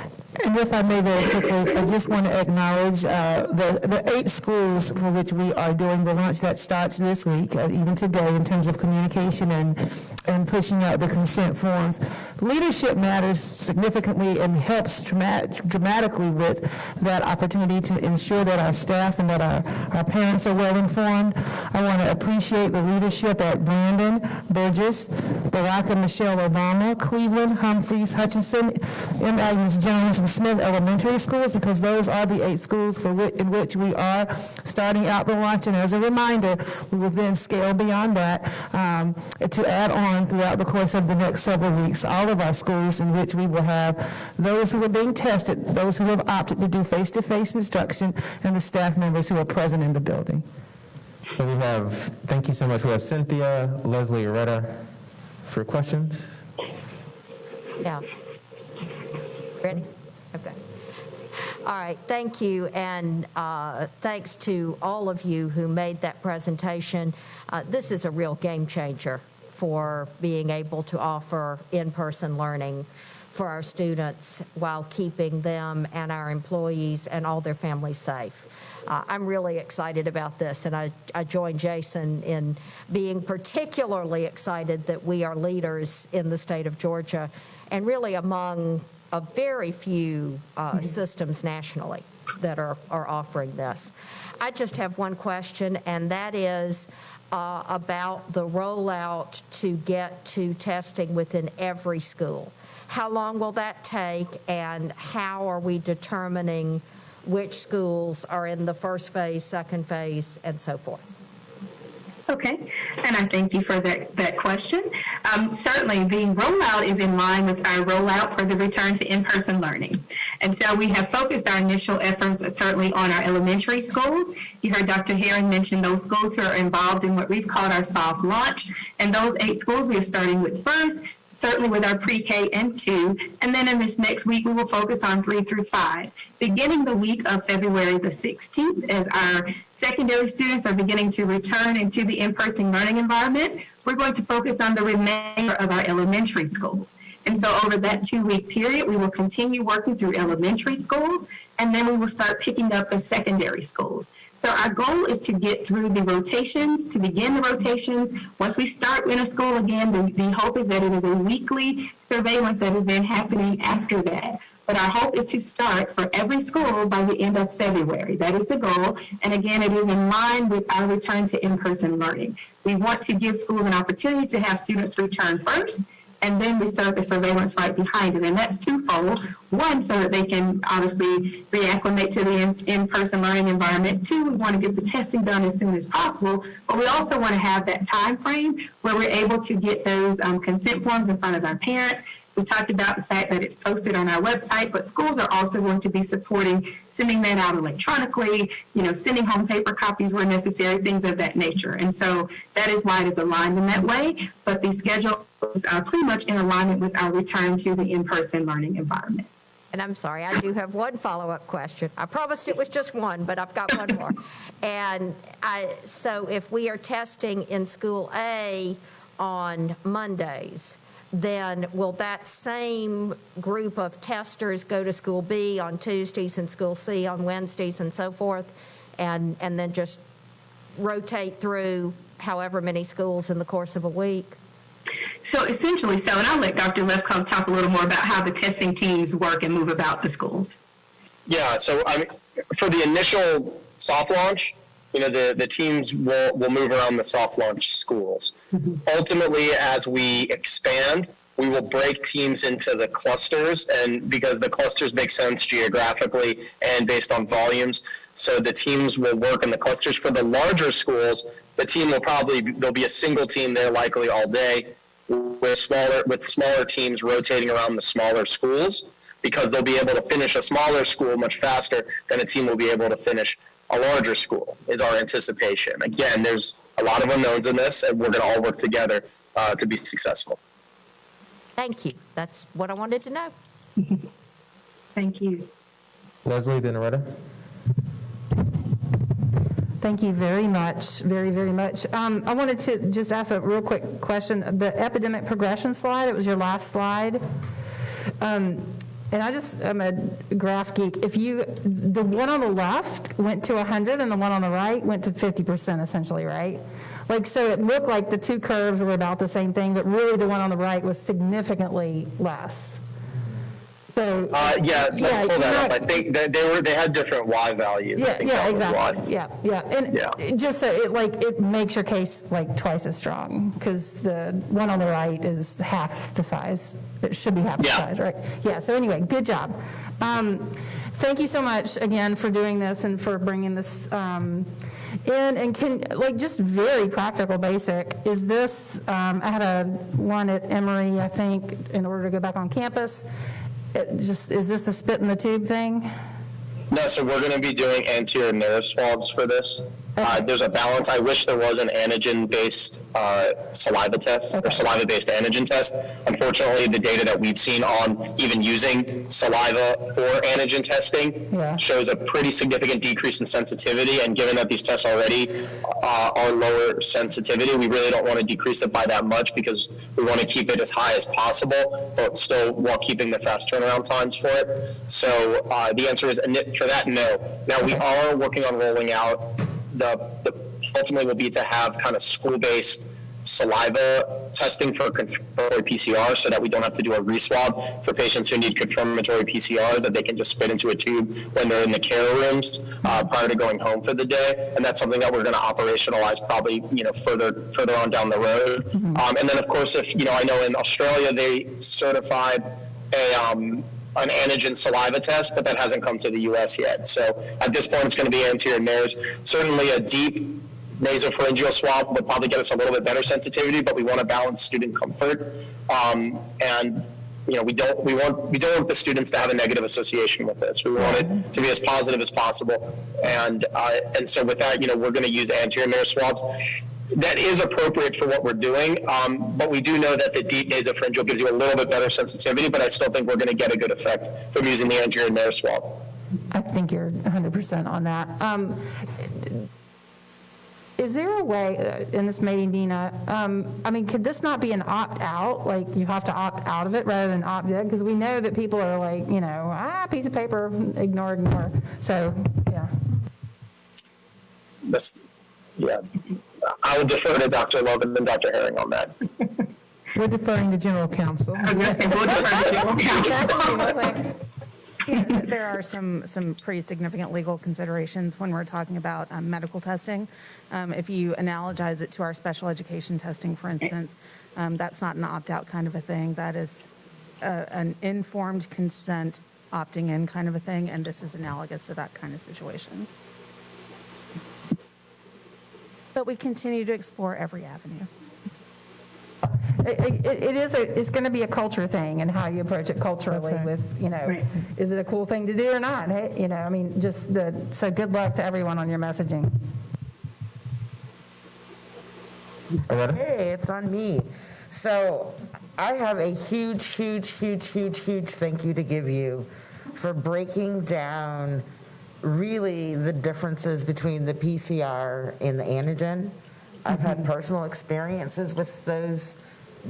And if I may very quickly, I just want to acknowledge the 8 schools for which we are doing the launch that starts this week, even today, in terms of communication and pushing out the consent forms. Leadership matters significantly and helps dramatically with that opportunity to ensure that our staff and that our parents are well informed. I want to appreciate the leadership at Brandon, Burgess, Barack and Michelle Obama, Cleveland, Humphreys, Hutchinson, M. Agnes Jones, and Smith Elementary Schools, because those are the 8 schools in which we are starting out the launch. And as a reminder, we will then scale beyond that to add on throughout the course of the next several weeks all of our schools in which we will have those who are being tested, those who have opted to do face-to-face instruction, and the staff members who are present in the building. So thank you so much. We have Cynthia, Leslie, Aretta for questions. Yeah. Ready? Okay. All right, thank you, and thanks to all of you who made that presentation. This is a real game changer for being able to offer in-person learning for our students while keeping them and our employees and all their families safe. I'm really excited about this, and I join Jason in being particularly excited that we are leaders in the state of Georgia and really among a very few systems nationally that are offering this. I just have one question, and that is about the rollout to get to testing within every school. How long will that take, and how are we determining which schools are in the first phase, second phase, and so forth? Okay, and I thank you for that question. Certainly, the rollout is in line with our rollout for the return to in-person learning. And so we have focused our initial efforts certainly on our elementary schools. You heard Dr. Herring mention those schools who are involved in what we've called our soft launch. And those 8 schools we are starting with first. certainly with our pre-K and 2. And then in this next week, we will focus on 3 through 5. Beginning the week of February the 16th, as our secondary students are beginning to return into the in-person learning environment, we're going to focus on the remainder of our elementary schools. And so over that 2-week period, we will continue working through elementary schools, and then we will start picking up the secondary schools. So our goal is to get through the rotations, to begin the rotations. Once we start in a school again, the hope is that it is a weekly surveillance that is then happening after that. But our hope is to start for every school by the end of February. That is the goal. And again, it is in line with our return to in-person learning. We want to give schools an opportunity to have students return first, and then we start the surveillance right behind it. And that's twofold. One, so that they can obviously reacclimate to the in-person learning environment. Two, we want to get the testing done as soon as possible, but we also want to have that time frame where we're able to get those consent forms in front of our parents. We talked about the fact that it's posted on our website, but schools are also going to be supporting sending that out electronically, sending home paper copies where necessary, things of that nature. And so that is why it is aligned in that way, but the schedules are pretty much in alignment with our return to the in-person learning environment. And I'm sorry, I do have one follow-up question. I promised it was just one, but I've got one more. And so if we are testing in School A on Mondays, then will that same group of testers go to School B on Tuesdays and School C on Wednesdays and so forth, and then just rotate through however many schools in the course of a week? So essentially, and I'll let Dr. Lefkow talk a little more about how the testing teams work and move about the schools. Yeah, so for the initial soft launch, the teams will move around the soft launch schools. Ultimately, as we expand, we will break teams into the clusters, and because the clusters make sense geographically and based on volumes, so the teams will work in the clusters. For the larger schools, the team there'll be a single team there likely all day, with smaller teams rotating around the smaller schools, because they'll be able to finish a smaller school much faster than a team will be able to finish a larger school, is our anticipation. Again, there's a lot of unknowns in this, and we're going to all work together to be successful. Thank you. That's what I wanted to know. Thank you. Leslie, then Loretta. Thank you very much, very, very much. I wanted to just ask a real quick question. The epidemic progression slide, it was your last slide. And I'm a graph geek. The one on the left went to 100 and the one on the right went to 50% essentially, right? So it looked like the two curves were about the same thing, but really the one on the right was significantly less. So let's pull that up. I think that they had different Y values. Yeah, exactly. Yeah. And just so it makes your case twice as strong, because the one on the right is half the size. It should be half the size, right? Yeah. So anyway, good job. Thank you so much again for doing this and for bringing this in. And can just very practical, basic. Is this? I had one at Emory, I think, in order to go back on campus. Is this the spit in the tube thing? No, so we're going to be doing anterior nerve swabs for this. There's a balance. I wish there was an antigen-based saliva test or saliva-based antigen test. Unfortunately, the data that we've seen on even using saliva for antigen testing shows a pretty significant decrease in sensitivity. And given that these tests already are lower sensitivity, we really don't want to decrease it by that much, because we want to keep it as high as possible, but still while keeping the fast turnaround times for it. So the answer is, for that, no. Now, we are working on rolling out the ultimately will be to have kind of school-based saliva testing for confirmatory PCR, so that we don't have to do a reswab for patients who need confirmatory PCRs, that they can just spit into a tube when they're in the care rooms prior to going home for the day. And that's something that we're going to operationalize probably further on down the road. And then of course, if I know in Australia they certified an antigen saliva test, but that hasn't come to the U.S. yet. So at this point, it's going to be anterior nerves. Certainly a deep nasopharyngeal swab would probably get us a little bit better sensitivity, but we want to balance student comfort. And we don't want the students to have a negative association with this. We want it to be as positive as possible. And so with that, we're going to use anterior nerve swabs. that is appropriate for what we're doing, but we do know that the deep nasopharyngeal gives you a little bit better sensitivity, but I still think we're going to get a good effect from using the anterior nair swab. I think you're 100% on that. Is there a way, and this may be Nina, I mean, could this not be an opt-out? Like, you have to opt out of it rather than opt-in? Because we know that people are like, you know, piece of paper, ignore. So, yeah. Yeah. I will defer to Dr. Love and then Dr. Herring on that. We're deferring to general counsel. There are some pretty significant legal considerations when we're talking about medical testing. If you analogize it to our special education testing, for instance, that's not an opt-out kind of a thing. That is an informed consent, opting in kind of a thing, and this is analogous to that kind of situation. But we continue to explore every avenue. It's going to be a culture thing and how you approach it culturally with, you know, is it a cool thing to do or not? Hey, you know, I mean, so good luck to everyone on your messaging. Hey, it's on me. So I have a huge thank you to give you for breaking down really the differences between the PCR and the antigen. I've had personal experiences with those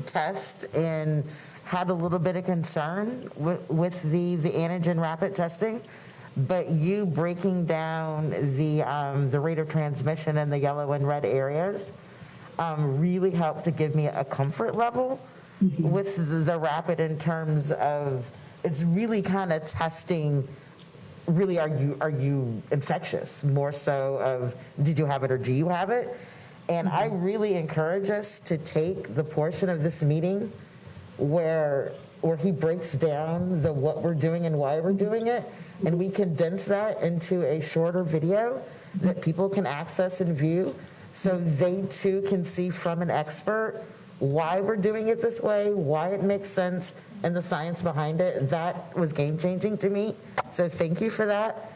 tests and had a little bit of concern with the antigen rapid testing, but you breaking down the rate of transmission in the yellow and red areas really helped to give me a comfort level with the rapid in terms of it's really kind of testing. Really, are you infectious? More so of did you have it or do you have it? And I really encourage us to take the portion of this meeting where he breaks down what we're doing and why we're doing it, and we condense that into a shorter video that people can access and view so they too can see from an expert why we're doing it this way, why it makes sense, and the science behind it. That was game-changing to me, so thank you for that.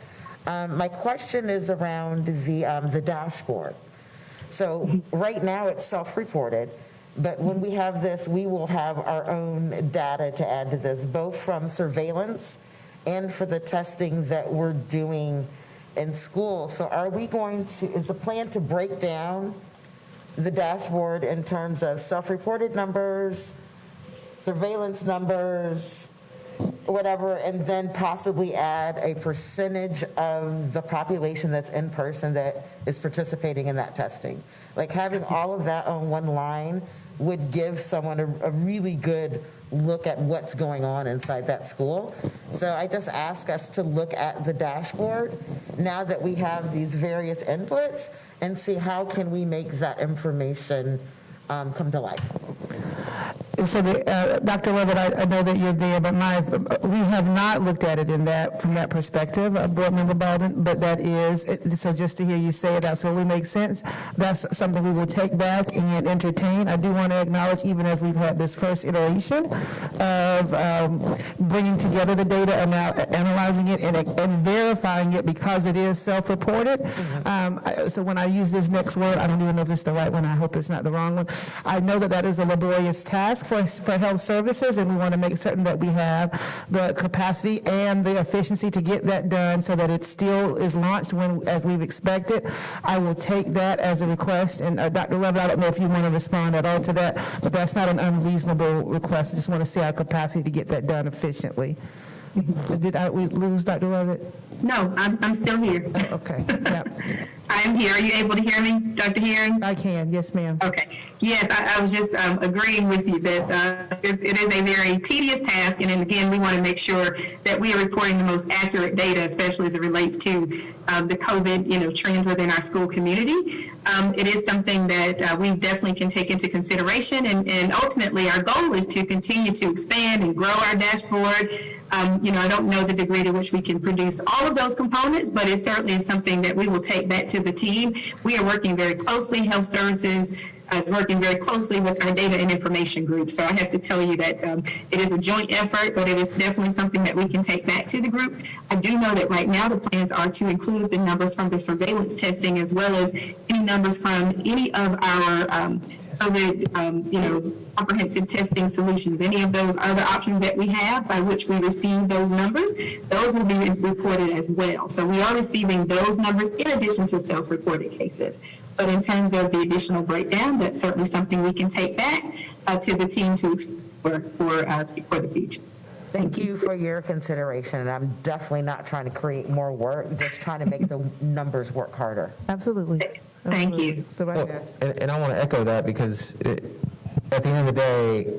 My question is around the dashboard. So right now it's self-reported, but when we have this, we will have our own data to add to this, both from surveillance and for the testing that we're doing in school. So is the plan to break down the dashboard in terms of self-reported numbers, surveillance numbers, whatever, and then possibly add a percentage of the population that's in person that is participating in that testing? Like having all of that on one line would give someone a really good look at what's going on inside that school. So I just ask us to look at the dashboard now that we have these various inputs and see how can we make that information come to life. So, Dr. Levitt, I know that you're there, but we have not looked at it from that perspective, Board Member Baldwin, but that is, so just to hear you say it absolutely makes sense. That's something we will take back and entertain. I do want to acknowledge, even as we've had this first iteration of bringing together the data and now analyzing it and verifying it because it is self-reported. So when I use this next word, I don't even know if it's the right one. I hope it's not the wrong one. I know that is a laborious task for health services, and we want to make certain that we have the capacity and the efficiency to get that done so that it still is launched as we've expected. I will take that as a request, and Dr. Levitt, I don't know if you want to respond at all to that, but that's not an unreasonable request. I just want to see our capacity to get that done efficiently. Did we lose Dr. Levitt? No, I'm still here. Okay. Yep. I am here. Are you able to hear me, Dr. Herring? I can. Yes, ma'am. Okay. Yes, I was just agreeing with you that it is a very tedious task, and again, we want to make sure that we are reporting the most accurate data, especially as it relates to the COVID, trends within our school community. It is something that we definitely can take into consideration, and ultimately, our goal is to continue to expand and grow our dashboard. I don't know the degree to which we can produce all of those components, but it certainly is something that we will take back to the team. We are working very closely, health services, is working very closely with our data and information group. So I have to tell you that it is a joint effort, but it is definitely something that we can take back to the group. I do know that right now the plans are to include the numbers from the surveillance testing as well as any numbers from any of our COVID, comprehensive testing solutions. Any of those other options that we have by which we receive those numbers, those will be reported as well. So we are receiving those numbers in addition to self-reported cases. But in terms of the additional breakdown, that's certainly something we can take back to the team to explore for the future. Thank you for your consideration, and I'm definitely not trying to create more work, just trying to make the numbers work harder. Absolutely. Thank you. And I want to echo that because at the end of the day,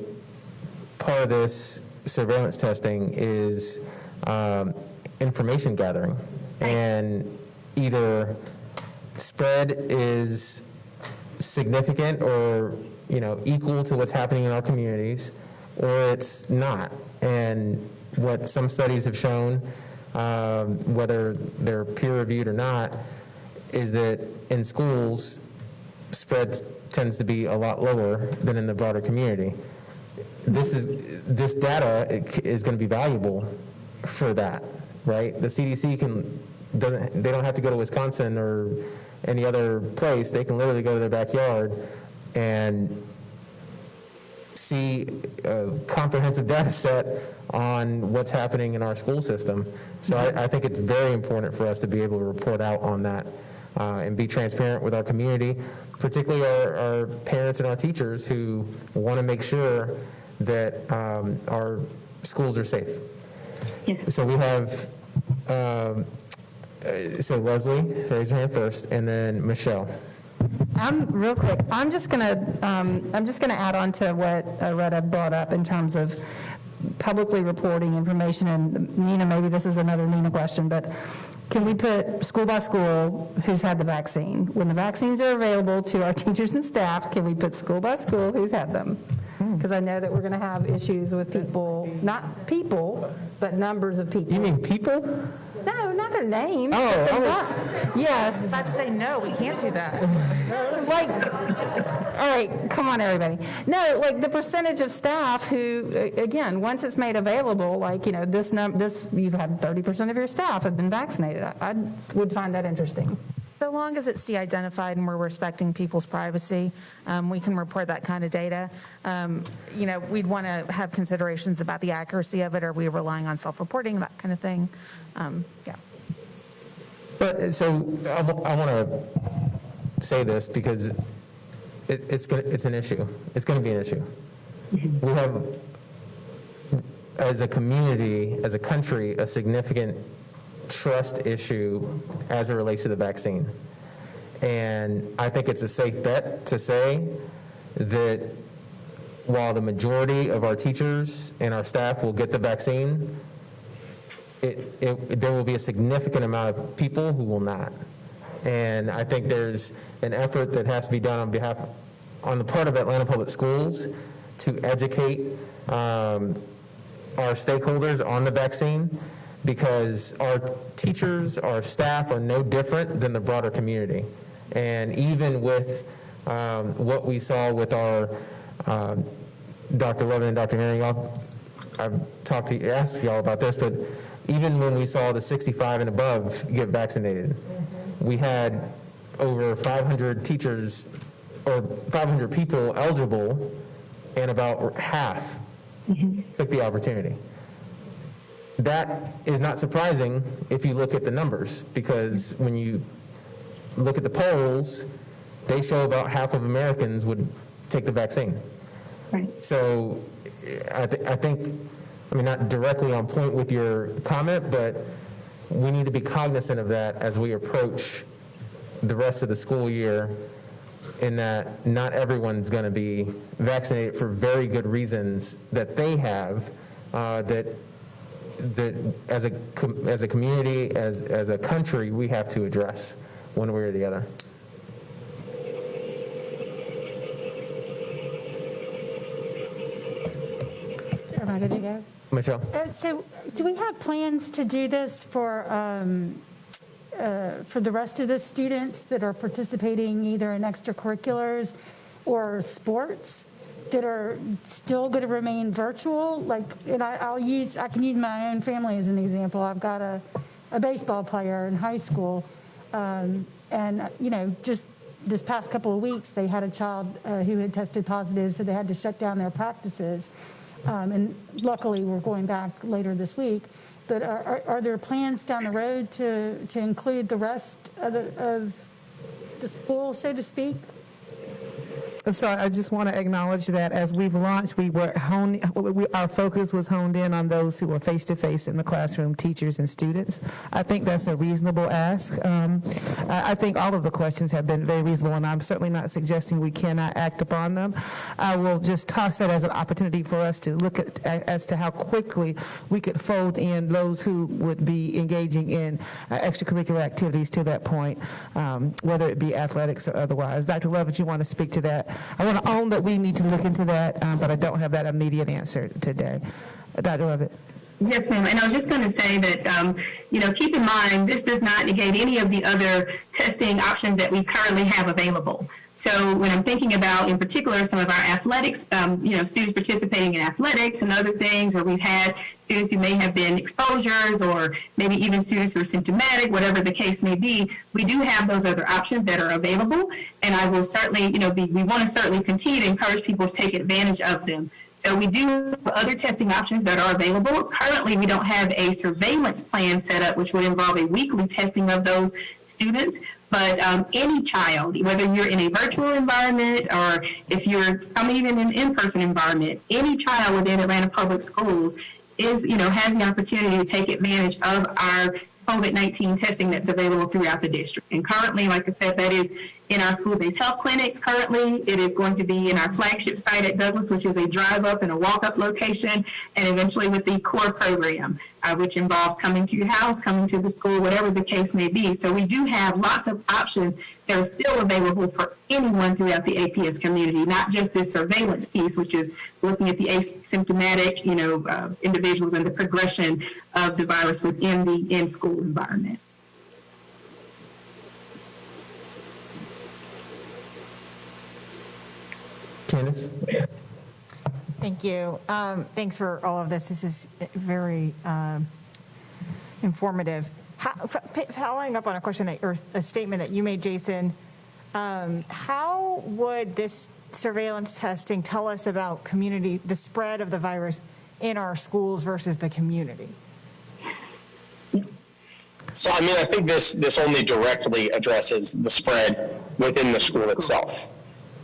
part of this surveillance testing is information gathering. And either spread is significant or, equal to what's happening in our communities, or it's not. And what some studies have shown, whether they're peer-reviewed or not, is that in schools, spread tends to be a lot lower than in the broader community. This data is going to be valuable for that, right? The CDC they don't have to go to Wisconsin or any other place. They can literally go to their backyard and see a comprehensive data set on what's happening in our school system. So I think it's very important for us to be able to report out on that and be transparent with our community, particularly our parents and our teachers who want to make sure that our schools are safe. Yes. So we have, so Leslie, raise your hand first, and then Michelle. Real quick, I'm just gonna add on to what Retta brought up in terms of publicly reporting information, and Nina, maybe this is another Nina question, but can we put school by school who's had the vaccine? When the vaccines are available to our teachers and staff, can we put school by school who's had them? Because I know that we're going to have issues with people, not people, but numbers of people. You mean people? No, not their names. Yes. I was about to say, no, we can't do that. All right, come on, everybody. No, the percentage of staff who, again, once it's made available, this you've had 30% of your staff have been vaccinated. I would find that interesting. So long as it's de-identified and we're respecting people's privacy, we can report that kind of data. We'd want to have considerations about the accuracy of it. Are we relying on self-reporting, that kind of thing? Yeah. But so I want to say this because it's an issue. It's going to be an issue. We have, as a community, as a country, a significant trust issue as it relates to the vaccine. And I think it's a safe bet to say that while the majority of our teachers and our staff will get the vaccine, there will be a significant amount of people who will not. And I think there's an effort that has to be done on the part of Atlanta Public Schools to educate our stakeholders on the vaccine, because our teachers, our staff are no different than the broader community. And even with what we saw with our Dr. Levin and Dr. Herring, I've asked y'all about this, but even when we saw the 65 and above get vaccinated, we had over 500 teachers or 500 people eligible, and about half took the opportunity. That is not surprising if you look at the numbers, because when you look at the polls, they show about half of Americans would take the vaccine. Right. So I think, not directly on point with your comment, but we need to be cognizant of that as we approach the rest of the school year, in that not everyone's going to be vaccinated for very good reasons that they have, that as a community, as a country, we have to address one way or the other. Am I good to go? Michelle? So do we have plans to do this for the rest of the students that are participating either in extracurriculars or sports that are still going to remain virtual. Like, and I can use my own family as an example. I've got a baseball player in high school, and just this past couple of weeks, they had a child who had tested positive, so they had to shut down their practices. And luckily, we're going back later this week. But are there plans down the road to include the rest of the school, so to speak? So I just want to acknowledge that as we've launched, our focus was honed in on those who were face-to-face in the classroom, teachers and students. I think that's a reasonable ask. I think all of the questions have been very reasonable, and I'm certainly not suggesting we cannot act upon them. I will just toss that as an opportunity for us to look at as to how quickly we could fold in those who would be engaging in extracurricular activities to that point, whether it be athletics or otherwise. Dr. Lovett, you want to speak to that? I want to own that we need to look into that, but I don't have that immediate answer today. Dr. Lovett. Yes, ma'am. And I was just going to say that, keep in mind, this does not negate any of the other testing options that we currently have available. So when I'm thinking about, in particular, some of our athletics, students participating in athletics and other things, or we've had students who may have been exposures, or maybe even students who are symptomatic, whatever the case may be, we do have those other options that are available. And I will certainly, we want to certainly continue to encourage people to take advantage of them. So we do have other testing options that are available. Currently, we don't have a surveillance plan set up, which would involve a weekly testing of those students. But any child, whether you're in a virtual environment or if you're even in an in-person environment, any child within Atlanta Public Schools has the opportunity to take advantage of our COVID-19 testing that's available throughout the district. And currently, like I said, that is in our school-based health clinics. Currently, it is going to be in our flagship site at Douglas, which is a drive-up and a walk-up location, and eventually with the CORE program, which involves coming to your house, coming to the school, whatever the case may be. So we do have lots of options that are still available for anyone throughout the APS community, not just this surveillance piece, which is looking at the asymptomatic, individuals and the progression of the virus within the in-school environment. Candace? Thank you. Thanks for all of this. This is very informative. Following up on a question or a statement that you made, Jason, how would this surveillance testing tell us about the spread of the virus in our schools versus the community? So, I think this only directly addresses the spread within the school itself.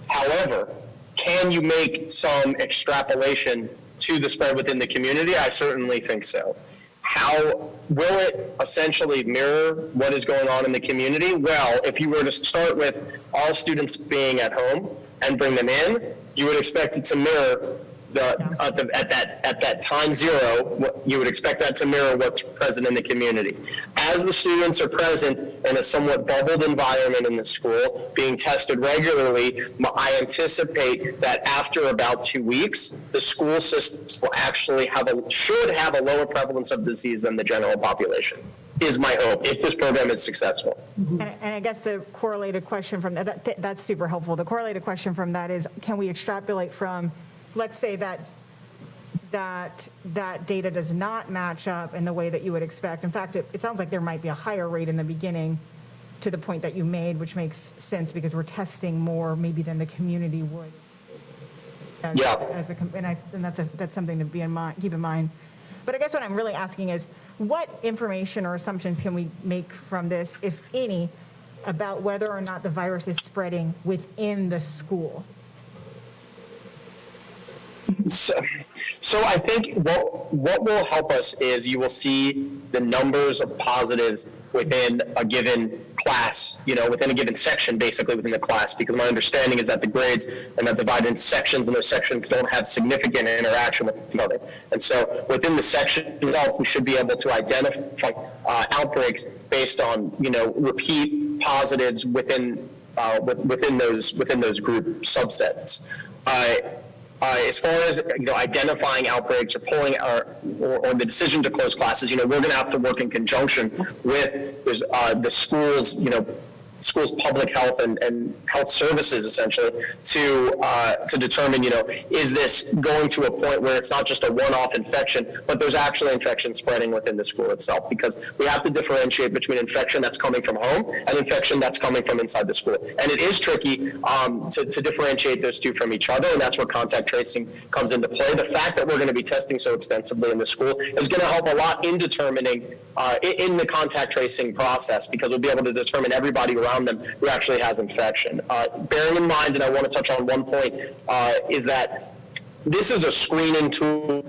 However, can you make some extrapolation to the spread within the community? I certainly think so. How will it essentially mirror what is going on in the community? Well, if you were to start with all students being at home and bring them in, you would expect it to mirror at that time zero, you would expect that to mirror what's present in the community. As the students are present in a somewhat bubbled environment in the school, being tested regularly, I anticipate that after about 2 weeks, the school system will actually should have a lower prevalence of disease than the general population, is my hope, if this program is successful. And I guess the correlated question from that's super helpful. The correlated question from that is, can we extrapolate from, let's say that data does not match up in the way that you would expect. In fact, it sounds like there might be a higher rate in the beginning to the point that you made, which makes sense because we're testing more maybe than the community would. And that's something to keep in mind. But I guess what I'm really asking is, what information or assumptions can we make from this, if any, about whether or not the virus is spreading within the school? So I think what will help us is you will see the numbers of positives within a given class, within a given section, basically within the class, because my understanding is that the grades are not divided into sections, and those sections don't have significant interaction with each other. And so within the section itself, we should be able to identify outbreaks based on, repeat positives within those group subsets. As far as identifying outbreaks or pulling or the decision to close classes, we're going to have to work in conjunction with the schools, school's public health and health services, essentially, to determine, is this going to a point where it's not just a one-off infection, but there's actually infection spreading within the school itself, because we have to differentiate between infection that's coming from home and infection that's coming from inside the school. And it is tricky to differentiate those two from each other, and that's where contact tracing comes into play. The fact that we're going to be testing so extensively in the school is going to help a lot in determining, in the contact tracing process, because we'll be able to determine everybody around them who actually has infection. Bearing in mind, and I want to touch on one point, is that this is a screening tool.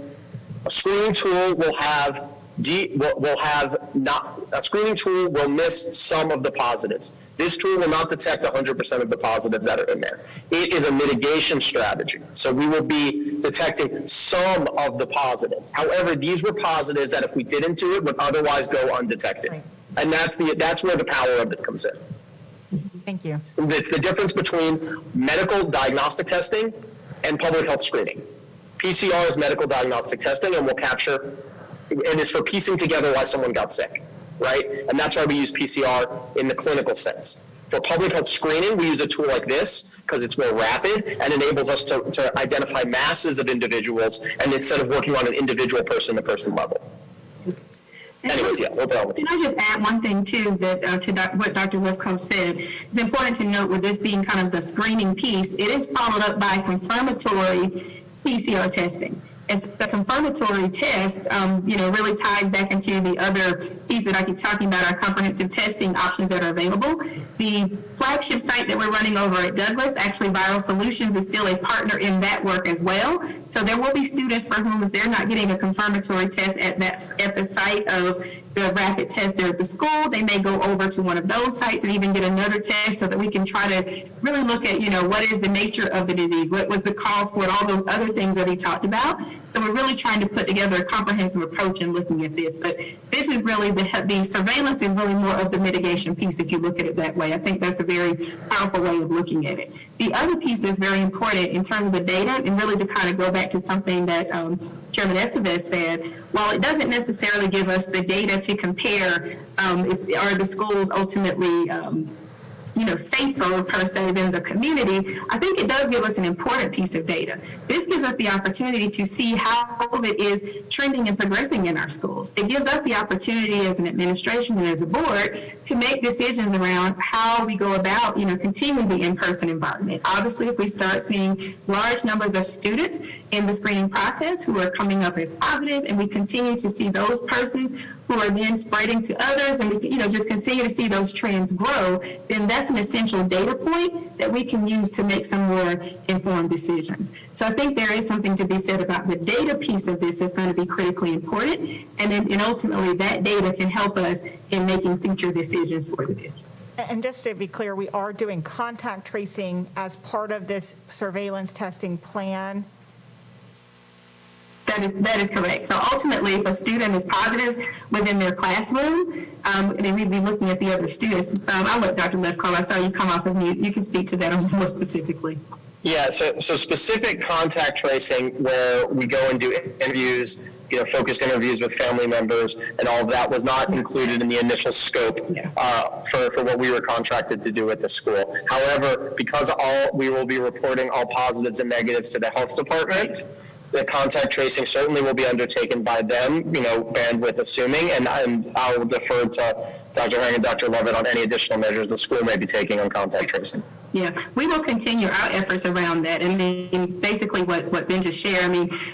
A screening tool will have a screening tool will miss some of the positives. This tool will not detect 100% of the positives that are in there. It is a mitigation strategy. So we will be detecting some of the positives. However, these were positives that if we didn't do it would otherwise go undetected. Right. And that's where the power of it comes in. Thank you. It's the difference between medical diagnostic testing and public health screening. PCR is medical diagnostic testing, and will capture, and is for piecing together why someone got sick, right? And that's why we use PCR in the clinical sense. For public health screening, we use a tool like this because it's more rapid and enables us to identify masses of individuals, and instead of working on an individual person-to-person level. Anyways, yeah, no problem. Can I just add one thing, too, that to what Dr. Lefkoe said? It's important to note, with this being kind of the screening piece, it is followed up by confirmatory PCR testing. It's the confirmatory test, really ties back into the other piece that I keep talking about, our comprehensive testing options that are available. The flagship site that we're running over at Douglas, actually Viral Solutions is still a partner in that work as well. So there will be students for whom, if they're not getting a confirmatory test at the site of the rapid test there at the school, they may go over to one of those sites and even get another test, so that we can try to really look at, what is the nature of the disease, what was the cause for it, all those other things that he talked about. So we're really trying to put together a comprehensive approach in looking at this. But this is really the surveillance is really more of the mitigation piece, if you look at it that way. I think that's a very powerful way of looking at it. The other piece that's very important in terms of the data, and really to kind of go back to something that Chairman Estevez said, while it doesn't necessarily give us the data to compare are the schools ultimately safer per se than the community, I think it does give us an important piece of data. This gives us the opportunity to see how COVID is trending and progressing in our schools. It gives us the opportunity as an administration and as a board to make decisions around how we go about, continuing the in-person environment. Obviously, if we start seeing large numbers of students in the screening process who are coming up as positive, and we continue to see those persons who are then spreading to others, and we, just continue to see those trends grow, then that's an essential data point that we can use to make some more informed decisions. So I think there is something to be said about the data piece of this that's going to be critically important, and ultimately that data can help us in making future decisions for the district. And just to be clear, we are doing contact tracing as part of this surveillance testing plan. That is correct. So ultimately, if a student is positive within their classroom, then we'd be looking at the other students. I'll let Dr. Lefkoe, I saw you come off of mute. You can speak to that more specifically. Yeah, so specific contact tracing, where we go and do interviews, focused interviews with family members, and all of that was not included in the initial scope for what we were contracted to do at the school. However, because we will be reporting all positives and negatives to the health department, the contact tracing certainly will be undertaken by them, bandwidth assuming, and I will defer to Dr. Herring and Dr. Lovett on any additional measures the school may be taking on contact tracing. Yeah, we will continue our efforts around that. And basically what Ben just shared,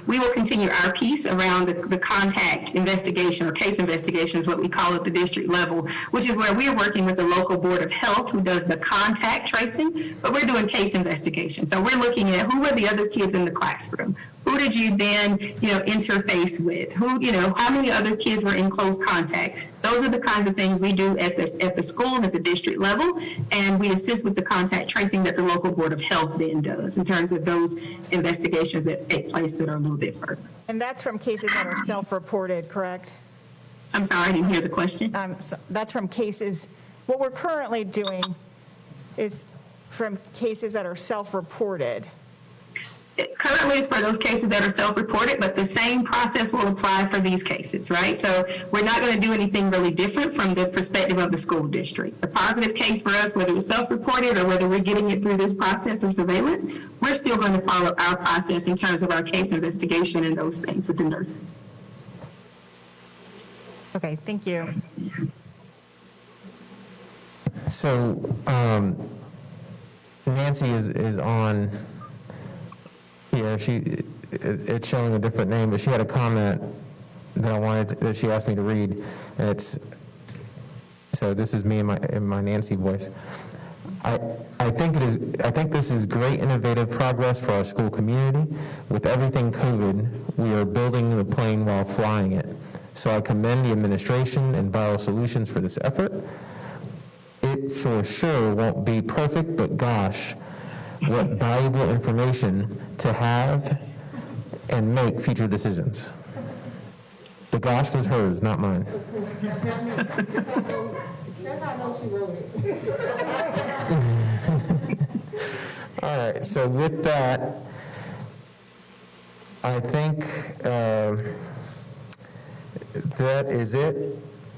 we will continue our piece around the contact investigation, or case investigation is what we call it at the district level, which is where we're working with the local board of health who does the contact tracing, but we're doing case investigation. So we're looking at who were the other kids in the classroom? Who did you then, interface with? Who, how many other kids were in close contact? Those are the kinds of things we do at the school and at the district level, and we assist with the contact tracing that the local board of health then does in terms of those investigations that take place that are a little bit further. And that's from cases that are self-reported, correct? I'm sorry, I didn't hear the question. So that's from cases, what we're currently doing is from cases that are self-reported. currently it's for those cases that are self-reported, but the same process will apply for these cases, right? So we're not going to do anything really different from the perspective of the school district. The positive case for us, whether it's self-reported or whether we're getting it through this process of surveillance, we're still going to follow our process in terms of our case investigation and those things with the nurses. Okay, thank you. So Nancy is on here. It's showing a different name, but she had a comment that she asked me to read. And so this is me in my Nancy voice. I think this is great innovative progress for our school community. With everything COVID, we are building the plane while flying it. So I commend the administration and Viral Solutions for this effort. It for sure won't be perfect, but gosh, what valuable information to have and make future decisions. The gosh was hers, not mine. That's how I know she wrote it. All right, so with that, I think that is it.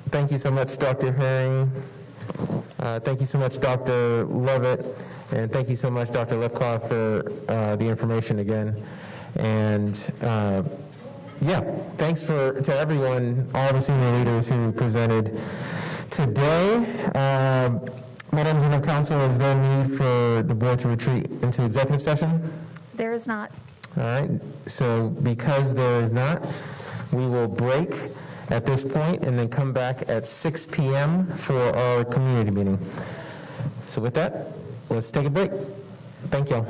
Thank you so much, Dr. Herring. Thank you so much, Dr. Lovett. And thank you so much, Dr. Lefkoff, for the information again. And yeah, thanks to everyone, all the senior leaders who presented today. Madam General Counsel, is there a need for the board to retreat into executive session? There is not. All right, so because there is not, we will break at this point and then come back at 6 p.m. for our community meeting. So with that, let's take a break. Thank y'all.